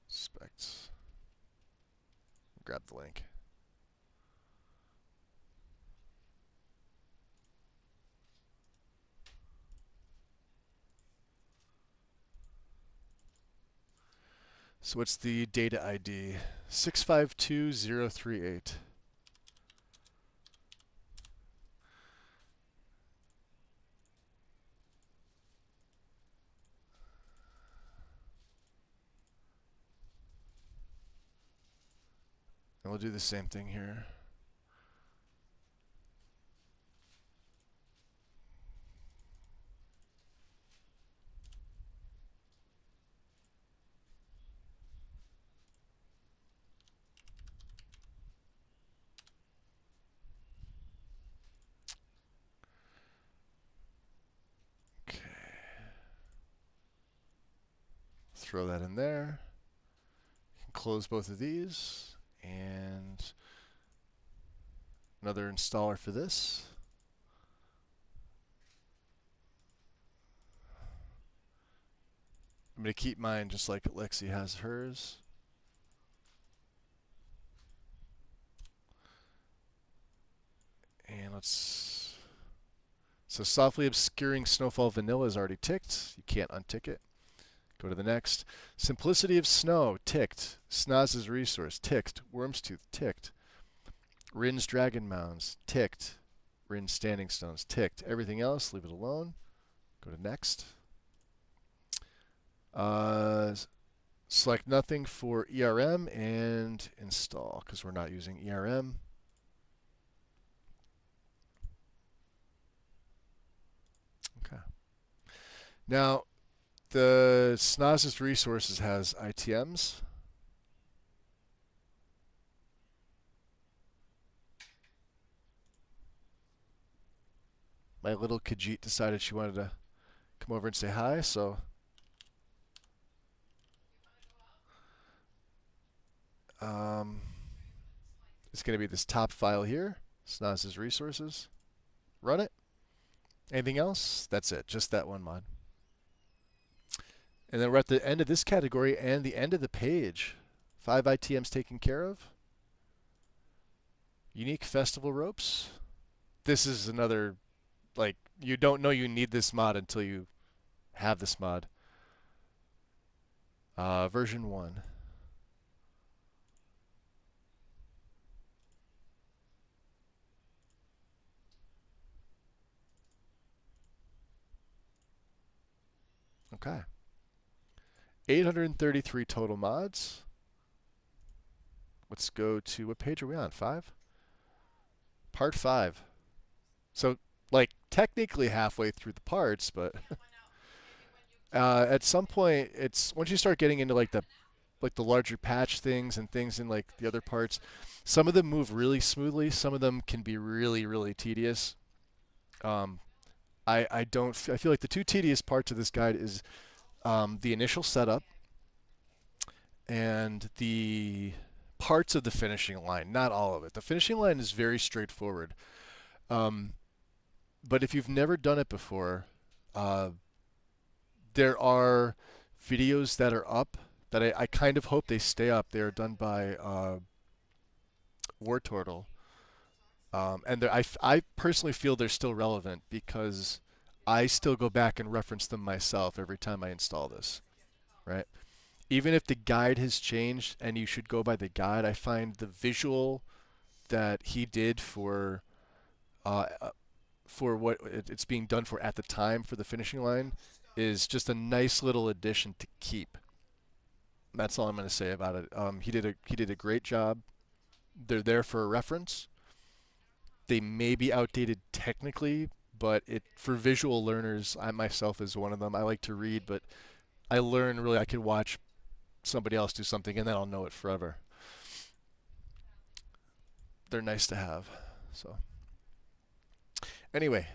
[SPEAKER 1] Specs. Grab the link. So what's the data ID? 652038. And we'll do the same thing here. Okay. Throw that in there. Close both of these. And another installer for this. I'm going to keep mine just like Lexy has hers. And let's... So softly obscuring Snowfall Vanilla is already ticked. You can't untick it. Go to the next. Simplicity of Snow, ticked. Snoz's Resource, ticked. Worm's Tooth, ticked. Rin's Dragon Mounds, ticked. Rin's Standing Stones, ticked. Everything else, leave it alone. Go to next. Select nothing for ERM and install because we're not using ERM. Okay. Now, the Snoz's Resources has ITMs. My little Khajiit decided she wanted to come over and say hi, so it's going to be this top file here, Snoz's Resources. Run it. Anything else? That's it, just that one mod. And then we're at the end of this category and the end of the page. 5 ITMs taken care of. Unique Festival Ropes. This is another, like, you don't know you need this mod until you have this mod. Version 1. Okay. 833 total mods. Let's go to, what page are we on? 5? Part 5. So, like, technically halfway through the parts, but at some point, it's once you start getting into like the larger patch things and things in like the other parts, some of them move really smoothly. Some of them can be really, really tedious. I feel like the two tedious parts of this guide is the initial setup and the parts of the finishing line, not all of it. The finishing line is very straightforward. But if you've never done it before, there are videos that are up that I kind of hope they stay up. They are done by War Turtle. And I personally feel they're still relevant because I still go back and reference them myself every time I install this, right? Even if the guide has changed and you should go by the guide, I find the visual that he did for what it's being done for at the time for the finishing line is just a nice little addition to keep. That's all I'm going to say about it. He did a great job. They're there for a reference. They may be outdated technically, but for visual learners, I myself is one of them. I like to read, but I learn really. I can watch somebody else do something, and then I'll know it forever. They're nice to have. So anyway,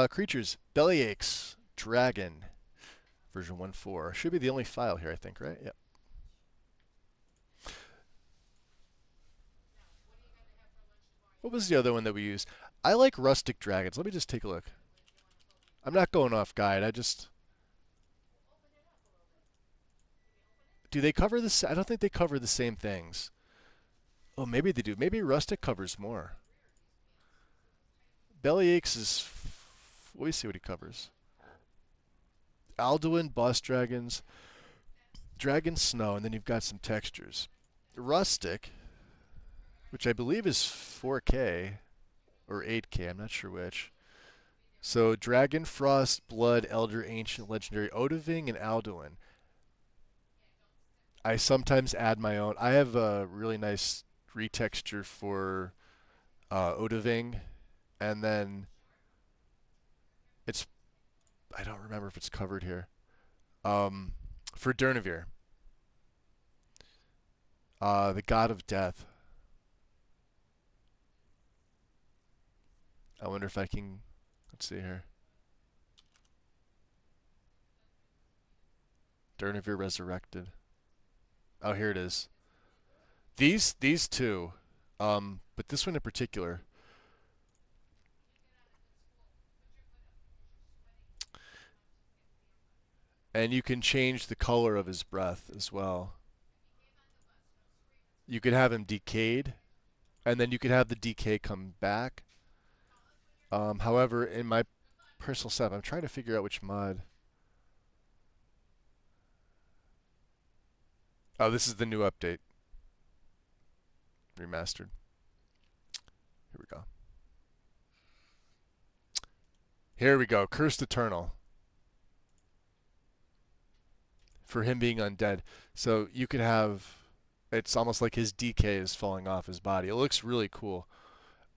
[SPEAKER 1] creatures, Bellyaches, Dragon, version 1.4 should be the only file here, I think, right? Yep. What was the other one that we used? I like rustic dragons. Let me just take a look. I'm not going off guide. Do they cover this? I don't think they cover the same things. Oh, maybe they do. Maybe rustic covers more. Bellyaches is... Let me see what he covers. Alduin, boss dragons. Dragon Snow, and then you've got some textures. Rustic, which I believe is 4K or 8K, I'm not sure which. So Dragon, Frost, Blood, Elder, Ancient, Legendary, Odahviing, and Alduin. I sometimes add my own. I have a really nice retexture for Odahviing, and then it's, I don't remember if it's covered here. For Durnevere, the God of Death. I wonder if I can, let's see here. Durnevere Resurrected. Oh, here it is. These two, but this one in particular. And you can change the color of his breath as well. You could have him decayed, and then you could have the decay come back. However, in my personal setup, I'm trying to figure out which mod. Oh, this is the new update. Remastered. Here we go. Here we go. Cursed Eternal. For him being undead. So you could have, it's almost like his decay is falling off his body. It looks really cool.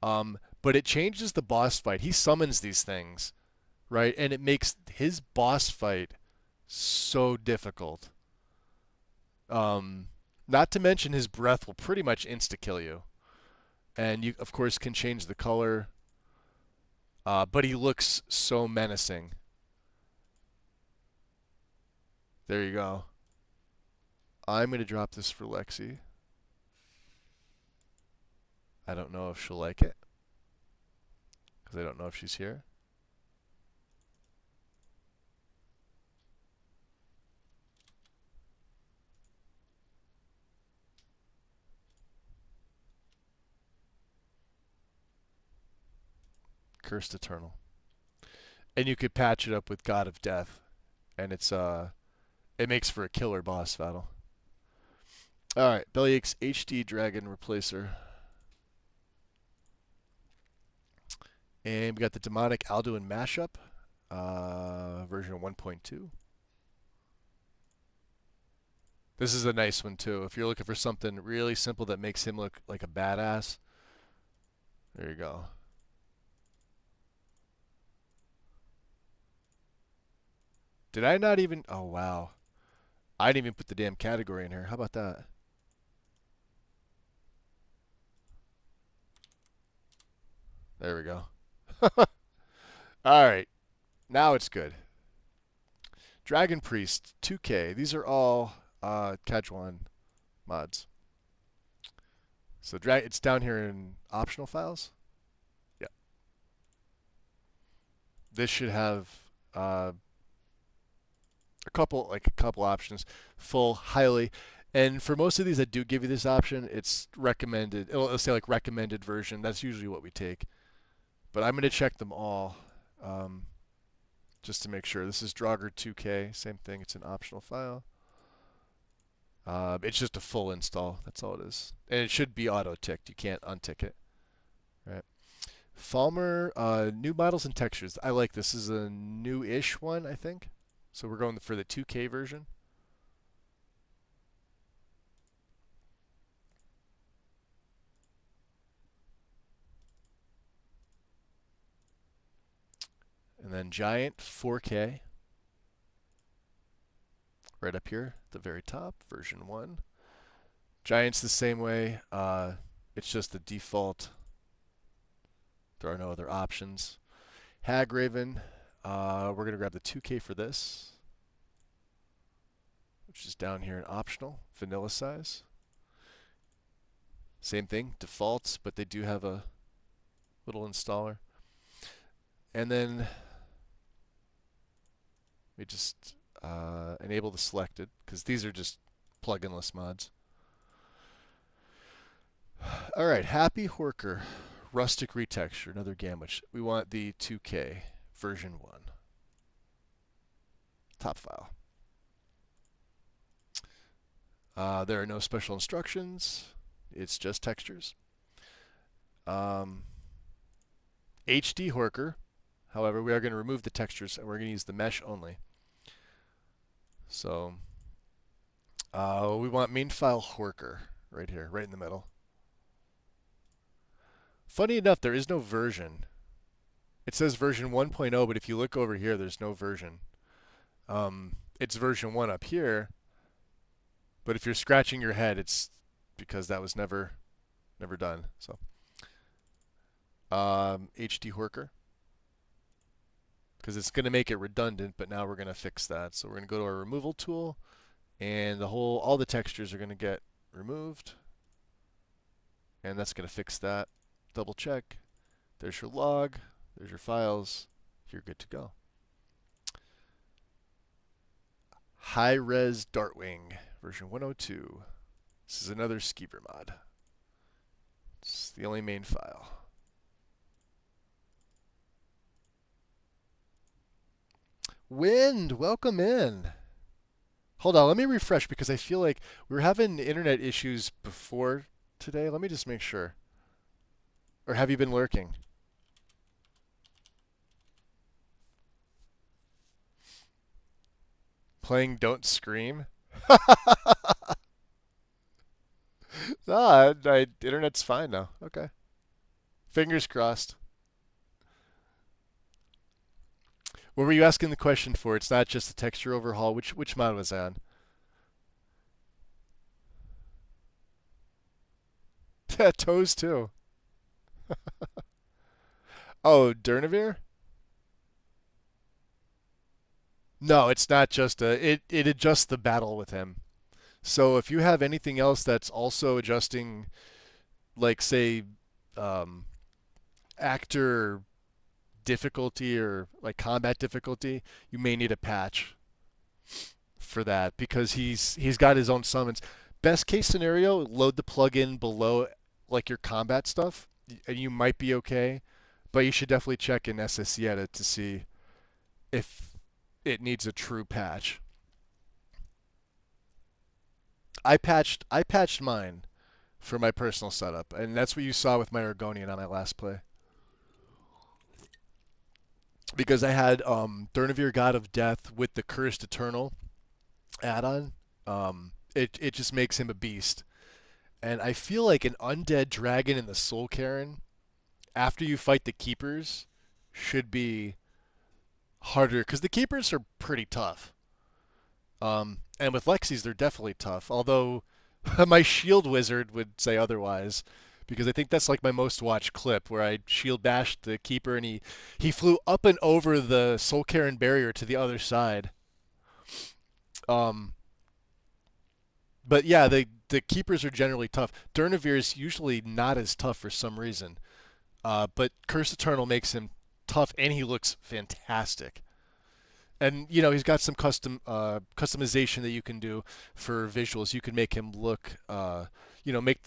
[SPEAKER 1] But it changes the boss fight. He summons these things, right? And it makes his boss fight so difficult. Not to mention his breath will pretty much insta-kill you. And you, of course, can change the color. But he looks so menacing. There you go. I'm going to drop this for Lexy. I don't know if she'll like it, because I don't know if she's here. Cursed Eternal. And you could patch it up with God of Death, and it's it makes for a killer boss battle. Alright, Bellyache's HD Dragon Replacer. And we got the Demonic Alduin Mashup, version 1.2. This is a nice one too. If you're looking for something really simple that makes him look like a badass, there you go. Did I not even... Oh, wow. I didn't even put the damn category in here. How about that? There we go. All right. Now it's good. Dragon Priest, 2K. These are all Kajuan mods. So it's down here in optional files. Yeah. This should have a couple options. Full, highly. And for most of these that do give you this option, it's recommended. It'll say like recommended version. That's usually what we take. But I'm going to check them all just to make sure. This is Draugr 2K. Same thing. It's an optional file. It's just a full install. That's all it is. And it should be auto-ticked. You can't untick it. Right. Falmer, new models and textures. I like this. This is a new-ish one, I think. So we're going for the 2K version. And then Giant 4K. Right up here at the very top, version 1. Giant's the same way. It's just the default. There are no other options. Hagraven. We're going to grab the 2K for this, which is down here in optional, vanilla size. Same thing, defaults, but they do have a little installer. And then we just enable the selected, because these are just plugin-less mods. All right, Happy Horker, Rustic Retexture, another Gamwich. We want the 2K version 1. Top file. There are no special instructions. It's just textures. Um, HD Horker. However, we are going to remove the textures and we're going to use the mesh only. So we want main file Horker right here, right in the middle. Funny enough, there is no version. It says version 1.0, but if you look over here, there's no version. It's version 1 up here, but if you're scratching your head, it's because that was never done. So HD Horker, because it's going to make it redundant, but now we're going to fix that. So we're going to go to our removal tool, and all the textures are going to get removed, and that's going to fix that. Double check. There's your log. There's your files. You're good to go. High-res Dartwing, version 102. This is another Skeever mod. It's the only main file. Wind, welcome in. Hold on, let me refresh because I feel like we were having internet issues before today. Let me just make sure. Or have you been lurking? Playing Don't Scream? No, internet's fine now. Okay. Fingers crossed. What were you asking the question for? It's not just the texture overhaul. Which mod was that on? Toes too. Oh, Durnavir? No, it's not just it adjusts the battle with him. So if you have anything else that's also adjusting, like say, um, actor difficulty or like combat difficulty, you may need a patch for that because he's got his own summons. Best case scenario, load the plugin below like your combat stuff, and you might be okay. But you should definitely check in SSC Edit to see if it needs a true patch. I patched mine for my personal setup, and that's what you saw with my Argonian on my last play. Because I had Durnavir God of Death with the Cursed Eternal add-on. It just makes him a beast. And I feel like an undead dragon in the Soul Cairn, after you fight the Keepers, should be harder, because the Keepers are pretty tough. And with Lexys, they're definitely tough. Although my Shield Wizard would say otherwise, because I think that's like my most watched clip where I shield bashed the Keeper and he flew up and over the Soul Cairn barrier to the other side. Um, but yeah, the Keepers are generally tough. Durnavir is usually not as tough for some reason. But Curse Eternal makes him tough, and he looks fantastic. And he's got some customization that you can do for visuals. You can make him look,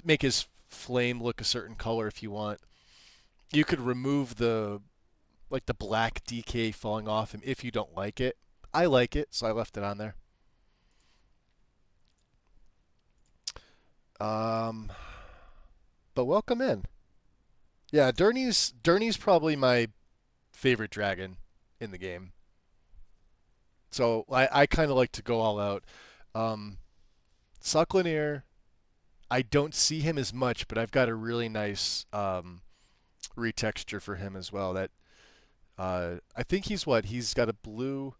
[SPEAKER 1] make his flame look a certain color if you want. You could remove the black DK falling off him if you don't like it. I like it, so I left it on there. Um, but welcome in. Yeah, Durnie's probably my favorite dragon in the game. So I kind of like to go all out. Um, Sucklanier, I don't see him as much, but I've got a really nice retexture for him as well. That I think he's got a blue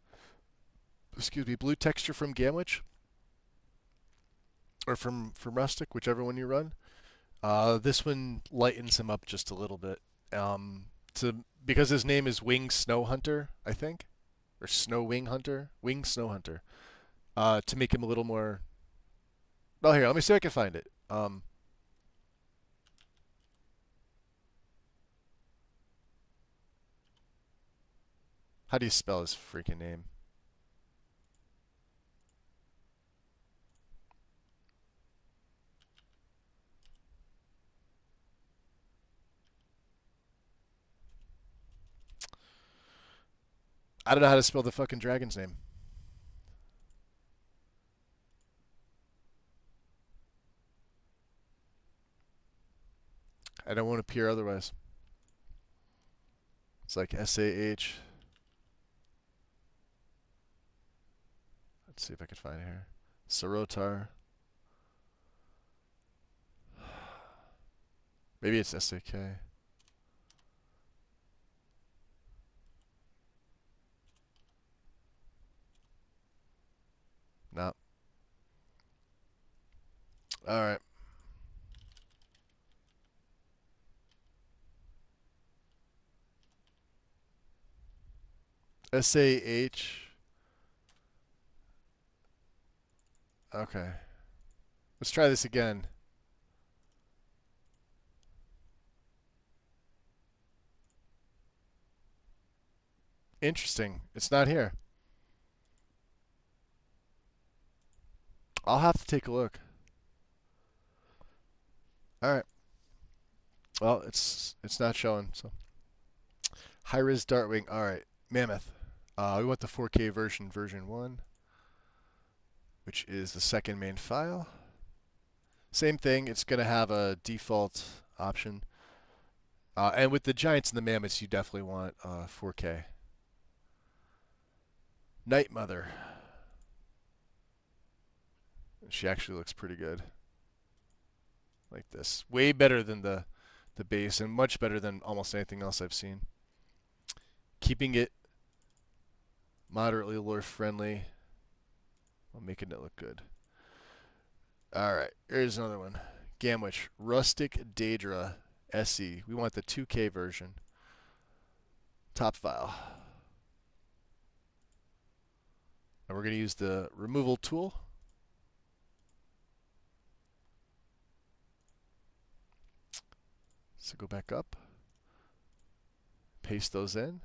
[SPEAKER 1] texture from Gamwich or from Rustic, whichever one you run. This one lightens him up just a little bit. Because his name is Wing Snow Hunter, I think, or Snow Wing Hunter, Wing Snow Hunter, to make him a little more. Oh, here, let me see if I can find it. How do you spell his freaking name? I don't know how to spell the fucking dragon's name. I don't want to appear otherwise. It's like SAH. Let's see if I can find it here. Sarotar. Maybe it's SAK. No. All right. SAH. Okay. Let's try this again. Interesting. It's not here. I'll have to take a look. All right. Well, it's not showing. So high res Dartwing. All right. Mammoth. We want the 4K version 1, which is the second main file. Same thing. It's going to have a default option. And with the giants and the mammoths, you definitely want 4K. Night Mother. She actually looks pretty good. Like this. Way better than the base and much better than almost anything else I've seen. Keeping it moderately lore friendly while making it look good. Alright, here's another one. Gamwich. Rustic Daedra SE. We want the 2K version. Top file. And we're going to use the removal tool. So go back up. Paste those in.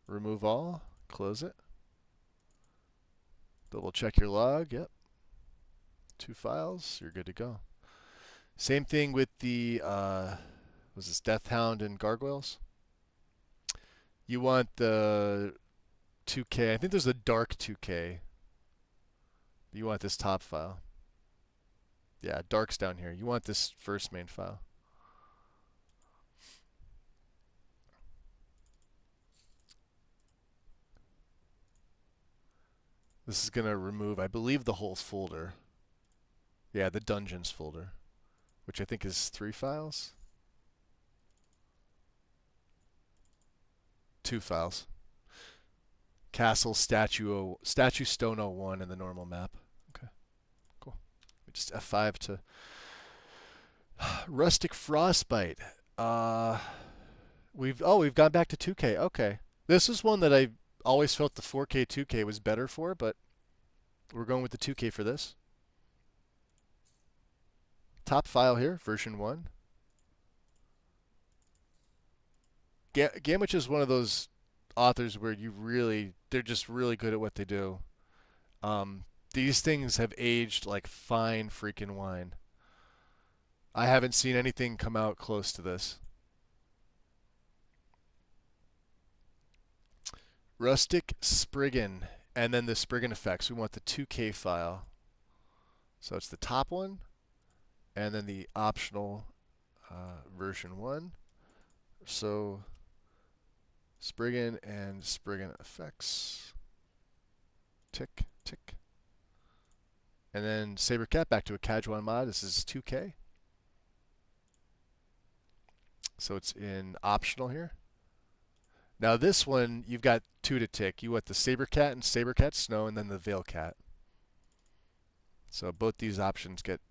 [SPEAKER 1] Remove all. Close it. Double check your log. Yep. 2 files. You're good to go. Same thing with the, was this Death Hound and Gargoyles? You want the 2K. I think there's a dark 2K. You want this top file. Yeah, dark's down here. You want this first main file. This is going to remove, I believe, the whole folder. Yeah, the Dungeons folder, which I think is 3 files. 2 files. Castle, Statue Stone 01 in the normal map. Okay, cool. We just F5 to Rustic Frostbite. We've gone back to 2K. Okay, this is one that I always felt the 4K 2K was better for, but we're going with the 2K for this. Top file here, version 1. Gamwich is one of those authors where they're just really good at what they do. These things have aged like fine freaking wine. I haven't seen anything come out close to this. Rustic Spriggan, and then the Spriggan effects. We want the 2K file. So it's the top one, and then the optional version 1. So Spriggan and Spriggan effects. Tick, tick. And then Sabercat back to a casual mod. This is 2K. So it's in optional here. Now this one, you've got 2 to tick. You want the Sabercat and Sabercat Snow, and then the Veil Cat. So both these options get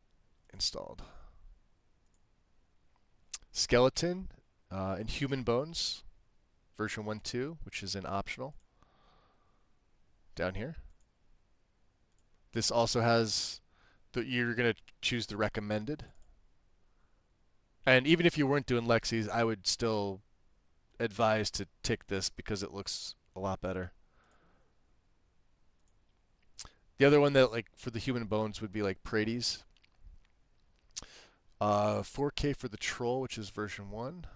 [SPEAKER 1] installed. Skeleton and Human Bones, version 1.2, which is in optional. Down here. This also has you're going to choose the recommended. And even if you weren't doing Lexys, I would still advise to tick this because it looks a lot better. The other one that, like, for the Human Bones would be like Praedes. 4K for the Troll, which is version 1.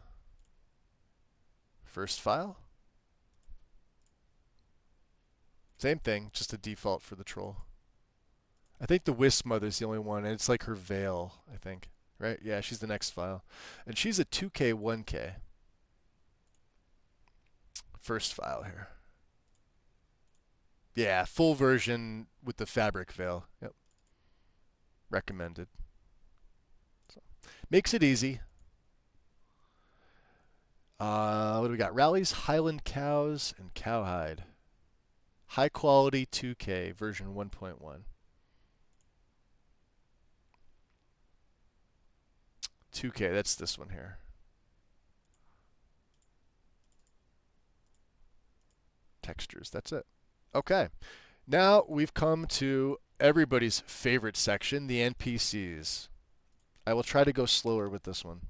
[SPEAKER 1] First file. Same thing, just a default for the Troll. I think the Wisp Mother is the only one, and it's like her veil, I think. right? Yeah, she's the next file. And she's a 2K, 1K. First file here. Yeah, full version with the fabric veil. Yep. Recommended. So, makes it easy. What do we got? Rallies, Highland Cows, and Cowhide. High quality 2K version 1.1. 2K, that's this one here. Textures, that's it. Okay, now we've come to everybody's favorite section, the NPCs. I will try to go slower with this one.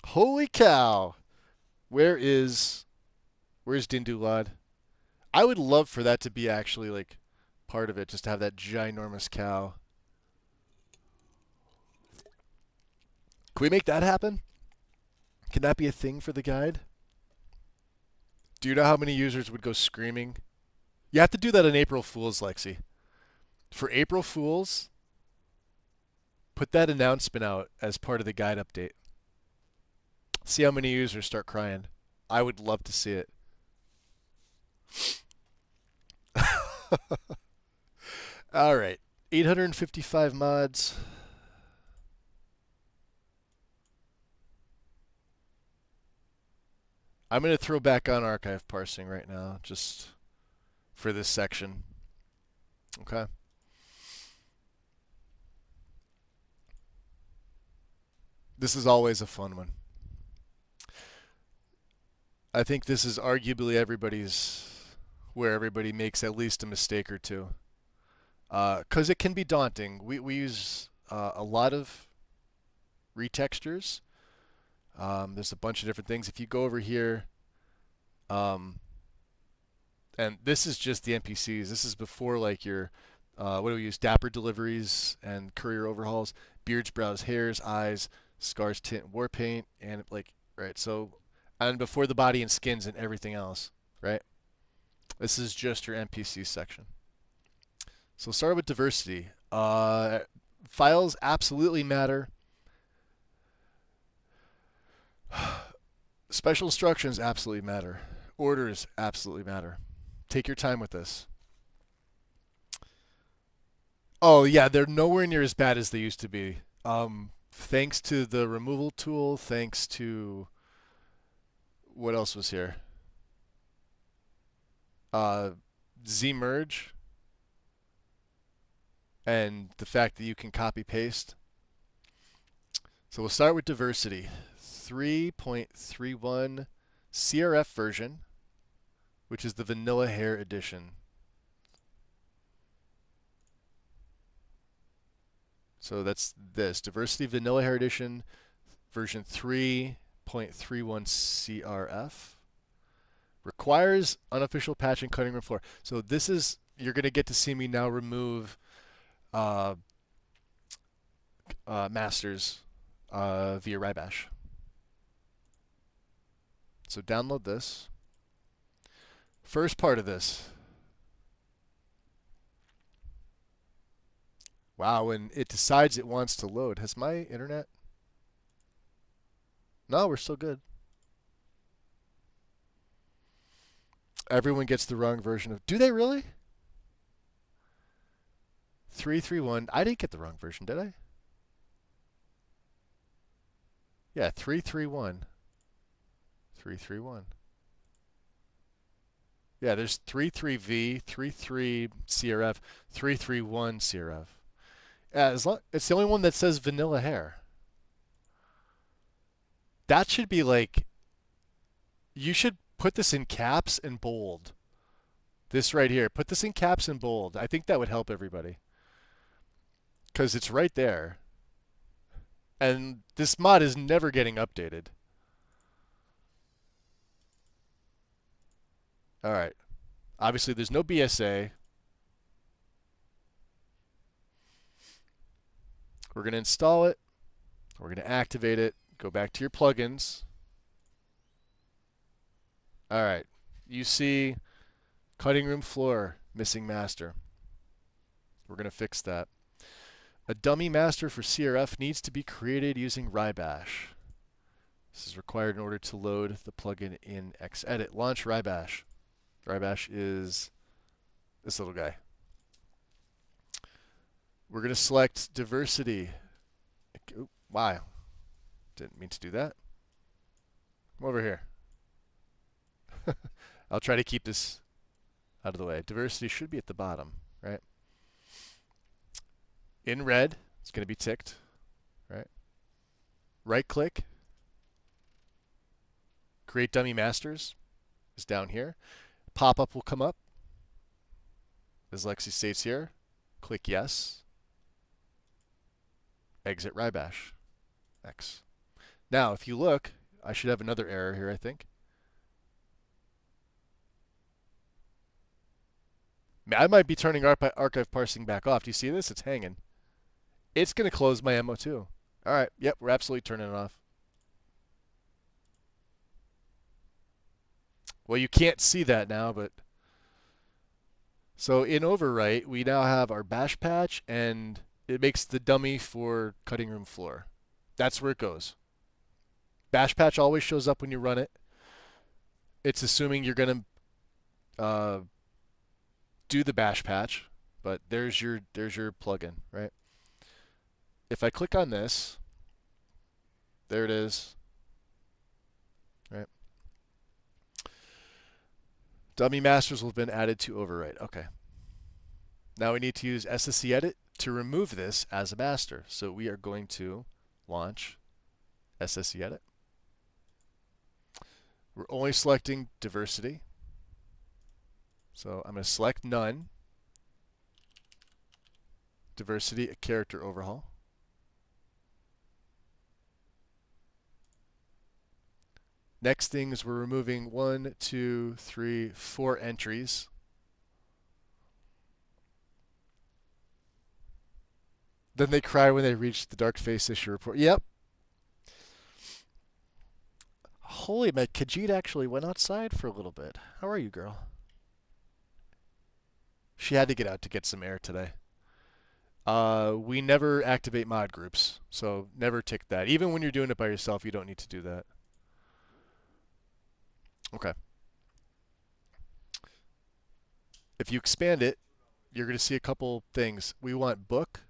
[SPEAKER 1] Holy cow! Where's Dindulad? I would love for that to be actually like part of it, just to have that ginormous cow. Can we make that happen? Can that be a thing for the guide? Do you know how many users would go screaming? You have to do that on April Fool's, Lexy. For April Fool's, put that announcement out as part of the guide update. See how many users start crying. I would love to see it. All right. 855 mods. I'm going to throw back on archive parsing right now, just for this section. Okay. This is always a fun one. I think this is arguably where everybody makes at least a mistake or two. Because it can be daunting. We use a lot of retextures. There's a bunch of different things. If you go over here, and this is just the NPCs. This is before like your, what do we use? Dapper deliveries and courier overhauls, beards, brows, hairs, eyes, scars, tint, war paint, and like, right. So, and before the body and skins and everything else, right? This is just your NPC section. So start with diversity. Files absolutely matter. Special instructions absolutely matter. Orders absolutely matter. Take your time with this. Oh yeah, they're nowhere near as bad as they used to be. Thanks to the removal tool, thanks to what else was here? Zmerge and the fact that you can copy paste. So we'll start with diversity. 3.31 CRF version, which is the vanilla hair edition. So that's this diversity vanilla hair edition version 3.31 CRF. Requires unofficial patch and cutting room floor. So this is, you're going to get to see me now remove masters via Rybash. So download this. First part of this. Wow, when it decides it wants to load. Has my internet? No, we're still good. Everyone gets the wrong version of... Do they really? 331. I didn't get the wrong version, did I? Yeah, 331. 331. Yeah, there's 33V, 33 CRF, 331 CRF. Yeah, it's the only one that says vanilla hair. That should be like... You should put this in caps and bold. This right here. Put this in caps and bold. I think that would help everybody. Because it's right there. And this mod is never getting updated. Alright. Obviously, there's no BSA. We're going to install it. We're going to activate it. Go back to your plugins. Alright. You see cutting room floor, missing master. We're going to fix that. A dummy master for CRF needs to be created using Rybash. This is required in order to load the plugin in Xedit. Launch Rybash. Rybash is this little guy. We're going to select diversity. Oh, wow. Didn't mean to do that. Come over here. I'll try to keep this out of the way. Diversity should be at the bottom, right? In red, it's going to be ticked, right? Right click. Create dummy masters is down here. Pop-up will come up. As Lexy states here, click yes. Exit Rybash. X. Now, if you look, I should have another error here, I think. I might be turning archive parsing back off. Do you see this? It's hanging. It's going to close my MO2. All right. Yep, we're absolutely turning it off. Well, you can't see that now, but... So in overwrite, we now have our bash patch, and it makes the dummy for cutting room floor. That's where it goes. Bash patch always shows up when you run it. It's assuming you're going to do the bash patch, but there's your plugin, right? If I click on this, there it is, right? Dummy masters will have been added to overwrite. Okay. Now we need to use SSC edit to remove this as a master. So we are going to launch SSC edit. We're only selecting diversity. So I'm going to select none. Diversity, a character overhaul. Next thing is we're removing 1, 2, 3, 4 entries. Then they cry when they reach the dark face issue report. Yep. Holy man, Khajiit actually went outside for a little bit. How are you, girl? She had to get out to get some air today. We never activate mod groups, so never tick that. Even when you're doing it by yourself, you don't need to do that. Okay. If you expand it, you're going to see a couple things. We want book.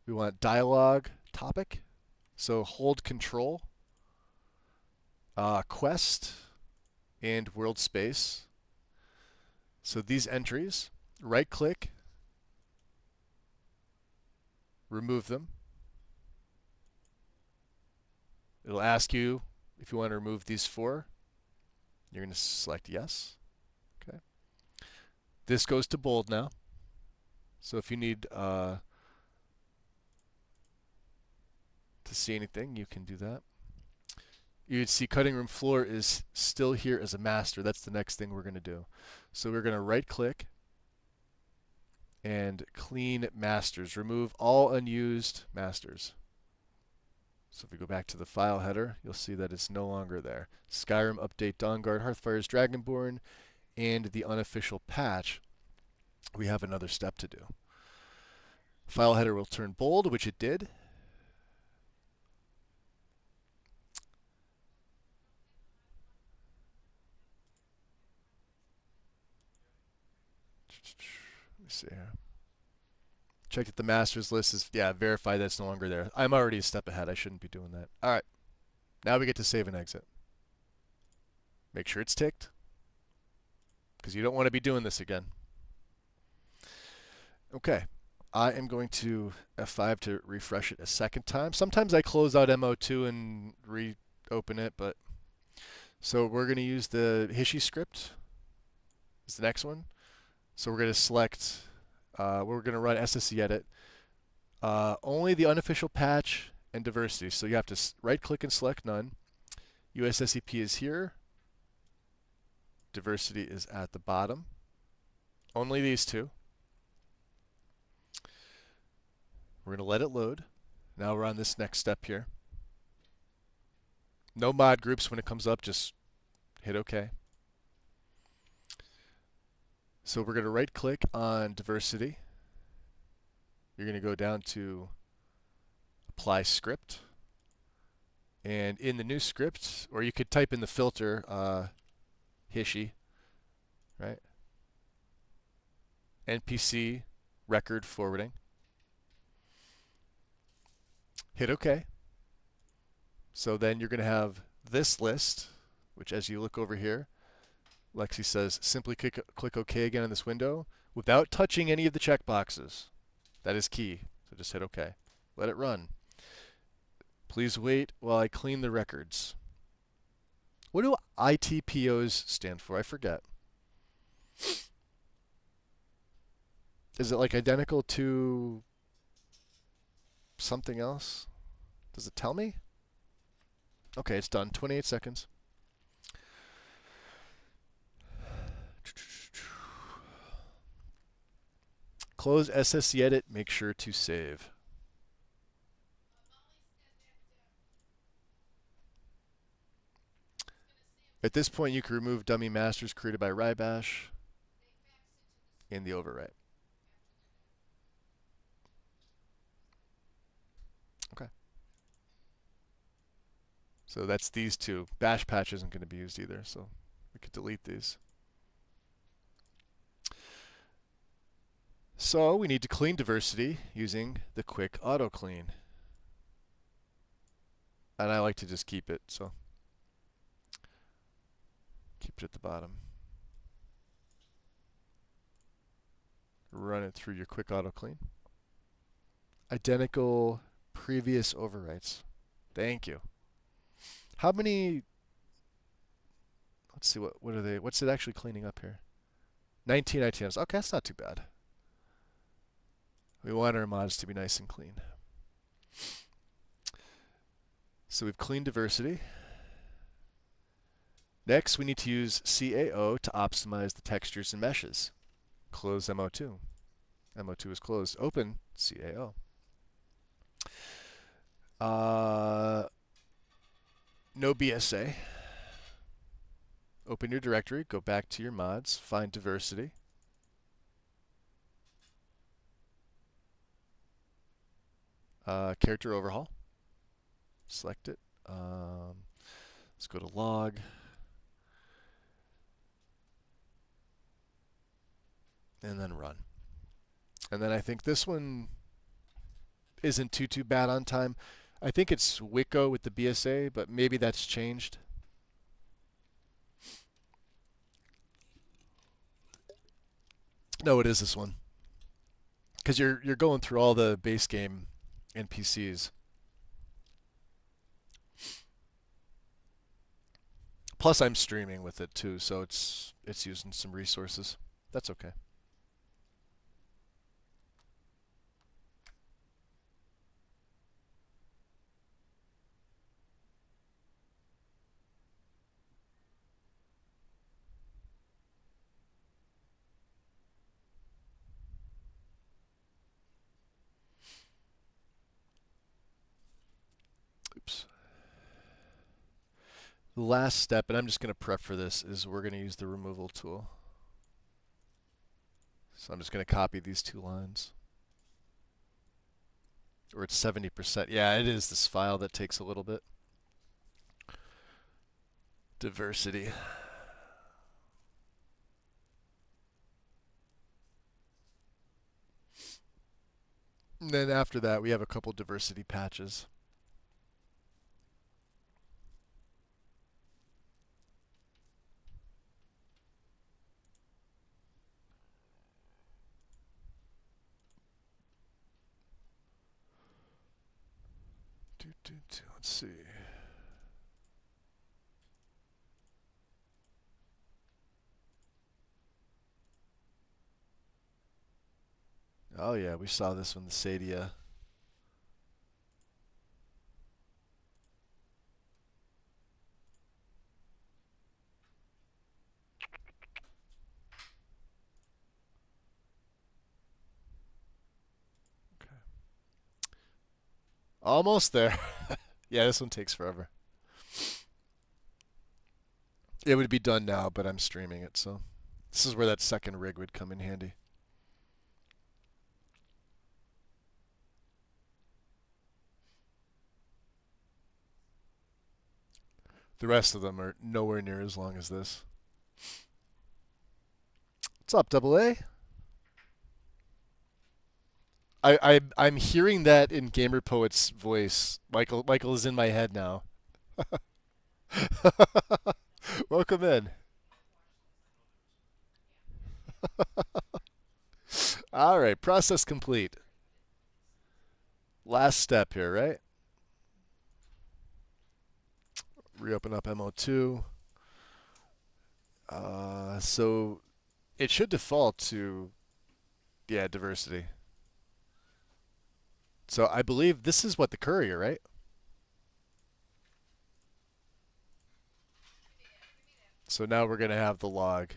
[SPEAKER 1] We want dialogue topic. So hold control. Quest and world space. So these entries, right click, remove them. It'll ask you if you want to remove these 4. You're going to select yes. Okay. This goes to bold now. So if you need to see anything, you can do that. You'd see cutting room floor is still here as a master. That's the next thing we're going to do. So we're going to right click and clean masters. Remove all unused masters. So if we go back to the file header, you'll see that it's no longer there. Skyrim update Dawnguard, Hearthfire's Dragonborn, and the unofficial patch. We have another step to do. File header will turn bold, which it did. Let me see here. Check that the masters list is, yeah, verify that's no longer there. I'm already a step ahead. I shouldn't be doing that. All right. Now we get to save and exit. Make sure it's ticked, because you don't want to be doing this again. Okay. I am going to F5 to refresh it a second time. Sometimes I close out MO2 and reopen it, but so we're going to use the Hishi script. Is the next one. So we're going to select, we're going to run SSC edit. Only the unofficial patch and diversity. So you have to right click and select none. USSEP is here. Diversity is at the bottom. Only these 2. We're going to let it load. Now we're on this next step here. No mod groups when it comes up, just hit OK. So we're going to right click on diversity. you're going to go down to apply script. And in the new script, or you could type in the filter, Hishi, right? NPC record forwarding. Hit OK. So then you're going to have this list, which as you look over here, Lexy says simply click OK again in this window without touching any of the checkboxes. That is key. So just hit OK. Let it run. Please wait while I clean the records. What do ITPOs stand for? I forget. Is it like identical to something else? Does it tell me? Okay, it's done. 28 seconds. Close SSC edit. Make sure to save. At this point, you can remove dummy masters created by Rybash in the overwrite. Okay. So that's these two. Bash patch isn't going to be used either, so we could delete these. So we need to clean diversity using the quick auto clean. And I like to just keep it, so keep it at the bottom. Run it through your quick auto clean. Identical previous overwrites. Thank you. How many? Let's see, what are they? What's it actually cleaning up here? 19 items. Okay, that's not too bad. We want our mods to be nice and clean. So we've cleaned diversity. Next, we need to use CAO to optimize the textures and meshes. Close MO2. MO2 is closed. Open CAO. No BSA. Open your directory. Go back to your mods. Find diversity. Character overhaul. Select it. Let's go to log. And then run. And then I think this one isn't too bad on time. I think it's Wicco with the BSA, but maybe that's changed. No, it is this one. Because you're going through all the base game NPCs. Plus I'm streaming with it too, so it's using some resources. That's okay. Oops. The last step, and I'm just going to prep for this, is we're going to use the removal tool. So I'm just going to copy these two lines. Or it's 70%. Yeah, it is this file that takes a little bit. Diversity. And then after that, we have a couple diversity patches. Let's see. Oh yeah, we saw this one, the Sadia. Okay. Almost there. Yeah, this one takes forever. It would be done now, but I'm streaming it, so this is where that second rig would come in handy. The rest of them are nowhere near as long as this. What's up, Double A? I'm hearing that in Gamer Poet's voice. Michael is in my head now. Welcome in. All right, process complete. Last step here, right? Reopen up MO2. So it should default to, yeah, diversity. So I believe this is what the courier, right? So now we're going to have the log.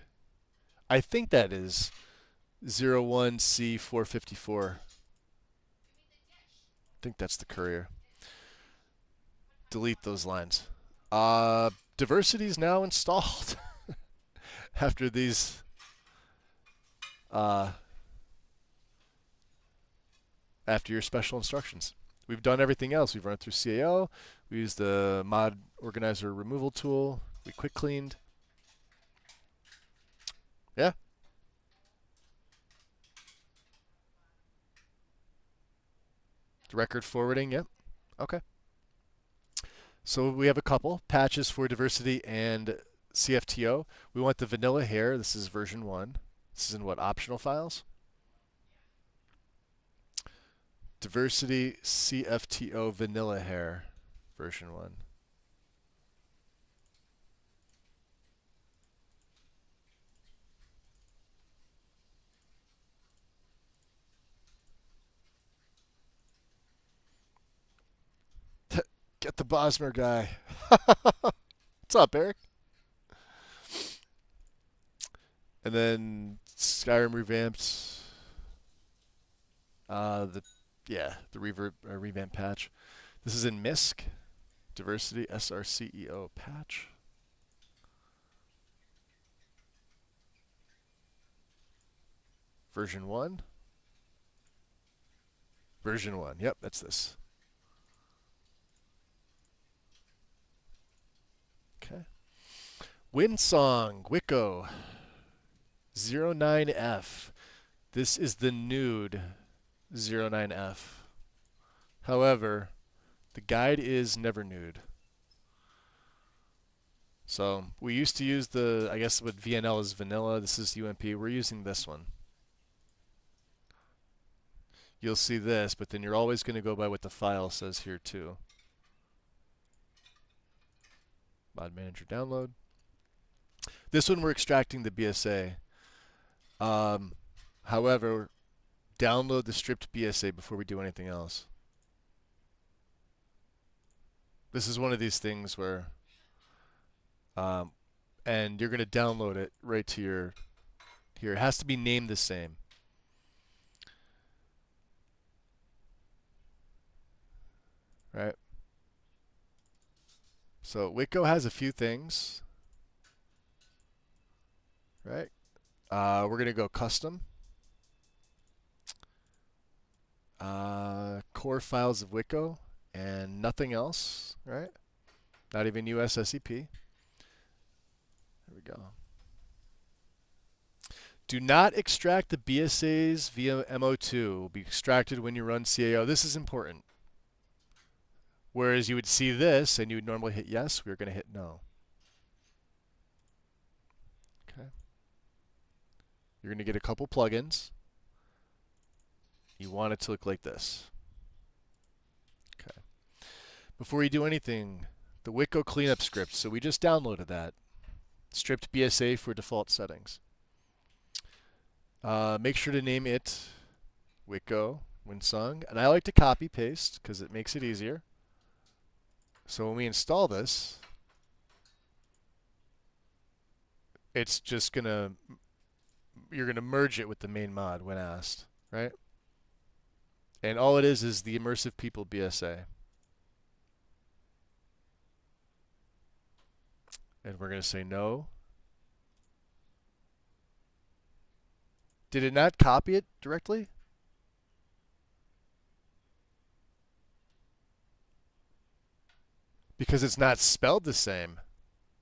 [SPEAKER 1] I think that is 01C454. I think that's the courier. Delete those lines. Diversity is now installed after these after your special instructions. We've done everything else. We've run through CAO. We used the mod organizer removal tool. We quick cleaned. Yeah. Record forwarding, yep. Okay. So we have a couple patches for diversity and CFTO. We want the vanilla hair. This is version 1. This is in what, optional files? Diversity CFTO vanilla hair version 1. Get the Bosmer guy. What's up, Eric? And then Skyrim revamped. The revamp patch. This is in MISC. Diversity SRCEO patch. Version 1. Version 1. Yep, that's this. Okay. Windsong, Wicco, 09F. This is the nude 09F. However, the guide is never nude. So we used to use the, I guess what VNL is vanilla. This is UMP. We're using this one. You'll see this, but then you're always going to go by what the file says here too. Mod Manager download. This one we're extracting the BSA. However, download the stripped BSA before we do anything else. This is one of these things where, and you're going to download it right to your, here. It has to be named the same. Right? So Wicco has a few things. Right? We're going to go custom. Core files of Wicco and nothing else, right? Not even USSEP. There we go. Do not extract the BSAs via MO2. It will be extracted when you run CAO. This is important. Whereas you would see this and you would normally hit yes, we're going to hit no. Okay. You're going to get a couple plugins. You want it to look like this. Okay. Before you do anything, the Wicco cleanup script. So we just downloaded that. Stripped BSA for default settings. Make sure to name it Wicco Windsong. And I like to copy paste because it makes it easier. So when we install this, it's just gonna, you're gonna merge it with the main mod when asked, right? And all it is the immersive people BSA. And we're gonna say no. Did it not copy it directly? Because it's not spelled the same.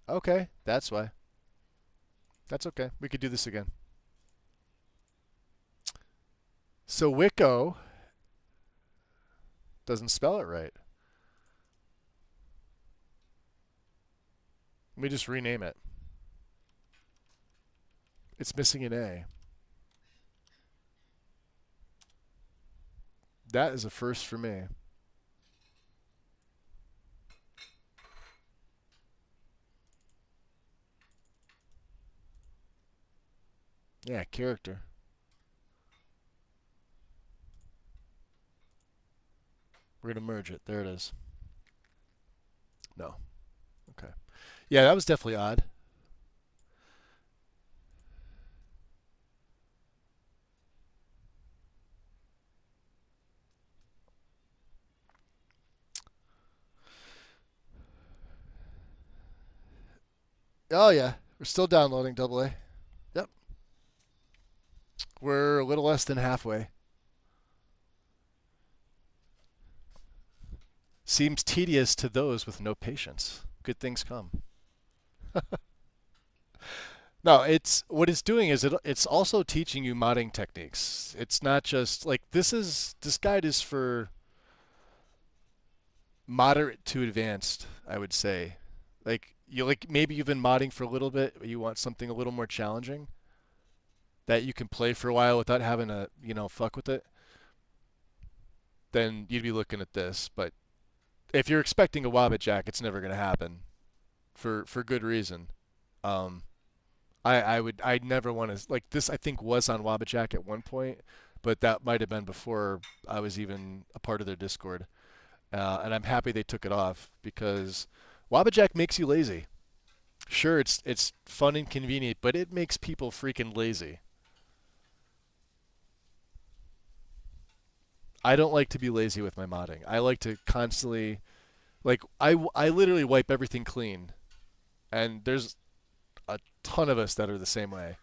[SPEAKER 1] Okay, that's why. That's okay. We could do this again. So Wicco doesn't spell it right. Let me just rename it. It's missing an A. That is a first for me. Yeah, character. We're going to merge it. There it is. No. Okay. Yeah, that was definitely odd. Oh, yeah. We're still downloading Double A. Yep. We're a little less than halfway. Seems tedious to those with no patience. Good things come. No, it's what it's doing is it's also teaching you modding techniques. It's not just like this guide is for moderate to advanced, I would say. Like you like maybe you've been modding for a little bit, but you want something a little more challenging that you can play for a while without having to, fuck with it. Then you'd be looking at this. But if you're expecting a Wobbit Jack, it's never going to happen for good reason. Um, I'd never want to like this. I think was on Wobbit Jack at one point, but that might have been before I was even a part of their Discord. And I'm happy they took it off because Wabbajack makes you lazy. Sure, it's fun and convenient, but it makes people freaking lazy. I don't like to be lazy with my modding. I like to constantly, like, I literally wipe everything clean, and there's a ton of us that are the same way.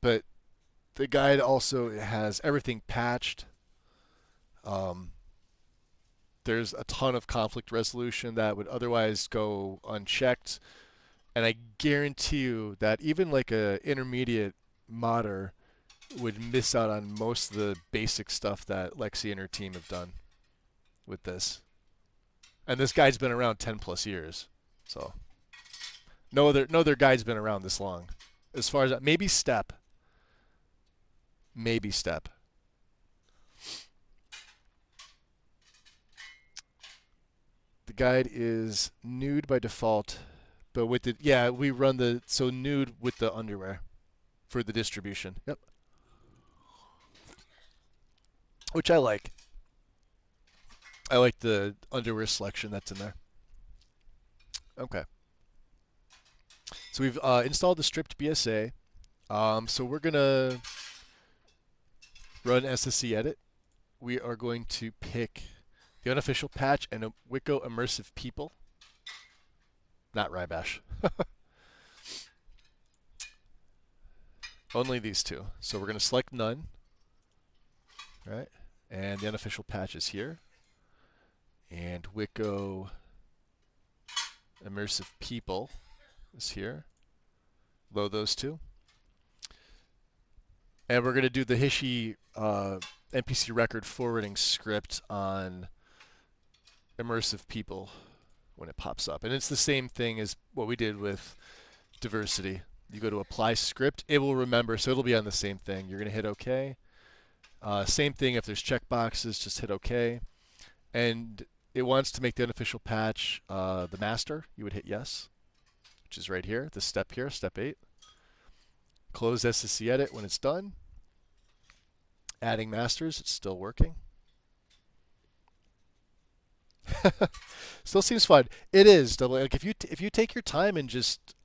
[SPEAKER 1] But the guide also has everything patched. Um, there's a ton of conflict resolution that would otherwise go unchecked, and I guarantee you that even like a intermediate modder would miss out on most of the basic stuff that Lexy and her team have done with this. And this guide's been around 10 plus years, so no other guide's been around this long. As far as that, maybe step. The guide is nude by default, but with the we run the so nude with the underwear for the distribution. Yep. Which I like. I like the underwear selection that's in there. Okay. So we've installed the stripped BSA. So we're gonna run SSC edit. We are going to pick the unofficial patch and a Wicco immersive people. Not Rybash. Only these two. So we're going to select none. Right? And the unofficial patch is here. And Wicco immersive people is here. Load those two. And we're going to do the Hishi NPC record forwarding script on immersive people when it pops up. And it's the same thing as what we did with diversity. You go to apply script, it will remember, so it'll be on the same thing. You're going to hit OK. Same thing if there's checkboxes, just hit OK. And it wants to make the unofficial patch the master. You would hit yes, which is right here, this step here, step 8. Close SSC edit when it's done. Adding masters, it's still working. Still seems fun. It is. Like if you take your time and just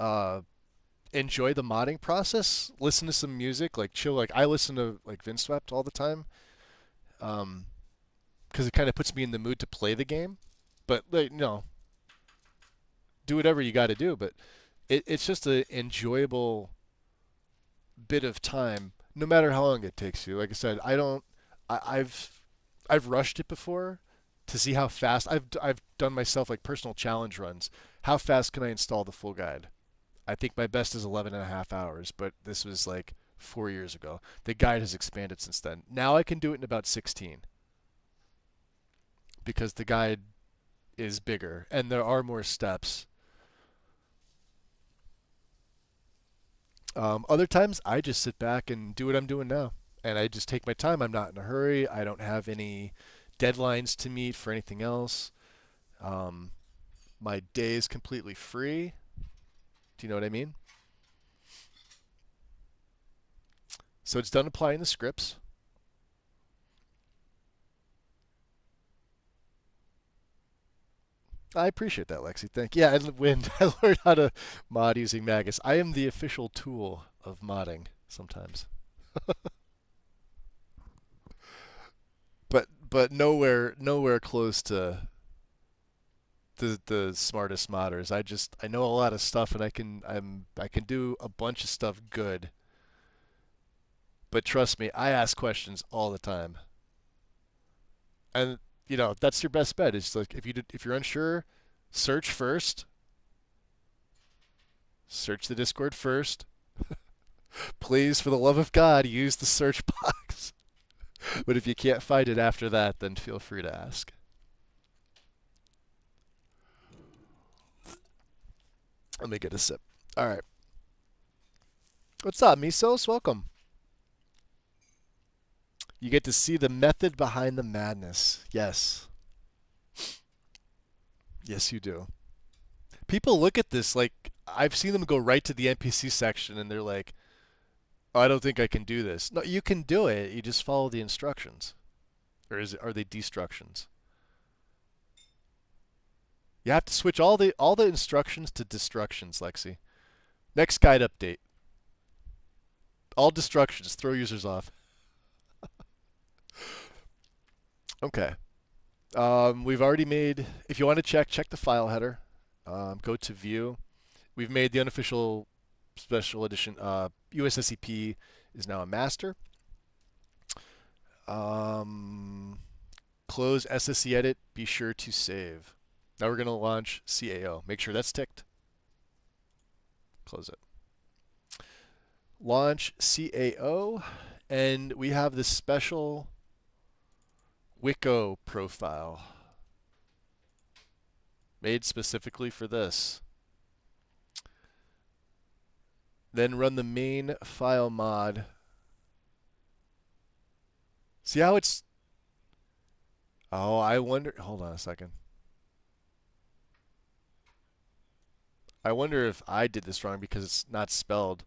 [SPEAKER 1] enjoy the modding process, listen to some music, like chill. Like I listen to like Windswept all the time, because it kind of puts me in the mood to play the game. But like, do whatever you got to do. But it's just an enjoyable bit of time, no matter how long it takes you. Like I said, I've rushed it before, to see how fast I've done myself like personal challenge runs. How fast can I install the full guide? I think my best is 11 and a half hours, but this was like 4 years ago. The guide has expanded since then. Now I can do it in about 16 because the guide is bigger and there are more steps. Other times I just sit back and do what I'm doing now, and I just take my time. I'm not in a hurry. I don't have any deadlines to meet for anything else. Um, my day is completely free. Do you know what I mean? So it's done applying the scripts. I appreciate that, Lexi. Thank you. Yeah, and when I learned how to mod using Magus, I am the official tool of modding sometimes. But nowhere close to the smartest modders. I know a lot of stuff and I can do a bunch of stuff good. But trust me, I ask questions all the time. And that's your best bet. It's like if you're unsure, search first. Search the Discord first. Please, for the love of God, use the search box. But if you can't find it after that, then feel free to ask. Let me get a sip. All right. What's up, Misos? Welcome. You get to see the method behind the madness. Yes. Yes, you do. People look at this like I've seen them go right to the NPC section and they're like, oh, I don't think I can do this. No, you can do it. You just follow the instructions. Or are they destructions? You have to switch all the instructions to destructions, Lexi. Next guide update. All destructions. Throw users off. Okay. We've already made. If you want to check the file header. Go to view. We've made the unofficial special edition. USSCP is now a master. Close SSC edit. Be sure to save. Now we're going to launch CAO. Make sure that's ticked. Close it. Launch CAO. And we have this special Wiko profile made specifically for this. Then run the main file mod. See how it's... Oh, I wonder... Hold on a second. I wonder if I did this wrong because it's not spelled.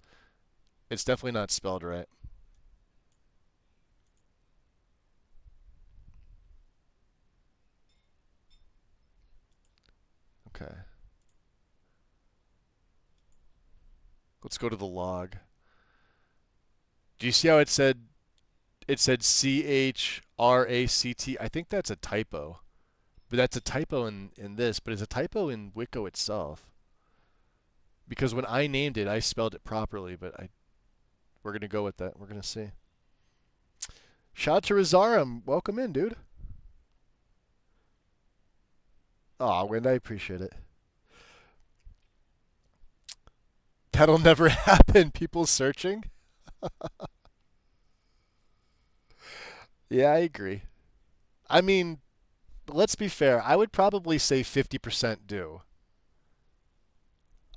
[SPEAKER 1] It's definitely not spelled right. Okay. Let's go to the log. Do you see how it said CHRACT? I think that's a typo. But that's a typo in this, but it's a typo in Wiko itself. Because when I named it, I spelled it properly, but we're going to go with that. We're going to see. Shout out to Razaram. Welcome in, dude. Aw, Wind, I appreciate it. That'll never happen. People searching. Yeah, I agree. I mean, let's be fair. I would probably say 50% do.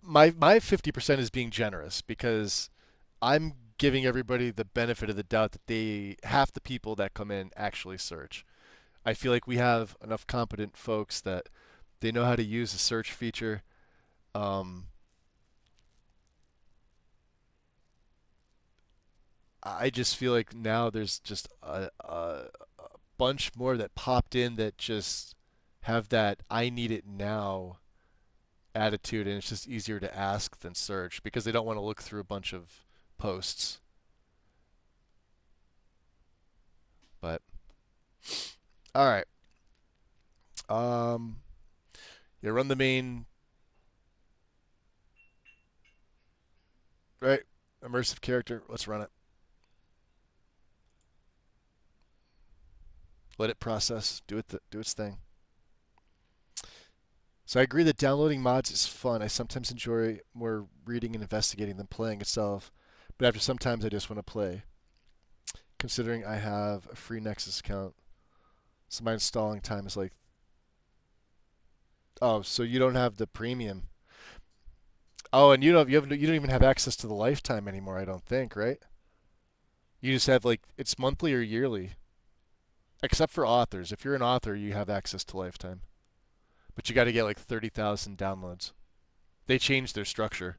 [SPEAKER 1] My 50% is being generous because I'm giving everybody the benefit of the doubt that half the people that come in actually search. I feel like we have enough competent folks that they know how to use the search feature. I just feel like now there's just a bunch more that popped in that just have that I need it now attitude, and it's just easier to ask than search because they don't want to look through a bunch of posts. But all right. Yeah, run the main, right? Immersive character. Let's run it. Let it process. Do its thing. So I agree that downloading mods is fun. I sometimes enjoy more reading and investigating than playing itself, but after sometimes I just want to play. Considering I have a free Nexus account, so my installing time is like, oh, so you don't have the premium. Oh, and you don't even have access to the lifetime anymore, I don't think, right? You just have like it's monthly or yearly. Except for authors. If you're an author, you have access to lifetime. But you got to get like 30,000 downloads. They changed their structure.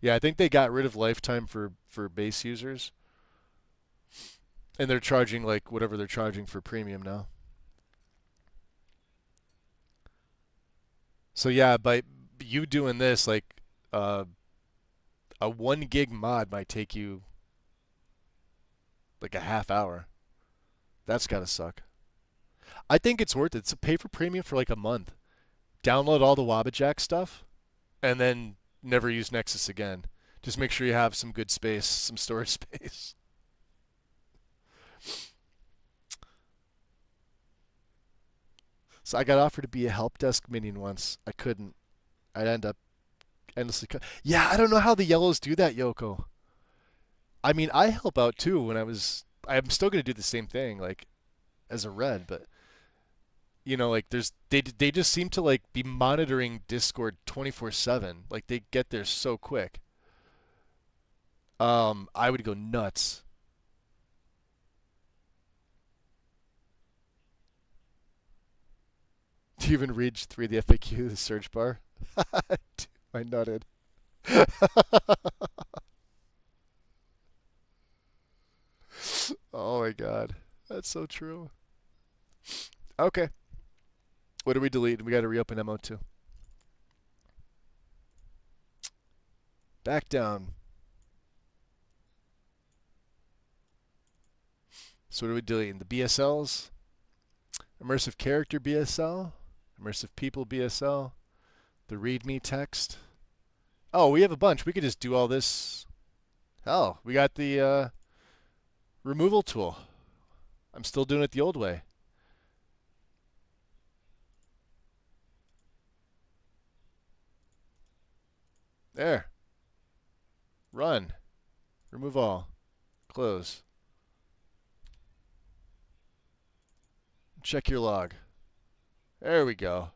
[SPEAKER 1] Yeah, I think they got rid of lifetime for base users. And they're charging like whatever they're charging for premium now. So yeah, by you doing this, like uh, a 1 gig mod might take you like a half hour. That's gotta suck. I think it's worth it. So pay for premium for like a month. Download all the Wabbajack stuff, and then never use Nexus again. Just make sure you have some good space, some storage space. So I got offered to be a help desk minion once. I couldn't. I'd end up endlessly. Yeah, I don't know how the yellows do that, Yoko. I mean, I help out too when I was. I'm still gonna do the same thing, like as a red, but like they just seem to like be monitoring Discord 24/7. Like they get there so quick. I would go nuts. Do you even read through the FAQ, the search bar? I nodded. Oh my god. That's so true. Okay. What do we delete? We got to reopen MO2. Back down. So what are we deleting? The BSLs? Immersive character BSL? Immersive people BSL? The readme text? Oh, we have a bunch. We could just do all this. Hell, we got the removal tool. I'm still doing it the old way. There. Run. Remove all. Close. Check your log. There we go.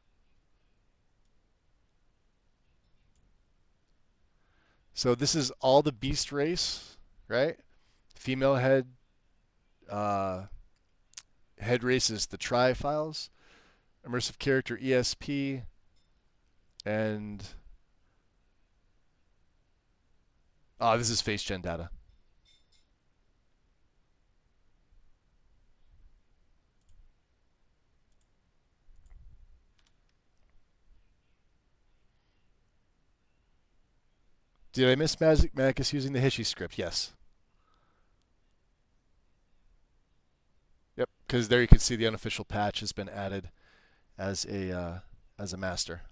[SPEAKER 1] So this is all the beast race, right? Female head race is the try files, immersive character ESP, and this is face gen data. Did I miss Magicus using the Hishi script? Yes. Yep, because there you can see the unofficial patch has been added as a master.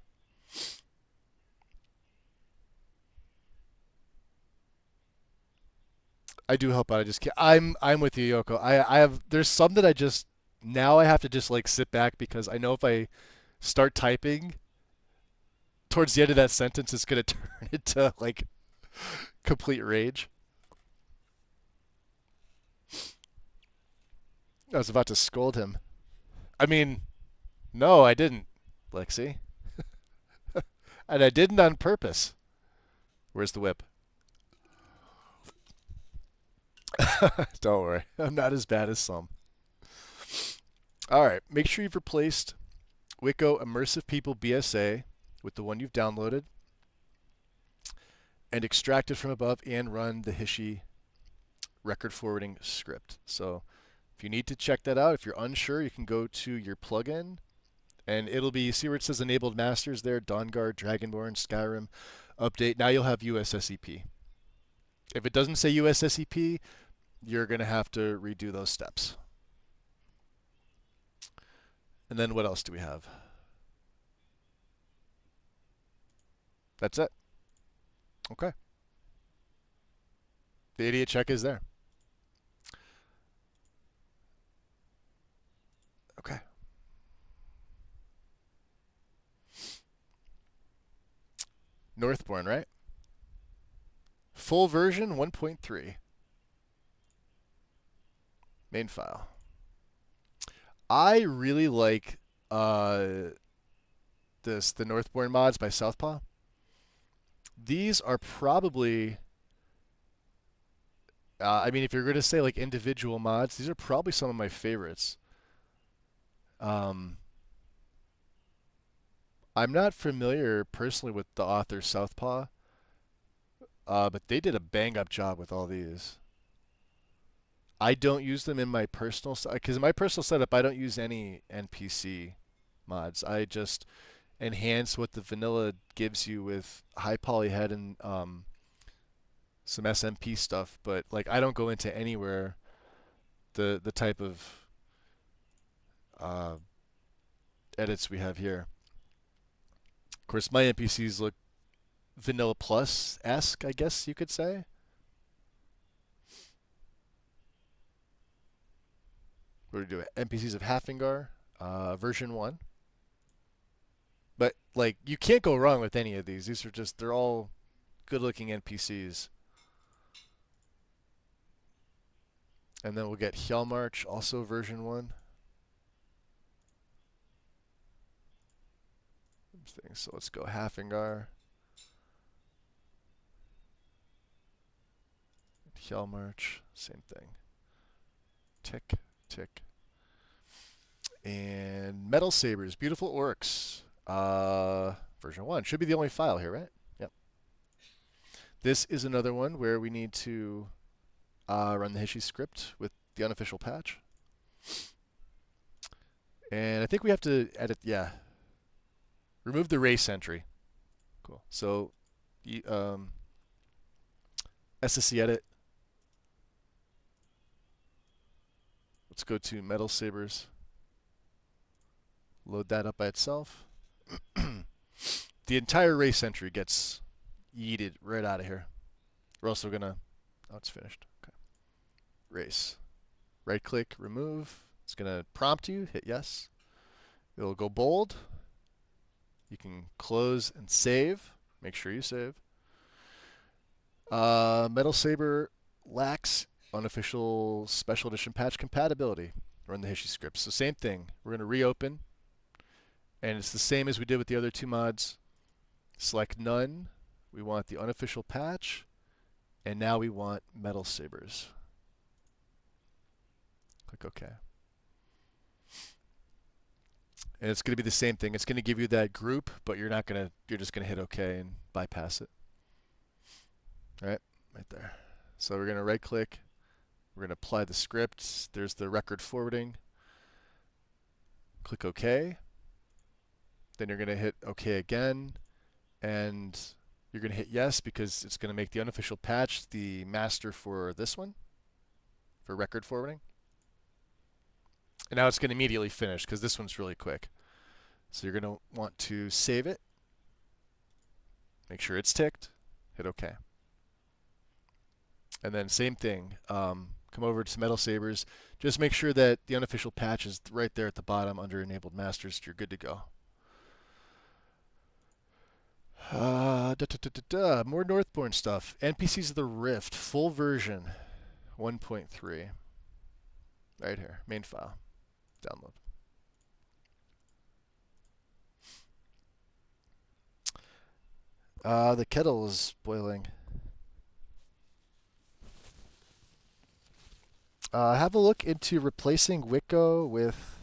[SPEAKER 1] I do help out. I just can't. I'm with you, Yoko. I have there's some that I just now I have to just like sit back because I know if I start typing towards the end of that sentence, it's gonna turn into like complete rage. I was about to scold him. I mean, no, I didn't, Lexy. And I didn't on purpose. Where's the whip? Don't worry. I'm not as bad as some. All right. Make sure you've replaced Wiko Immersive People BSA with the one you've downloaded and extract it from above and run the Hishi record forwarding script. So if you need to check that out, if you're unsure, you can go to your plugin and it'll be, see where it says enabled masters there, Dawnguard, Dragonborn, Skyrim, update. Now you'll have USSEP. If it doesn't say USSEP, you're going to have to redo those steps. And then what else do we have? That's it. Okay. The idiot check is there. Okay. Northbourne, right? Full version 1.3. Main file. I really like the Northbourne mods by Southpaw. These are probably I mean, if you're going to say like individual mods, these are probably some of my favorites. Um, I'm not familiar personally with the author Southpaw, but they did a bang up job with all these. I don't use them in my personal because in my personal setup I don't use any NPC mods. I just enhance what the vanilla gives you with high poly head and some SMP stuff. But like I don't go into anywhere the type of uh, edits we have here. Of course, my NPCs look vanilla plus esque, I guess you could say. What do we do? NPCs of Haffingar, version 1. But like you can't go wrong with any of these. These are just they're all good-looking NPCs. And then we'll get Hjalmarch, also version 1. So let's go Haffingar, Hjalmarch, same thing. Tick, tick. And Metal Sabers, Beautiful Orcs, version 1. Should be the only file here, right? Yep. This is another one where we need to run the Hishi script with the unofficial patch. And I think we have to edit, yeah. Remove the race entry. Cool. So, SSC edit. Let's go to Metal Sabers. Load that up by itself. The entire race entry gets yeeted right out of here. We're also gonna, oh, it's finished. Okay. Race. Right click, remove. It's gonna prompt you, hit yes. It'll go bold. You can close and save. Make sure you save. Metal Saber lacks unofficial special edition patch compatibility. Run the Hishi script. So same thing. We're going to reopen. And it's the same as we did with the other two mods. Select none. We want the unofficial patch. And now we want Metal Sabers. Click OK. And it's going to be the same thing. It's going to give you that group, but you're just going to hit OK and bypass it. All right, right there. So we're going to right click. We're going to apply the script. There's the record forwarding. Click OK. Then you're going to hit OK again. And you're going to hit yes because it's going to make the unofficial patch the master for this one, for record forwarding. And now it's going to immediately finish because this one's really quick. So you're going to want to save it. Make sure it's ticked. Hit OK. And then same thing. Come over to Metal Sabers. Just make sure that the unofficial patch is right there at the bottom under Enabled Masters. You're good to go. More Northbourne stuff. NPCs of the Rift, full version, 1.3. Right here, main file. Download. The kettle is boiling. Have a look into replacing Wicco with...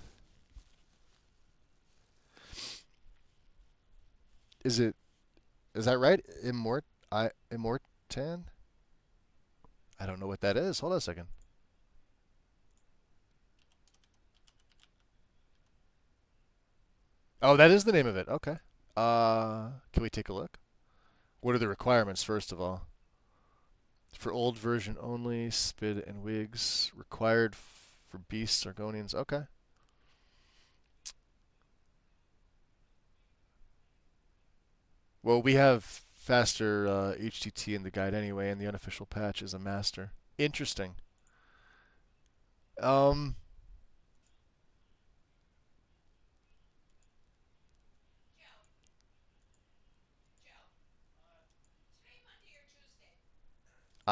[SPEAKER 1] Is that right? Immortan? I don't know what that is. Hold on a second. Oh, that is the name of it. Okay. Can we take a look? What are the requirements, first of all? For old version only, Spid and Wigs. Required for Beasts, Argonians. Okay. Well, we have faster HTT in the guide anyway, and the unofficial patch is a master. Interesting.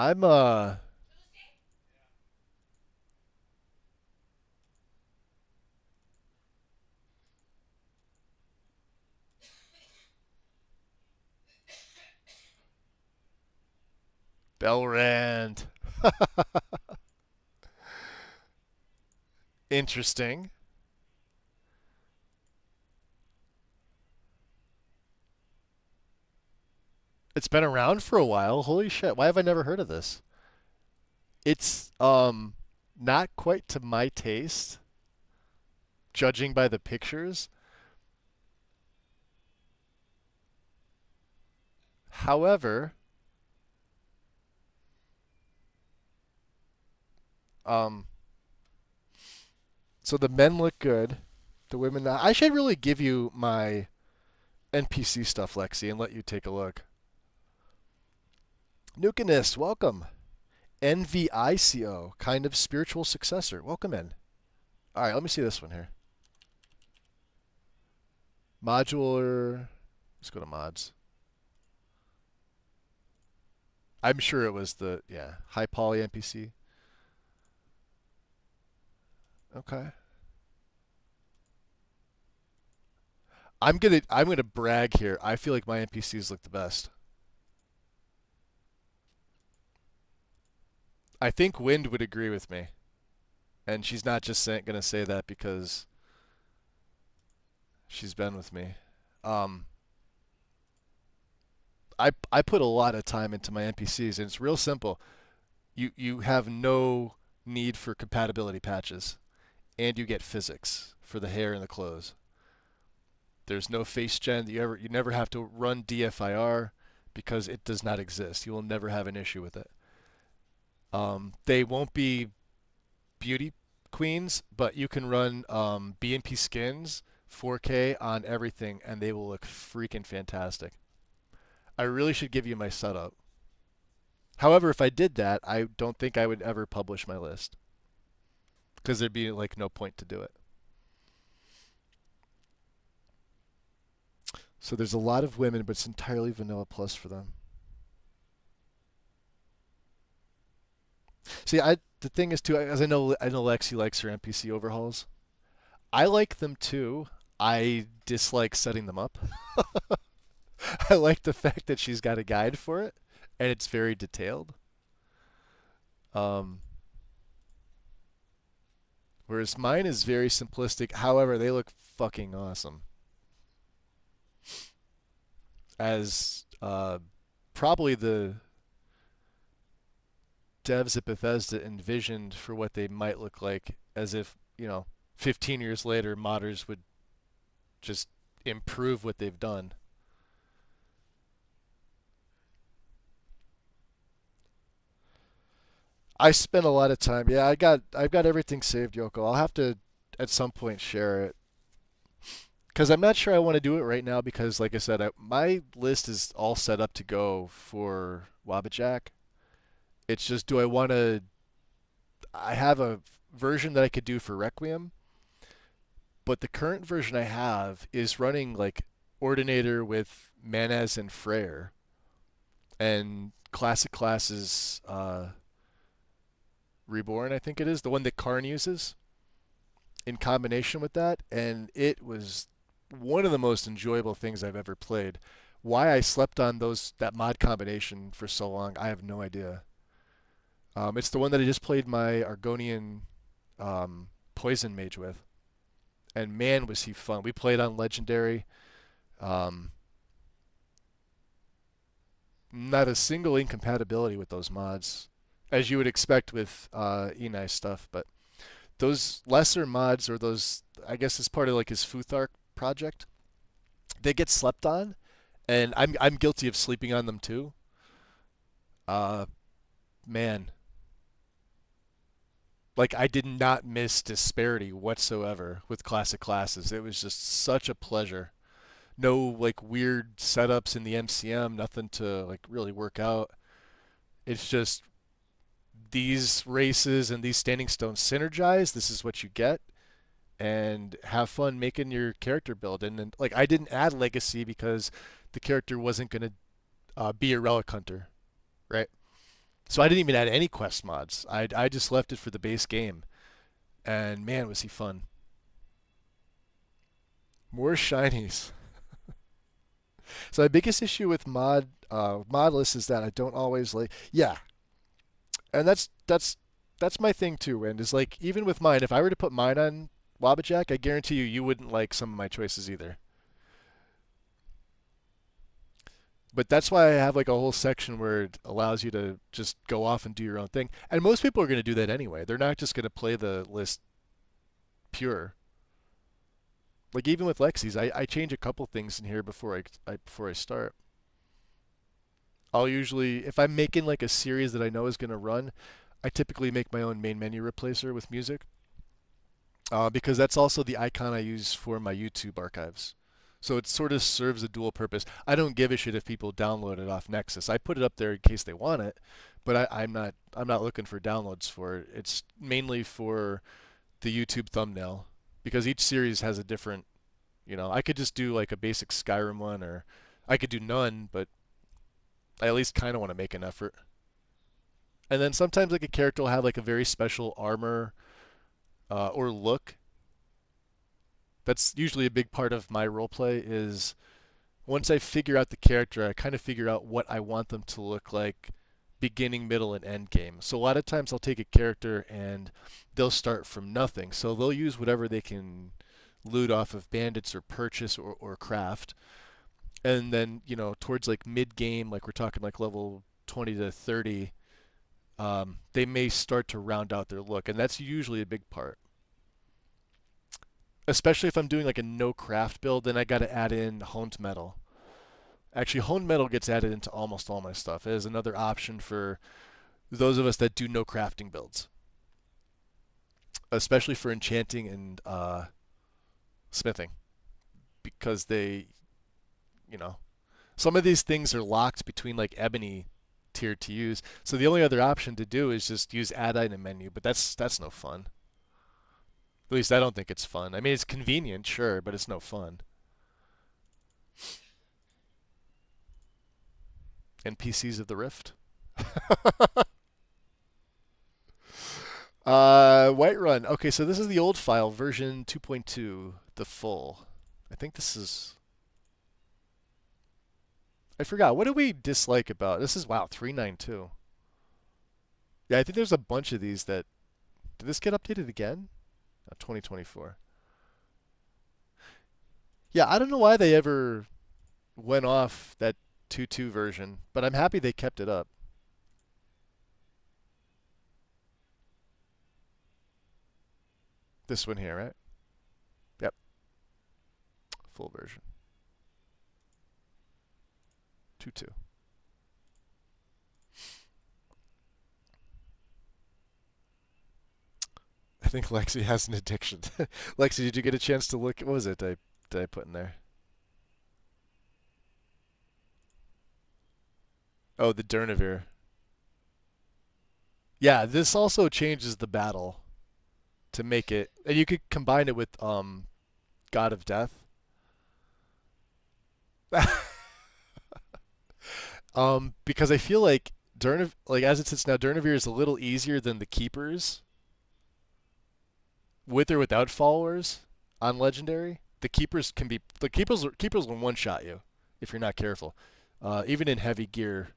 [SPEAKER 1] I'm Belrand. Interesting. It's been around for a while. Holy shit. Why have I never heard of this? It's not quite to my taste, judging by the pictures. However, um so the men look good. The women not. I should really give you my NPC stuff, Lexi, and let you take a look. Nukinist, welcome. NVICO, kind of spiritual successor. Welcome in. All right, let me see this one here. Modular. Let's go to mods. I'm sure it was the high poly NPC. Okay. I'm gonna brag here. I feel like my NPCs look the best. I think Wind would agree with me, and she's not just gonna say that because she's been with me. Um, I put a lot of time into my NPCs, and it's real simple. You have no need for compatibility patches, and you get physics for the hair and the clothes. There's no face gen. You never have to run DFIR because it does not exist. You will never have an issue with it. They won't be beauty queens, but you can run BNP skins 4K on everything, and they will look freaking fantastic. I really should give you my setup. However, if I did that, I don't think I would ever publish my list because there'd be like no point to do it. So there's a lot of women, but it's entirely vanilla plus for them. See, the thing is too, as I know Lexi likes her NPC overhauls. I like them too. I dislike setting them up. I like the fact that she's got a guide for it, and it's very detailed. Um, Whereas mine is very simplistic. However, they look fucking awesome. As probably the devs at Bethesda envisioned for what they might look like, as if 15 years later, modders would just improve what they've done. I spent a lot of time. Yeah, I've got everything saved, Yoko. I'll have to at some point share it because I'm not sure I want to do it right now because, like I said, my list is all set up to go for Wabbajack. It's just, do I want to? I have a version that I could do for Requiem, but the current version I have is running like Ordinator with Manaz and Freyr and classic classes Reborn, I think it is, the one that Karn uses in combination with that, and it was one of the most enjoyable things I've ever played. Why I slept on that mod combination for so long, I have no idea. It's the one that I just played my Argonian Poison Mage with, and man, was he fun. We played on Legendary. Um, Not a single incompatibility with those mods, as you would expect with Enei stuff, but those lesser mods, or those, I guess, as part of like his Futhark project, they get slept on, and I'm guilty of sleeping on them too. Uh, Man, like I did not miss Disparity whatsoever with classic classes. It was just such a pleasure. No like weird setups in the MCM, nothing to like really work out. It's just these races and these standing stones synergize. This is what you get, and have fun making your character build. And then, like, I didn't add legacy because the character wasn't going to be a relic hunter, right? So I didn't even add any quest mods. I just left it for the base game, and man, was he fun. More shinies. So my biggest issue with mod lists is that I don't always like. Yeah, and that's my thing too. And is like even with mine, if I were to put mine on Wabbajack, I guarantee you wouldn't like some of my choices either. But that's why I have like a whole section where it allows you to just go off and do your own thing. And most people are going to do that anyway. They're not just going to play the list pure. Like even with Lexi's, I change a couple things in here before I start. I'll usually, if I'm making like a series that I know is going to run, I typically make my own main menu replacer with music, because that's also the icon I use for my YouTube archives. So it sort of serves a dual purpose. I don't give a shit if people download it off Nexus. I put it up there in case they want it, but I'm not looking for downloads for it. It's mainly for the YouTube thumbnail because each series has a different. I could just do like a basic Skyrim one, or I could do none, but I at least kind of want to make an effort. And then sometimes like a character will have like a very special armor or look. That's usually a big part of my roleplay is once I figure out the character, I kind of figure out what I want them to look like beginning, middle, and end game. So a lot of times I'll take a character and they'll start from nothing. So they'll use whatever they can loot off of bandits or purchase or craft. And then, towards like mid game, like we're talking like level 20 to 30, they may start to round out their look. And that's usually a big part. Especially if I'm doing like a no craft build, then I got to add in honed metal. Actually, honed metal gets added into almost all my stuff. It is another option for those of us that do no crafting builds, especially for enchanting and smithing, because you know, some of these things are locked between like ebony tier to use. So the only other option to do is just use add item menu, but that's no fun. At least I don't think it's fun. I mean, it's convenient, sure, but it's no fun. NPCs of the Rift. Whiterun. Okay, so this is the old file, version 2.2, the full. I think this is. I forgot. What do we dislike about this? Is wow 392. Yeah, I think there's a bunch of these that. Did this get updated again? 2024. Yeah, I don't know why they ever went off that 2.2 version, but I'm happy they kept it up. This one here, right? Yep, full version. 2.2. I think Lexy has an addiction. Lexy, did you get a chance to look? What was it did I put in there? Oh, the Durnavir. Yeah, this also changes the battle to make it, and you could combine it with God of Death. Because I feel like like as it sits now, Durnavir is a little easier than the Keepers, with or without followers on Legendary. The Keepers will one shot you if you're not careful. Even in heavy gear,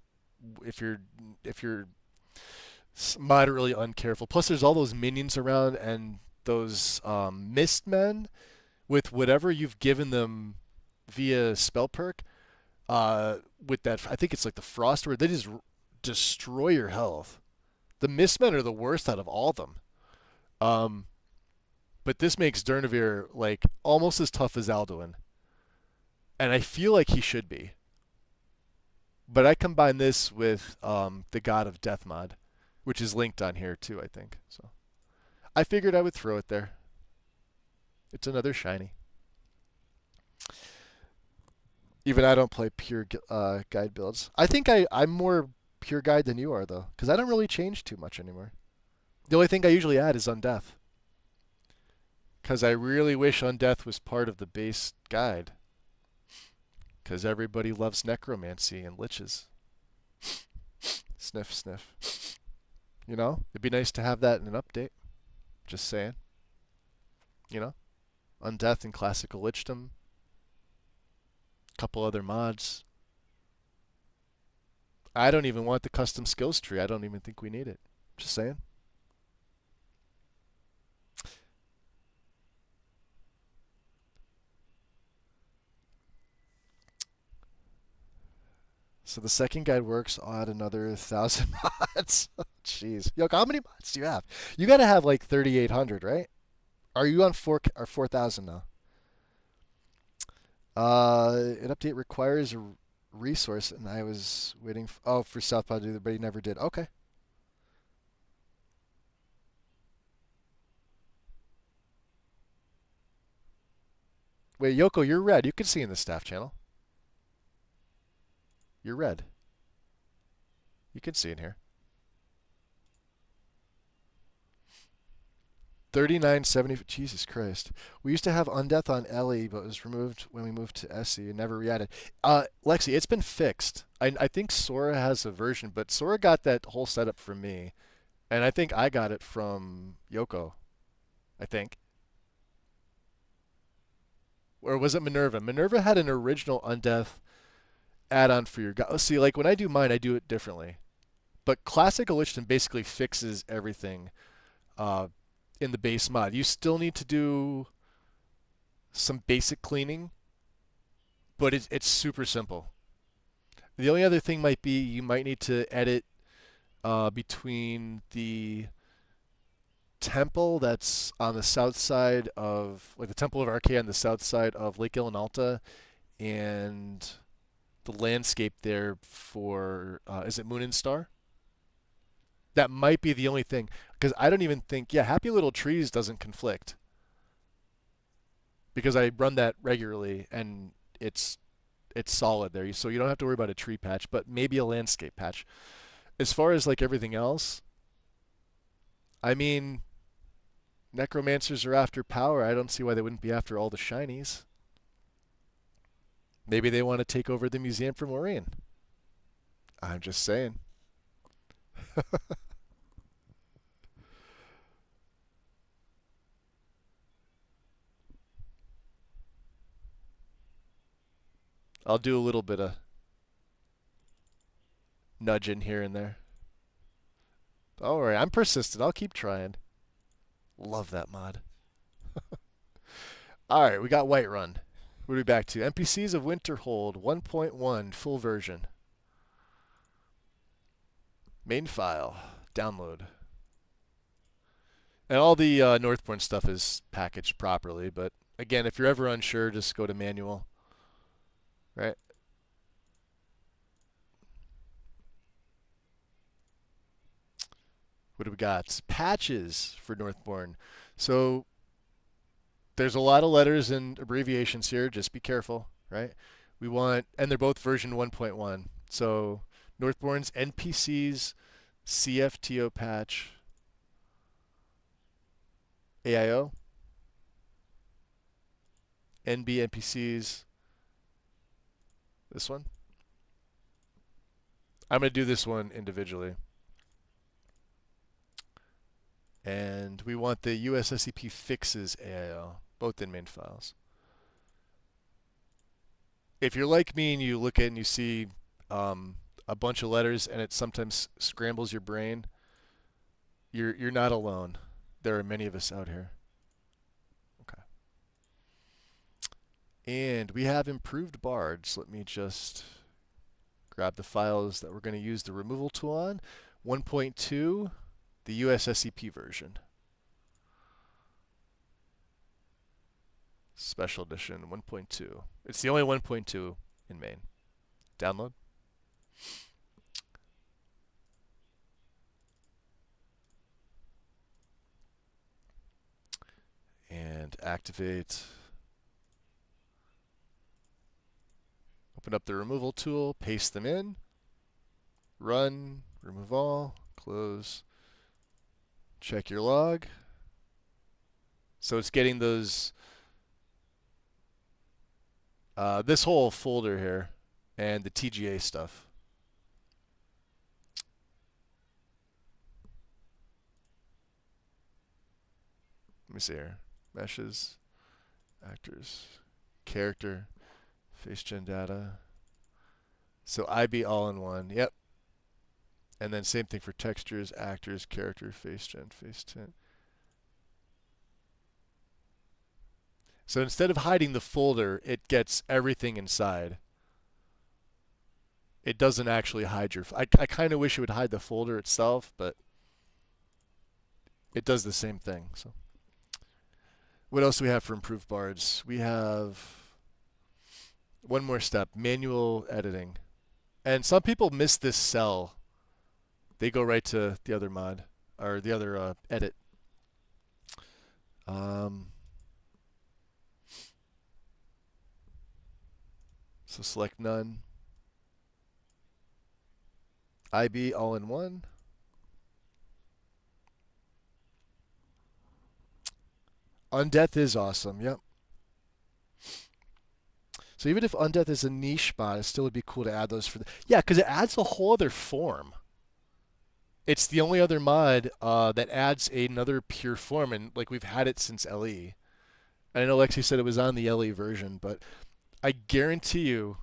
[SPEAKER 1] if you're moderately uncareful. Plus, there's all those minions around and those mist men with whatever you've given them via spell perk. With that, I think it's like the frost where they just destroy your health. The mistmen are the worst out of all of them. Um, but this makes Durnavir like almost as tough as Alduin, and I feel like he should be. But I combine this with the God of Death mod, which is linked on here too, I think. So I figured I would throw it there. It's another shiny. Even I don't play pure guide builds. I think I'm more pure guide than you are, though, because I don't really change too much anymore. The only thing I usually add is Undeath, because I really wish Undeath was part of the base guide, because everybody loves necromancy and liches. Sniff, sniff. You know, it'd be nice to have that in an update. Just saying. You know, Undeath and Classical Lichdom. Couple other mods. I don't even want the custom skills tree. I don't even think we need it. Just saying. So the second guide works. I'll add another 1,000 mods. Jeez. Yo, how many mods do you have? You got to have like 3,800, right? Are you on 4,000 now? An update requires a resource, and I was waiting for Southpaw to do that, but he never did. Okay. Wait, Yoko, you're red. You can see in the staff channel. You're red. You can see in here. 3970. Jesus Christ. We used to have Undeath on Ellie, but it was removed when we moved to SE and never re-added. Lexy, it's been fixed. I think Sora has a version, but Sora got that whole setup from me, and I think I got it from Yoko. I think. Or was it Minerva? Minerva had an original Undeath add-on for your god. See, like when I do mine, I do it differently. But Classic Lichdom basically fixes everything in the base mod. You still need to do some basic cleaning, but it's super simple. The only other thing might be you might need to edit between the temple that's on the south side of, like the Temple of Archaea on the south side of Lake Ilinalta, and the landscape there for, is it Moon and Star? That might be the only thing. Because I don't even think, yeah, Happy Little Trees doesn't conflict. Because I run that regularly, and it's solid there. So you don't have to worry about a tree patch, but maybe a landscape patch. As far as like everything else, I mean, necromancers are after power. I don't see why they wouldn't be after all the shinies. Maybe they want to take over the museum for Maureen. I'm just saying. I'll do a little bit of nudging here and there. Don't worry, I'm persistent. I'll keep trying. Love that mod. Alright, we got Whiterun. What are we back to? NPCs of Winterhold 1.1 full version. Main file. Download. And all the Northbourne stuff is packaged properly, but again, if you're ever unsure, just go to manual. Right? What do we got? Patches for Northbourne. So there's a lot of letters and abbreviations here. Just be careful, right? We want, and they're both version 1.1. So Northbourne's NPCs, CFTO patch, AIO, NB NPCs. This one. I'm going to do this one individually. And we want the USSCP fixes AIO, both in main files. If you're like me and you look at it and you see a bunch of letters and it sometimes scrambles your brain, you're not alone. There are many of us out here. Okay. And we have improved bards. Let me just grab the files that we're going to use the removal tool on. 1.2, the USSCP version. Special edition 1.2. It's the only 1.2 in main. Download. And activate. Open up the removal tool, paste them in, run, remove all, close, check your log. So it's getting those, this whole folder here and the TGA stuff. Let me see here. Meshes, actors, character, face gen data. So IB all in one. Yep. And then same thing for textures, actors, character, face gen, face tint. So instead of hiding the folder, it gets everything inside. It doesn't actually hide your. I kind of wish it would hide the folder itself, but it does the same thing. So, what else do we have for improved bards? We have one more step: manual editing. And some people miss this cell. They go right to the other mod or the other edit. So select none. IB all in one. Undeath is awesome. Yep. So even if Undeath is a niche mod, it still would be cool to add those for yeah, because it adds a whole other form. It's the only other mod that adds another pure form, and like we've had it since LE. I know Lexy said it was on the LE version, but I guarantee you,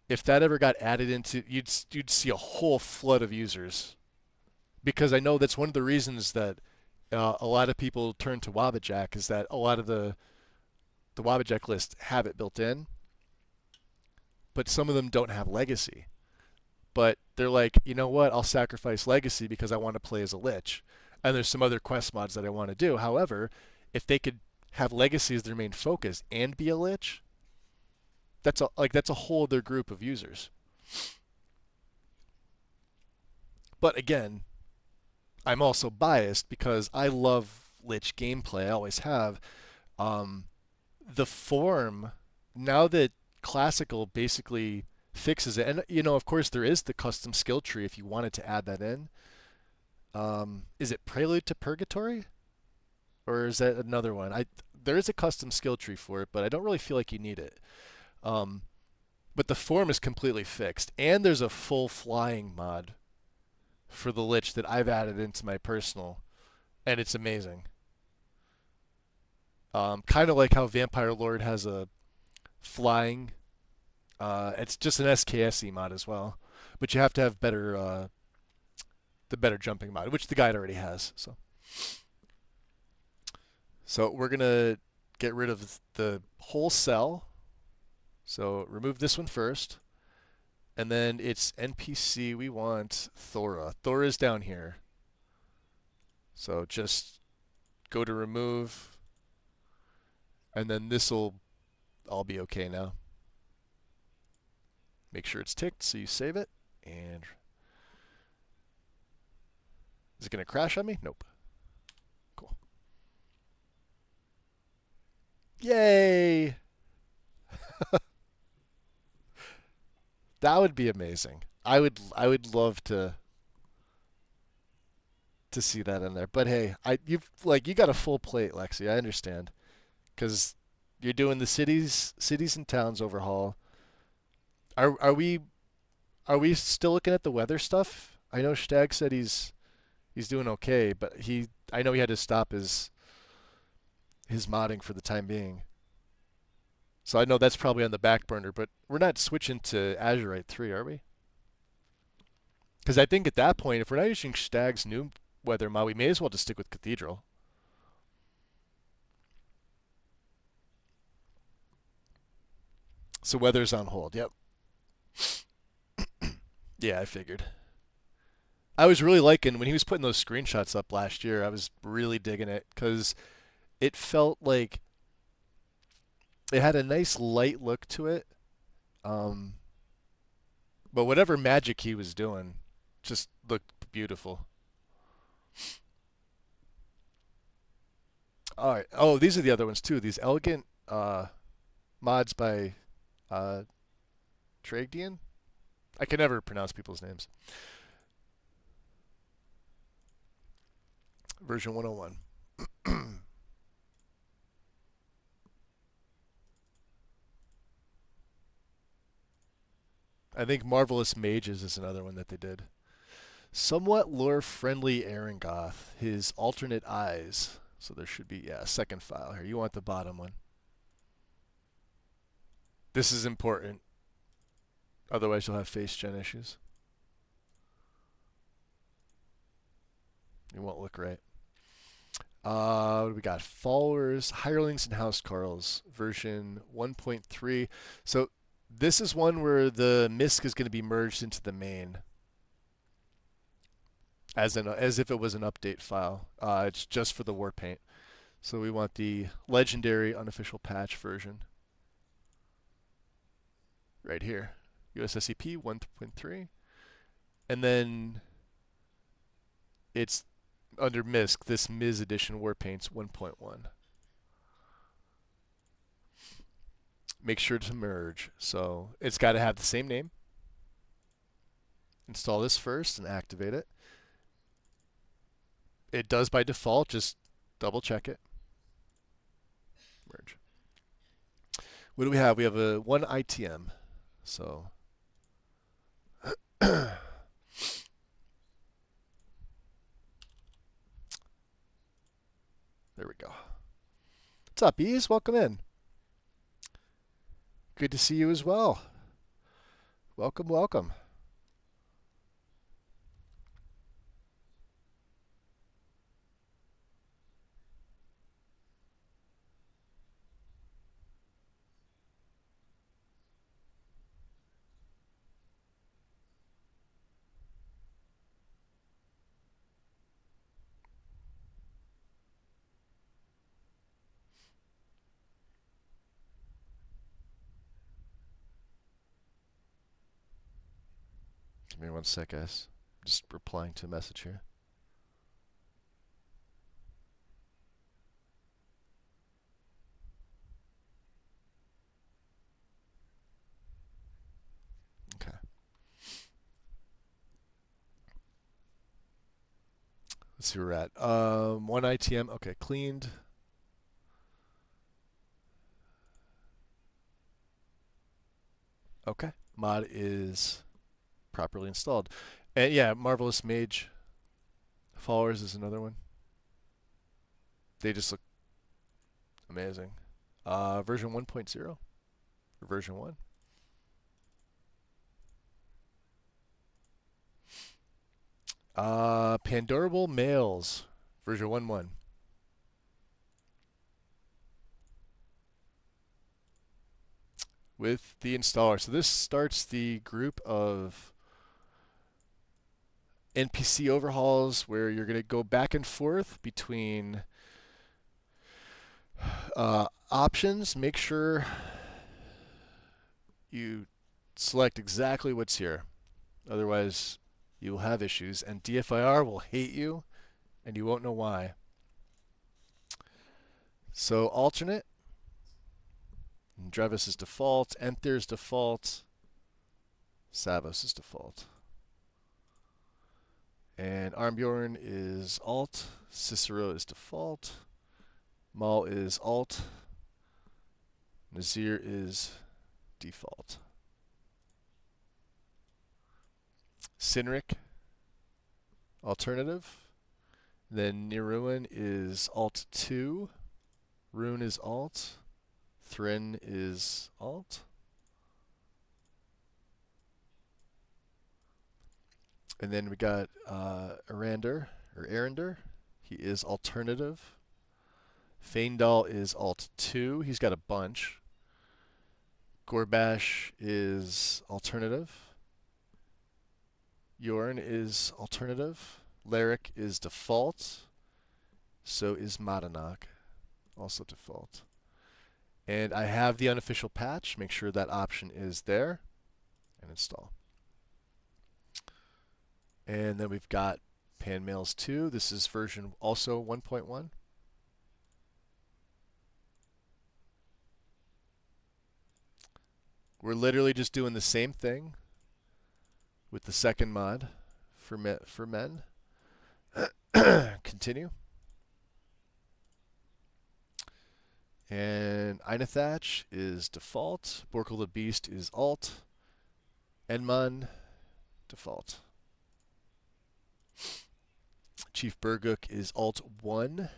[SPEAKER 1] if that ever got added into, you'd see a whole flood of users, because I know that's one of the reasons that a lot of people turn to Wabbajack is that a lot of the Wabbajack list have it built in, but some of them don't have Legacy. But they're like, you know what? I'll sacrifice Legacy because I want to play as a Lich, and there's some other quest mods that I want to do. However, if they could have Legacy as their main focus and be a Lich, that's a whole other group of users. But again, I'm also biased because I love Lich gameplay. I always have. The form, now that Classical basically fixes it, and of course there is the custom skill tree if you wanted to add that in. Is it Prelude to Purgatory? Or is that another one? There is a custom skill tree for it, but I don't really feel like you need it. But the form is completely fixed, and there's a full flying mod for the Lich that I've added into my personal, and it's amazing. Kind of like how Vampire Lord has a flying. It's just an SKSE mod as well, but you have to have the better jumping mod, which the guide already has. So we're gonna get rid of the whole cell. So remove this one first, and then it's NPC. We want Thora. Thora's down here. So just go to remove. And then this will all be okay now. Make sure it's ticked so you save it. And is it going to crash on me? Nope. Cool. Yay! That would be amazing. I would love to see that in there. But hey, you got a full plate, Lexi. I understand. Because you're doing the cities and towns overhaul. Are we still looking at the weather stuff? I know Stag said he's doing okay, but I know he had to stop his modding for the time being. So I know that's probably on the back burner, but we're not switching to Azurite 3, are we? Because I think at that point, if we're not using Stag's new weather mod, we may as well just stick with Cathedral. So weather's on hold. Yep. Yeah, I figured. I was really liking when he was putting those screenshots up last year. I was really digging it because it felt like it had a nice light look to it. But whatever magic he was doing just looked beautiful. All right. Oh, these are the other ones too. These elegant mods by Tragedian? I can never pronounce people's names. Version 101. I think Marvelous Mages is another one that they did. Somewhat lore-friendly Arangoth. His alternate eyes. So there should be, yeah, a second file here. You want the bottom one. This is important. Otherwise, you'll have face gen issues. It won't look right. What do we got? Followers, Hirelings, and Housecarls, version 1.3. So this is one where the MISC is going to be merged into the main, as if it was an update file. It's just for the Warpaint. So we want the legendary unofficial patch version right here. USSCP 1.3. And then it's under MISC, this Ms edition Warpaint's 1.1. Make sure to merge. So it's got to have the same name. Install this first and activate it. It does by default, just double check it. Merge. What do we have? We have a 1 ITM. So there we go. What's up, Ease? Welcome in. Good to see you as well. Welcome, welcome. Give me 1 sec, guys. Just replying to a message here. Okay. Let's see where we're at. 1 ITM. Okay, cleaned. Okay. Mod is properly installed. And yeah, Marvelous Mage Followers is another one. They just look amazing. Version 1.0 or version 1. Pandorable Males, version 1.1. With the installer. So this starts the group of NPC overhauls where you're going to go back and forth between options. Make sure you select exactly what's here. Otherwise, you'll have issues, and DFIR will hate you, and you won't know why. So alternate. Drevis is default. Enther is default. Savos is default. And Armbjorn is alt. Cicero is default. Maul is alt. Nazir is default. Sinric, alternative. Then Niruin is alt 2. Rune is alt. Thrin is alt. And then we got Arander, or Arender. He is alternative. Feindal is alt 2. He's got a bunch. Gorbash is alternative. Yorn is alternative. Lyric is default. So is Madanak, also default. And I have the unofficial patch. Make sure that option is there. And install. And then we've got Panmails 2. This is version also 1.1. We're literally just doing the same thing with the second mod for men. Continue. And Einethach is default. Borkel the Beast is alt. Enman, default. Chief Burguk is alt 1.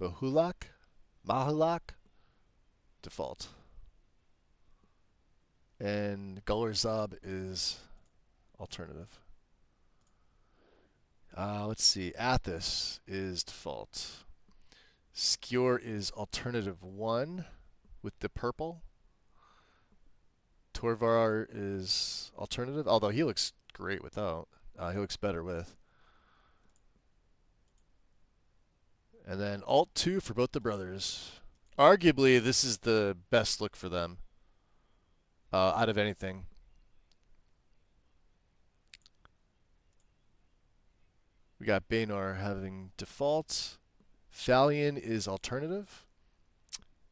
[SPEAKER 1] Mahulak, default. And Gullerzab is alternative. Let's see. Athos is default. Skjor is alternative 1 with the purple. Torvar is alternative, although he looks great without. He looks better with. And then Alt 2 for both the brothers. Arguably, this is the best look for them out of anything. We got Baynor having default. Thalion is alternative.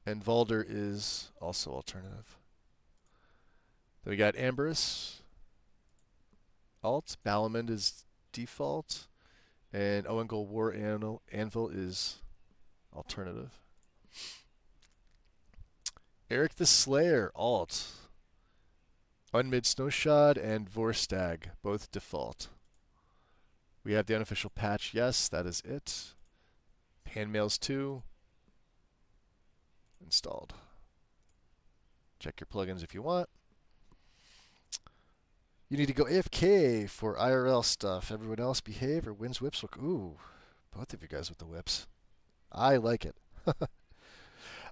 [SPEAKER 1] And Valder is also alternative. Then we got Amberus, alt. Balamend is default. And Oengel War Anvil is alternative. Eric the Slayer, alt. Unmid Snowshod and Vorstag, both default. We have the unofficial patch, yes, that is it. Handmails 2, installed. Check your plugins if you want. You need to go AFK for IRL stuff. Everyone else behave or wins whips. Look, ooh, both of you guys with the whips. I like it.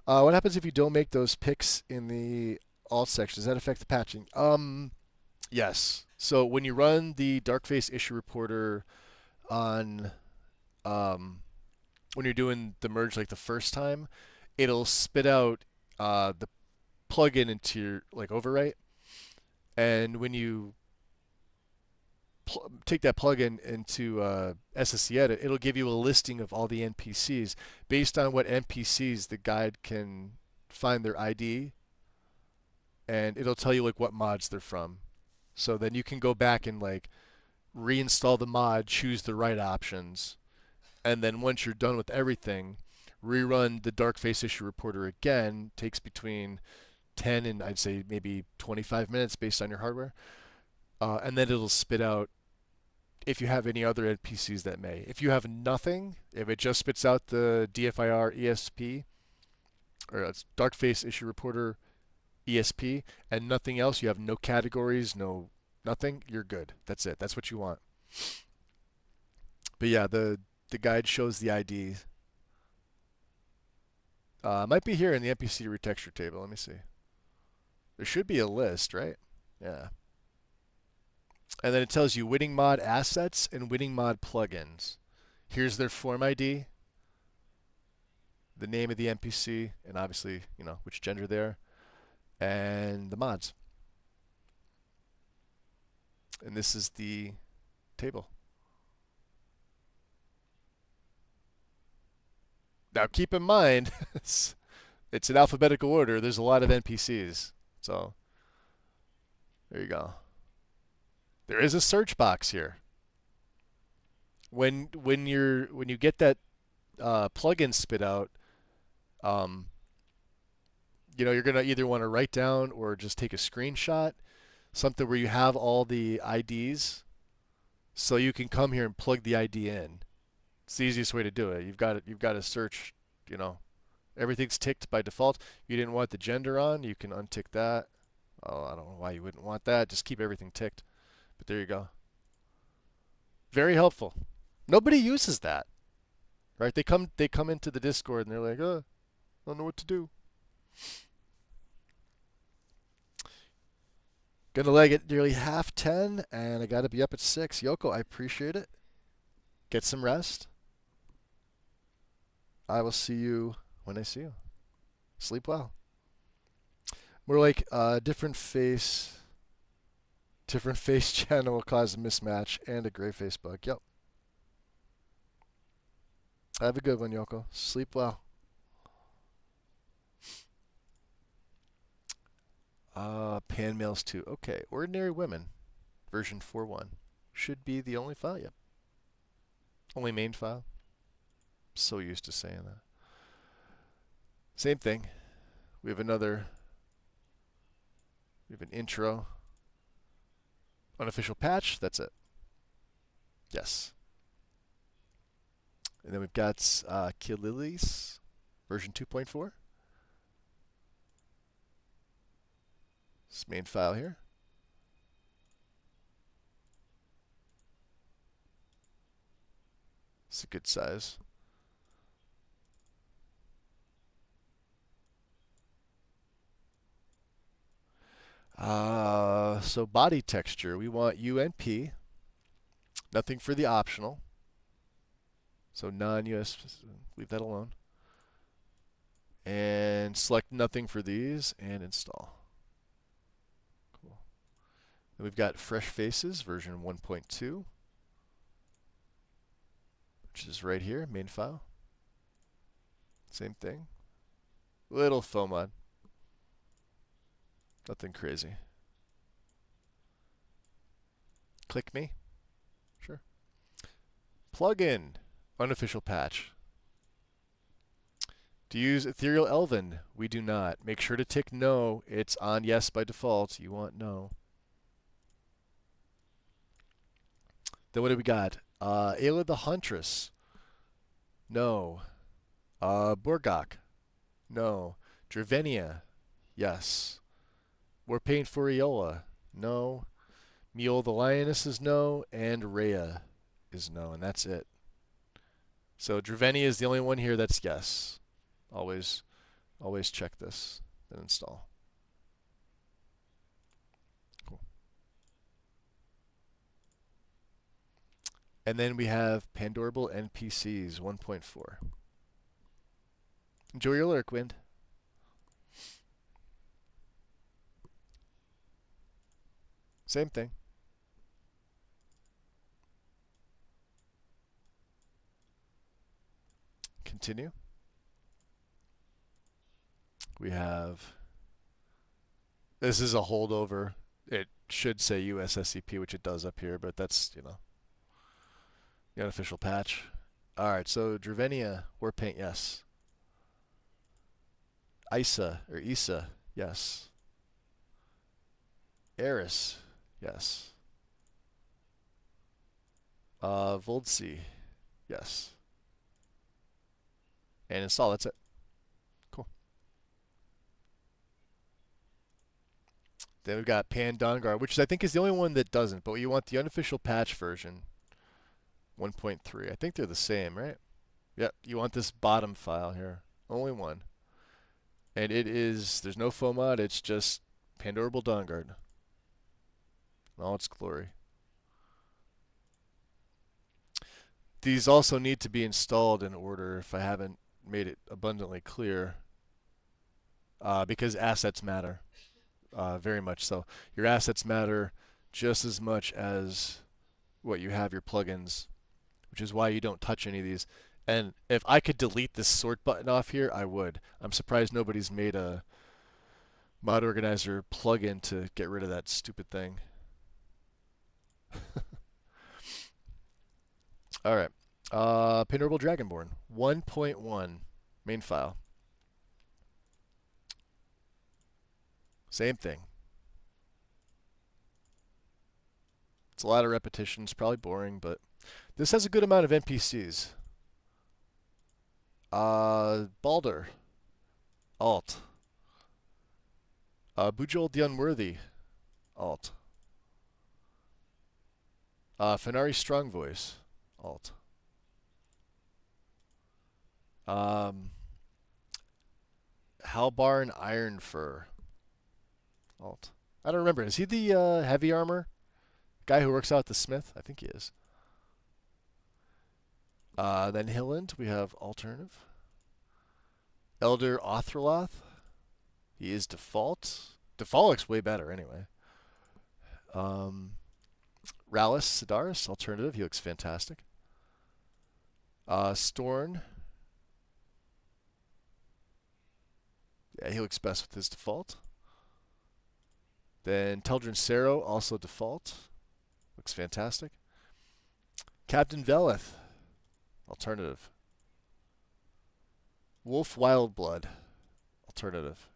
[SPEAKER 1] What happens if you don't make those picks in the alt section? Does that affect the patching? Yes. So when you run the Darkface issue reporter on, when you're doing the merge like the first time, it'll spit out the plugin into your like overwrite, and when you take that plugin into SSC Edit, it'll give you a listing of all the NPCs based on what NPCs the guide can find their ID, and it'll tell you like what mods they're from. So then you can go back and like reinstall the mod, choose the right options, and then once you're done with everything, rerun the Darkface issue reporter again. Takes between 10 and I'd say maybe 25 minutes based on your hardware. And then it'll spit out if you have any other NPCs that may. If you have nothing, if it just spits out the DFIR ESP, or it's Darkface issue reporter ESP, and nothing else, you have no categories, no nothing, you're good. That's it. That's what you want. But yeah, the guide shows the ID. Might be here in the NPC retexture table. Let me see. There should be a list, right? Yeah. And then it tells you winning mod assets and winning mod plugins. Here's their form ID, the name of the NPC, and obviously, you know, which gender they are, and the mods. And this is the table. Now keep in mind, it's in alphabetical order. There's a lot of NPCs. So there you go. There is a search box here. When you get that plugin spit out, you know, you're gonna either want to write down or just take a screenshot, something where you have all the IDs, so you can come here and plug the ID in. It's the easiest way to do it. You've got to search. You know, everything's ticked by default. You didn't want the gender on, you can untick that. Oh, I don't know why you wouldn't want that. Just keep everything ticked. But there you go. Very helpful. Nobody uses that, right? They come into the Discord and they're like, I don't know what to do. Gonna leg at nearly 10:30, and I gotta be up at 6. Yoko, I appreciate it. Get some rest. I will see you when I see you. Sleep well. More like different face channel will cause a mismatch and a gray face bug. Yep. Have a good one, Yoko. Sleep well. Pan mails 2. Okay. Ordinary Women, version 4.1. Should be the only file. Yep. Only main file. So used to saying that. Same thing. We have an intro. Unofficial patch. That's it. Yes. And then we've got Kililis version 2.4. This main file here. It's a good size. So body texture, we want UNP. Nothing for the optional. So non-US, leave that alone. And select nothing for these and install. Cool. Then we've got Fresh Faces version 1.2, which is right here, main file. Same thing. Little FOMOD. Nothing crazy. Click me. Sure. Plugin. Unofficial patch. Do you use Ethereal Elven? We do not. Make sure to tick no. It's on yes by default. You want no. Then what do we got? Ayla the Huntress. No. Borgak. No. Dravenia. Yes. Warpaint for Iola. No. Mule the Lioness is no. And Rhea is no. And that's it. So Dravenia is the only one here that's yes. Always check this and install. Cool. And then we have Pandorable NPCs 1.4. Enjoy your lurk, Wind. Same thing. Continue. We have, this is a holdover. It should say USSCP, which it does up here, but that's, you know, the unofficial patch. All right, so Dravenia, Warpaint, yes. Isa, or Isa, yes. Eris, yes. Voldsy, yes. And install, that's it. Cool. Then we've got Pandongar, which I think is the only one that doesn't, but you want the unofficial patch version 1.3. I think they're the same, right? Yep, you want this bottom file here. Only one. And it is, there's no FOMOD, it's just Pandorable Dawnguard. In all its glory. These also need to be installed in order if I haven't made it abundantly clear, because assets matter, very much so. Your assets matter just as much as what you have your plugins, which is why you don't touch any of these. And if I could delete this sort button off here, I would. I'm surprised nobody's made a mod organizer plugin to get rid of that stupid thing. All right. Pandorable Dragonborn 1.1 main file. Same thing. It's a lot of repetitions, probably boring, but this has a good amount of NPCs. Balder. Alt. Bujol the Unworthy. Alt. Fenari Strong Voice. Alt. Halbarn Iron Fur. Alt. I don't remember. Is he the heavy armor guy who works out at the smith? I think he is. Then Hilland, we have alternative. Elder Othroloth. He is default. Default looks way better anyway. Rallis Sidaris, alternative. He looks fantastic. Storn. Yeah, he looks best with his default. Then Teldrin Sero, also default. Looks fantastic. Captain Veleth, alternative. Wolf Wildblood, alternative.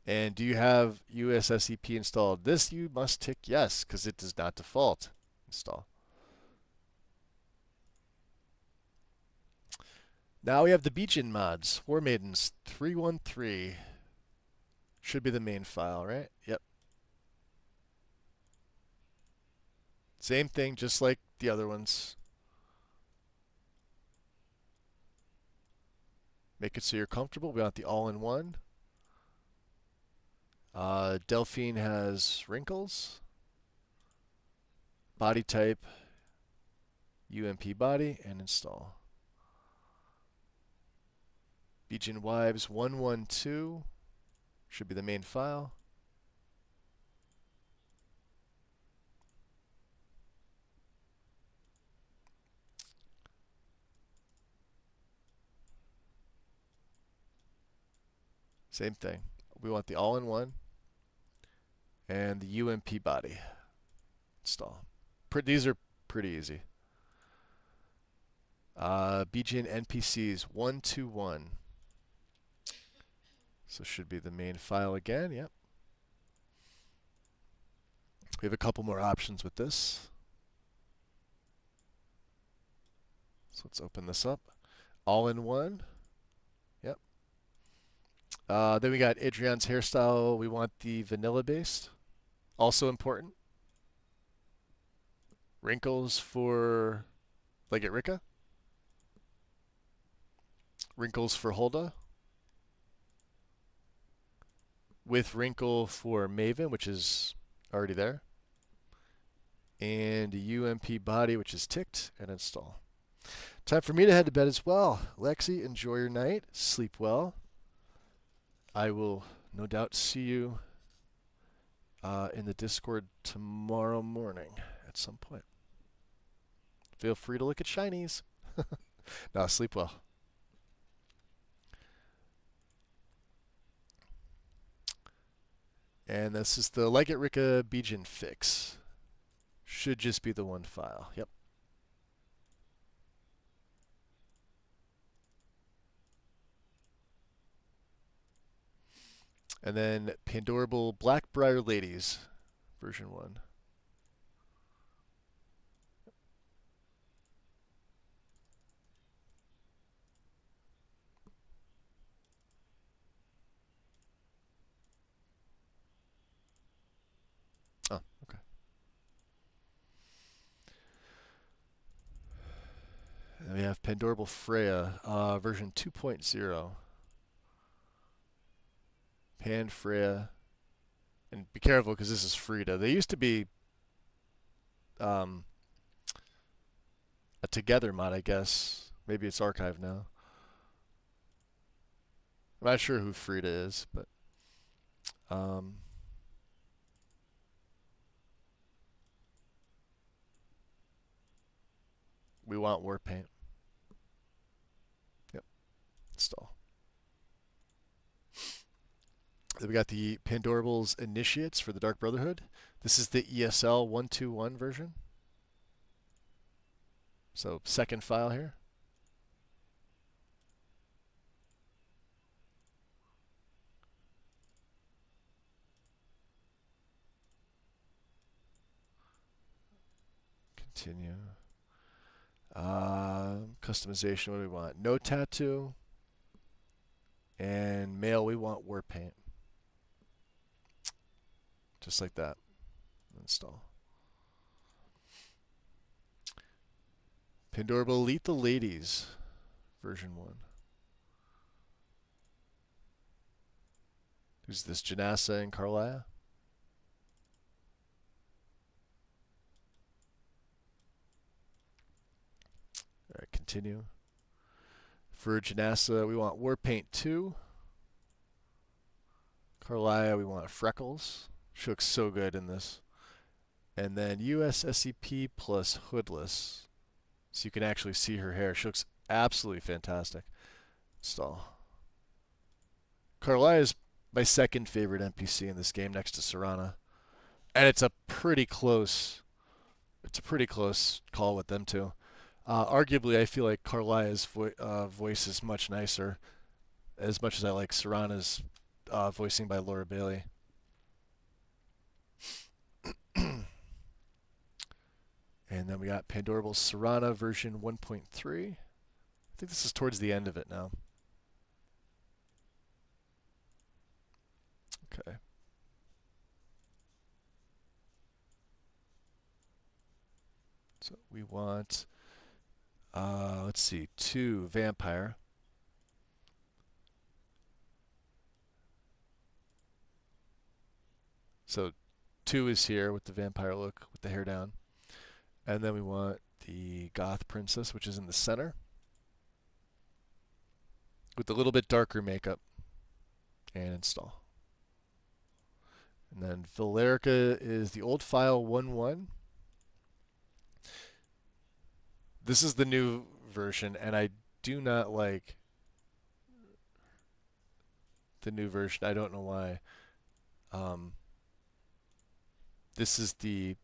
[SPEAKER 1] And do you have USSCP installed? This you must tick yes, because it does not default install. Now we have the Beachin mods. War Maidens 313. Should be the main file, right? Yep. Same thing, just like the other ones. Make it so you're comfortable. We want the all-in-one. Delphine has wrinkles. Body type, UMP body, and install. Beachin Wives 112 should be the main file. Same thing. We want the all-in-one and the UMP body. Install. These are pretty easy. Beachin NPCs 121. So should be the main file again. Yep. We have a couple more options with this. So let's open this up. All-in-one. Yep. Then we got Adrian's hairstyle. We want the vanilla based. Also important. Wrinkles for Legate Rika. Wrinkles for Hulda. With wrinkle for Maven, which is already there. And a UMP body, which is ticked, and install. Time for me to head to bed as well. Lexy, enjoy your night. Sleep well. I will no doubt see you in the Discord tomorrow morning at some point. Feel free to look at shinies. No, sleep well. And this is the Legate Rika Beachin fix. Should just be the one file. Yep. And then Pandorable Blackbriar Ladies, version 1. Oh, okay. And we have Pandorable Freya, version 2.0. Pan Freya. And be careful because this is Frida. They used to be a Together mod, I guess. Maybe it's archived now. I'm not sure who Frida is, but we want war paint. Yep. Install. Then we got the Pandorables Initiates for the Dark Brotherhood. This is the ESL 121 version. So second file here. Continue. Customization, what do we want? No tattoo. And male, we want war paint. Just like that. Install. Pandorable Lethal Ladies, version 1. Who's this? Janassa and Carlia? Alright, continue. For Janassa, we want War Paint 2. Carlia, we want Freckles. She looks so good in this. And then USSEP plus Hoodless. So you can actually see her hair. She looks absolutely fantastic. Install. Carlia is my second favorite NPC in this game next to Serana. And it's a pretty close call with them two. Arguably, I feel like Carlia's voice is much nicer, as much as I like Serana's voicing by Laura Bailey. And then we got Pandorable Serana version 1.3. I think this is towards the end of it now. Okay. So we want, let's see, 2 vampire. So 2 is here with the vampire look, with the hair down. And then we want the goth princess, which is in the center, with a little bit darker makeup, and install. And then Valerica is the old file 1.1. This is the new version, and I do not like the new version. I don't know why. This is the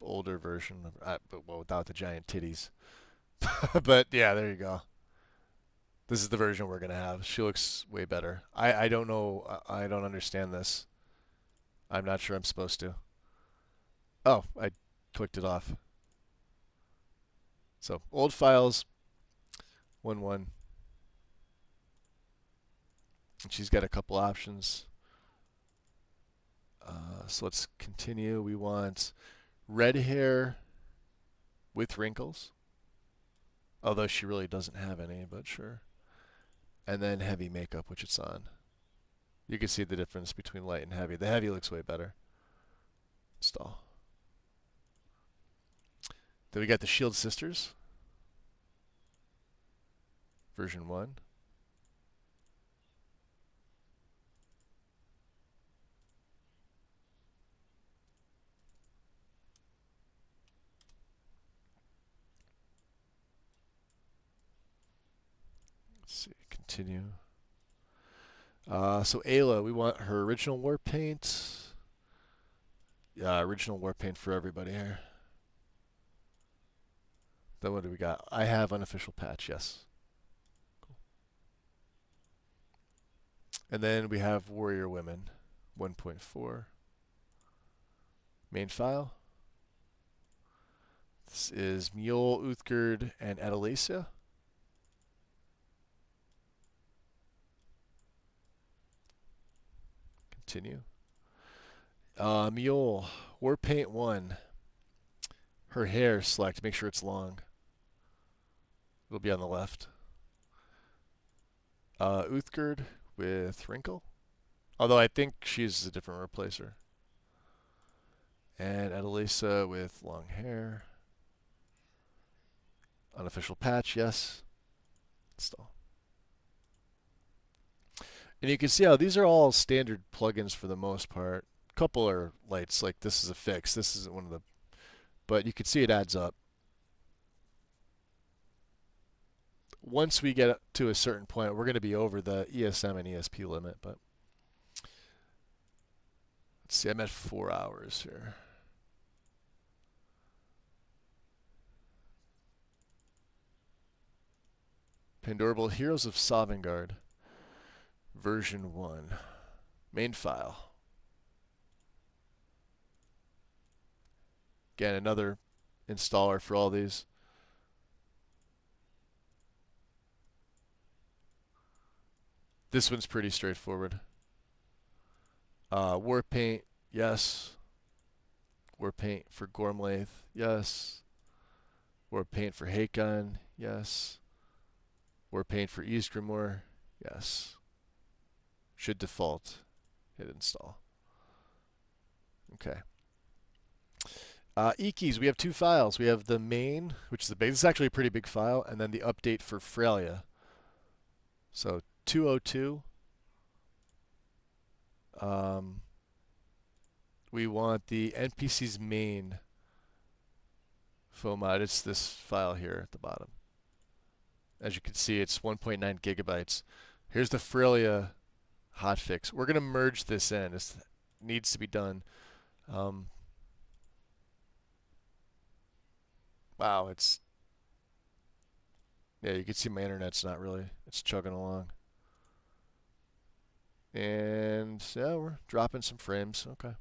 [SPEAKER 1] older version, but well, without the giant titties. But yeah, there you go. This is the version we're gonna have. She looks way better. I don't know. I don't understand this. I'm not sure I'm supposed to. Oh, I clicked it off. So old files 1.1. And she's got a couple options. So let's continue. We want red hair with wrinkles. Although she really doesn't have any, but sure. And then heavy makeup, which it's on. You can see the difference between light and heavy. The heavy looks way better. Install. Then we got the Shield Sisters. Version 1. Let's see, continue. So Ayla, we want her original war paint. Yeah, original war paint for everybody here. Then what do we got? I have unofficial patch, yes. Cool. And then we have Warrior Women, 1.4. Main file. This is Mule, Uthgerd, and Adelasia. Continue. Mule, War Paint 1. Her hair, select. Make sure it's long. It'll be on the left. Uthgerd with wrinkle. Although I think she's a different replacer. And Adelasia with long hair. Unofficial patch, yes. Install. And you can see how these are all standard plugins for the most part. A couple are lights, like this is a fix. This isn't one of the... But you can see it adds up. Once we get to a certain point, we're going to be over the ESM and ESP limit. But let's see, I'm at 4 hours here. Pandorable Heroes of Sovngarde, version 1. Main file. Again, another installer for all these. This one's pretty straightforward. War Paint, yes. War Paint for Gormlaith, yes. War Paint for Hakon, yes. War Paint for Ysgrimor, yes. Should default. Hit install. Okay. Ekeys, we have 2 files. We have the main, which is the base. This is actually a pretty big file, and then the update for Frelia. So 202. We want the NPC's main FOMOD. It's this file here at the bottom. As you can see, it's 1.9 gigabytes. Here's the Frelia hotfix. We're going to merge this in. This needs to be done. Wow, it's... Yeah, you can see my internet's not really... It's chugging along. And, yeah, we're dropping some frames. Okay.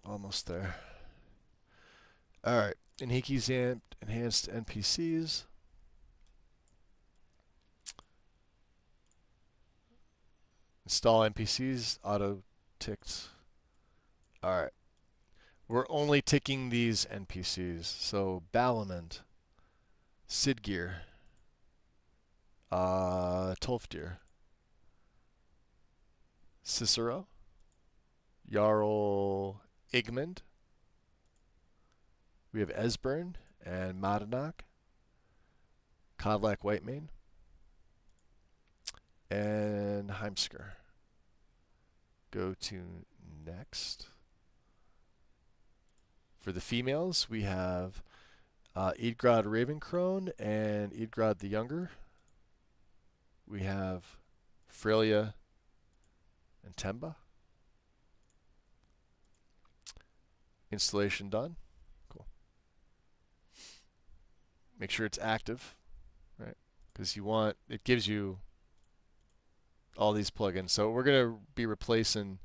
[SPEAKER 1] Almost there. All right. Inhiki XAMPP enhanced NPCs. Install NPCs auto ticked. All right. We're only ticking these NPCs. So Balamand, Sidgear, Tolfdir, Cicero, Jarl Igmund. We have Esbern and Madanach, Kodlak Whitemane, and Heimskr. Go to next. For the females, we have Eadgrod Ravencrone and Eadgrod the Younger. We have Frelia and Temba. Installation done. Cool. Make sure it's active, right? Because it gives you all these plugins. So we're going to be replacing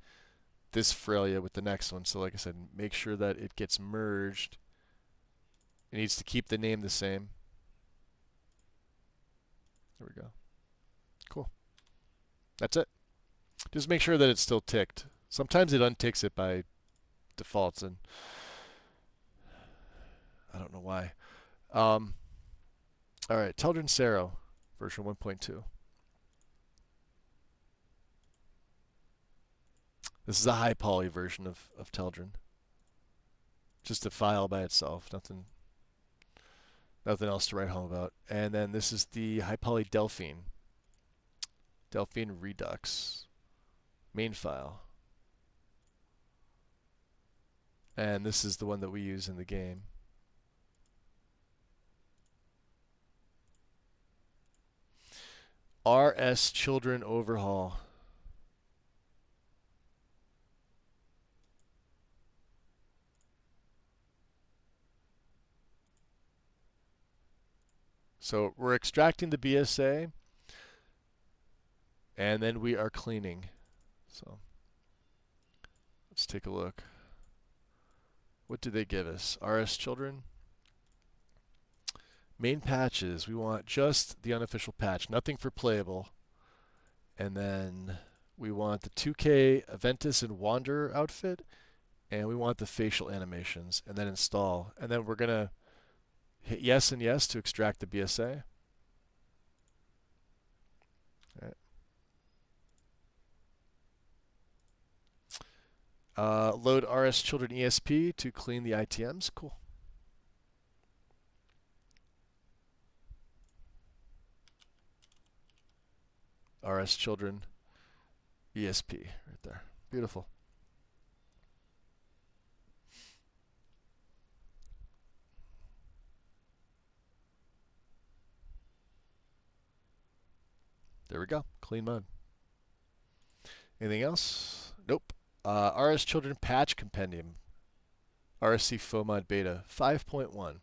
[SPEAKER 1] this Frelia with the next one. So like I said, make sure that it gets merged. It needs to keep the name the same. There we go. Cool. That's it. Just make sure that it's still ticked. Sometimes it unticks it by defaults, and I don't know why. All right, Teldrin Sero, version 1.2. This is a high poly version of Teldrin. Just a file by itself, nothing else to write home about. And then this is the high poly Delphine. Delphine Redux. Main file. And this is the one that we use in the game. RS Children Overhaul. So we're extracting the BSA, and then we are cleaning. So let's take a look. What do they give us? RS Children. Main patches. We want just the unofficial patch, nothing for playable. And then we want the 2K Aventus and Wanderer outfit, and we want the facial animations, and then install. And then we're going to hit yes and yes to extract the BSA. All right. Load RS Children ESP to clean the ITMs. Cool. RS Children ESP right there. Beautiful. There we go. Clean mode. Anything else? Nope. RS Children Patch Compendium. RSC FOMOD Beta 5.1.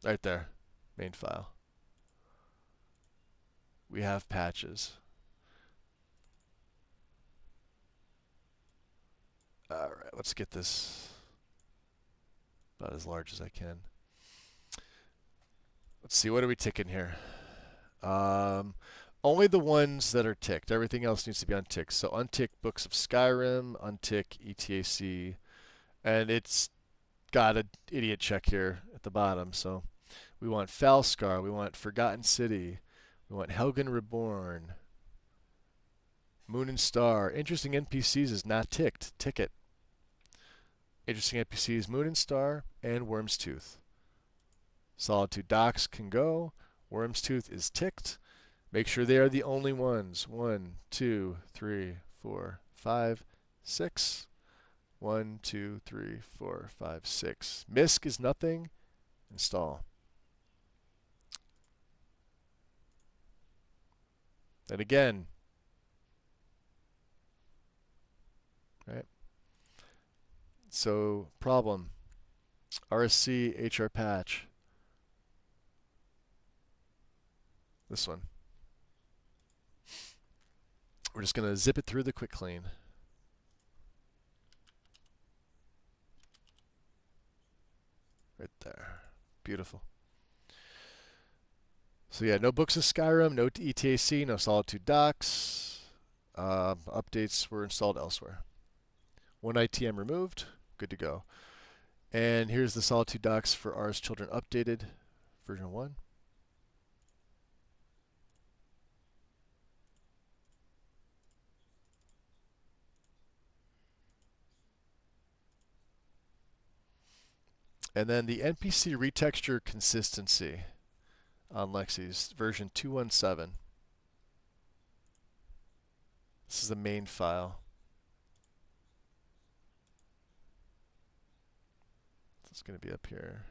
[SPEAKER 1] Right there. Main file. We have patches. Alright, let's get this about as large as I can. Let's see, what are we ticking here? Only the ones that are ticked. Everything else needs to be unticked. So untick Books of Skyrim, untick ETAC, and it's got an idiot check here at the bottom. So we want Falskar, we want Forgotten City, we want Helgen Reborn, Moon and Star. Interesting NPCs is not ticked. Tick it. Interesting NPCs, Moon and Star, and Worm's Tooth. Solitude Docs can go. Worm's Tooth is ticked. Make sure they are the only ones. 1, 2, 3, 4, 5, 6. 1, 2, 3, 4, 5, 6. MISC is nothing. Install. And again, right? So problem, RSC HR patch. This one. We're just going to zip it through the quick clean. Right there. Beautiful. So yeah, no books of Skyrim, no ETAC, no Solitude docs. Updates were installed elsewhere. One ITM removed. Good to go. And here's the Solitude docs for R's Children updated, version 1. And then the NPC retexture consistency on Lexy's version 217. This is the main file. It's going to be up here.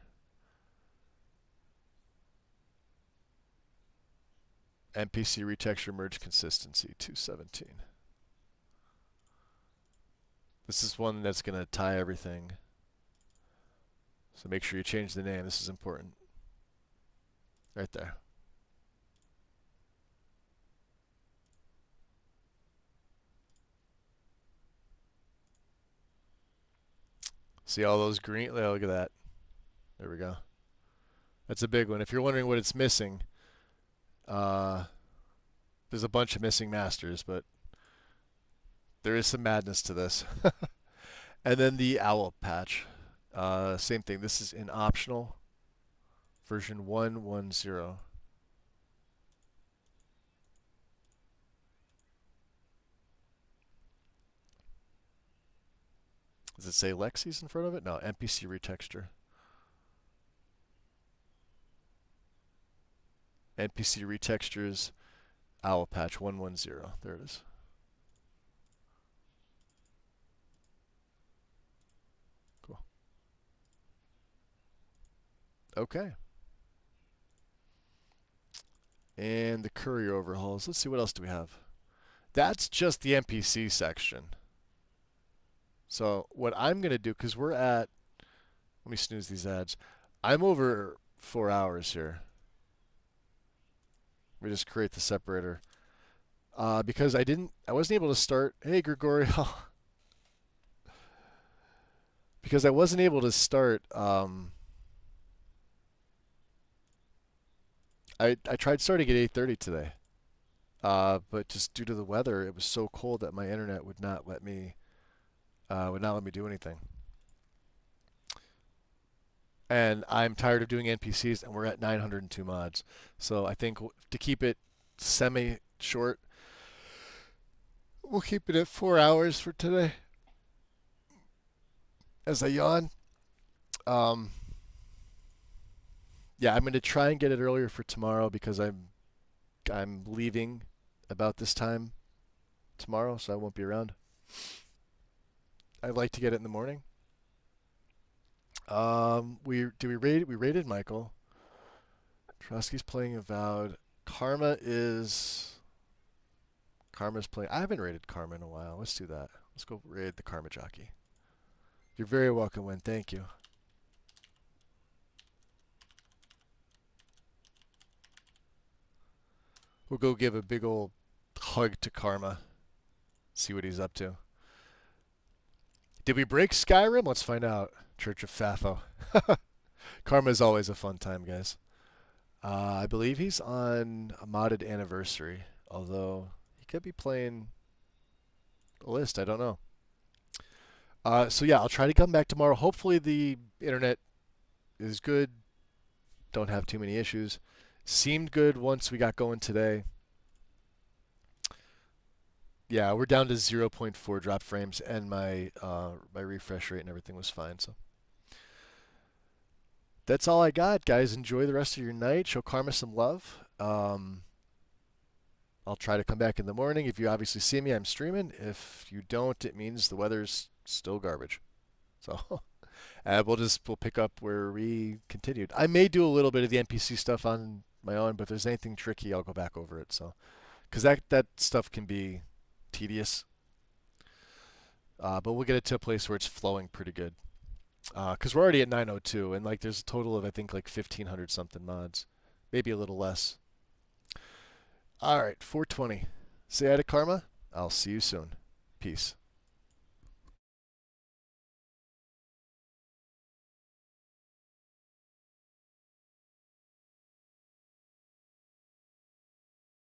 [SPEAKER 1] NPC retexture merge consistency 217. This is one that's going to tie everything. So make sure you change the name. This is important. Right there. See all those green? Oh, look at that. There we go. That's a big one. If you're wondering what it's missing, there's a bunch of missing masters, but there is some madness to this. And then the owl patch. Same thing. This is in optional. Version 110. Does it say Lexy's in front of it? No, NPC retexture. NPC retextures owl patch 110. There it is. Cool. Okay. And the courier overhauls. Let's see, what else do we have? That's just the NPC section. So what I'm going to do, because we're at, let me snooze these ads. I'm over 4 hours here. Let me just create the separator. Because I wasn't able to start, hey Gregorio. Because I wasn't able to start, I tried starting at 8:30 today. But just due to the weather, it was so cold that my internet would not let me do anything. And I'm tired of doing NPCs, and we're at 902 mods. So I think to keep it semi-short, we'll keep it at 4 hours for today. As I yawn. Yeah, I'm going to try and get it earlier for tomorrow because I'm leaving about this time tomorrow, so I won't be around. I'd like to get it in the morning. We rated Michael. Trotsky's playing Avowed. Karma's playing. I haven't rated Karma in a while. Let's do that. Let's go raid the Karma Jockey. You're very welcome, Win. Thank you. We'll go give a big old hug to Karma. See what he's up to. Did we break Skyrim? Let's find out. Church of Fafo. Karma is always a fun time, guys. I believe he's on a modded anniversary, although he could be playing a list. I don't know. So yeah, I'll try to come back tomorrow. Hopefully the internet is good. Don't have too many issues. Seemed good once we got going today. Yeah, we're down to 0.4 drop frames, and my refresh rate and everything was fine. So that's all I got, guys. Enjoy the rest of your night. Show Karma some love. I'll try to come back in the morning. If you obviously see me, I'm streaming. If you don't, it means the weather's still garbage. So we'll pick up where we continued. I may do a little bit of the NPC stuff on my own, but if there's anything tricky, I'll go back over it. So, because that stuff can be tedious. But we'll get it to a place where it's flowing pretty good. Because we're already at 902, and like there's a total of I think like 1,500 something mods, maybe a little less. All right, 420. Say hi to Karma. I'll see you soon. Peace.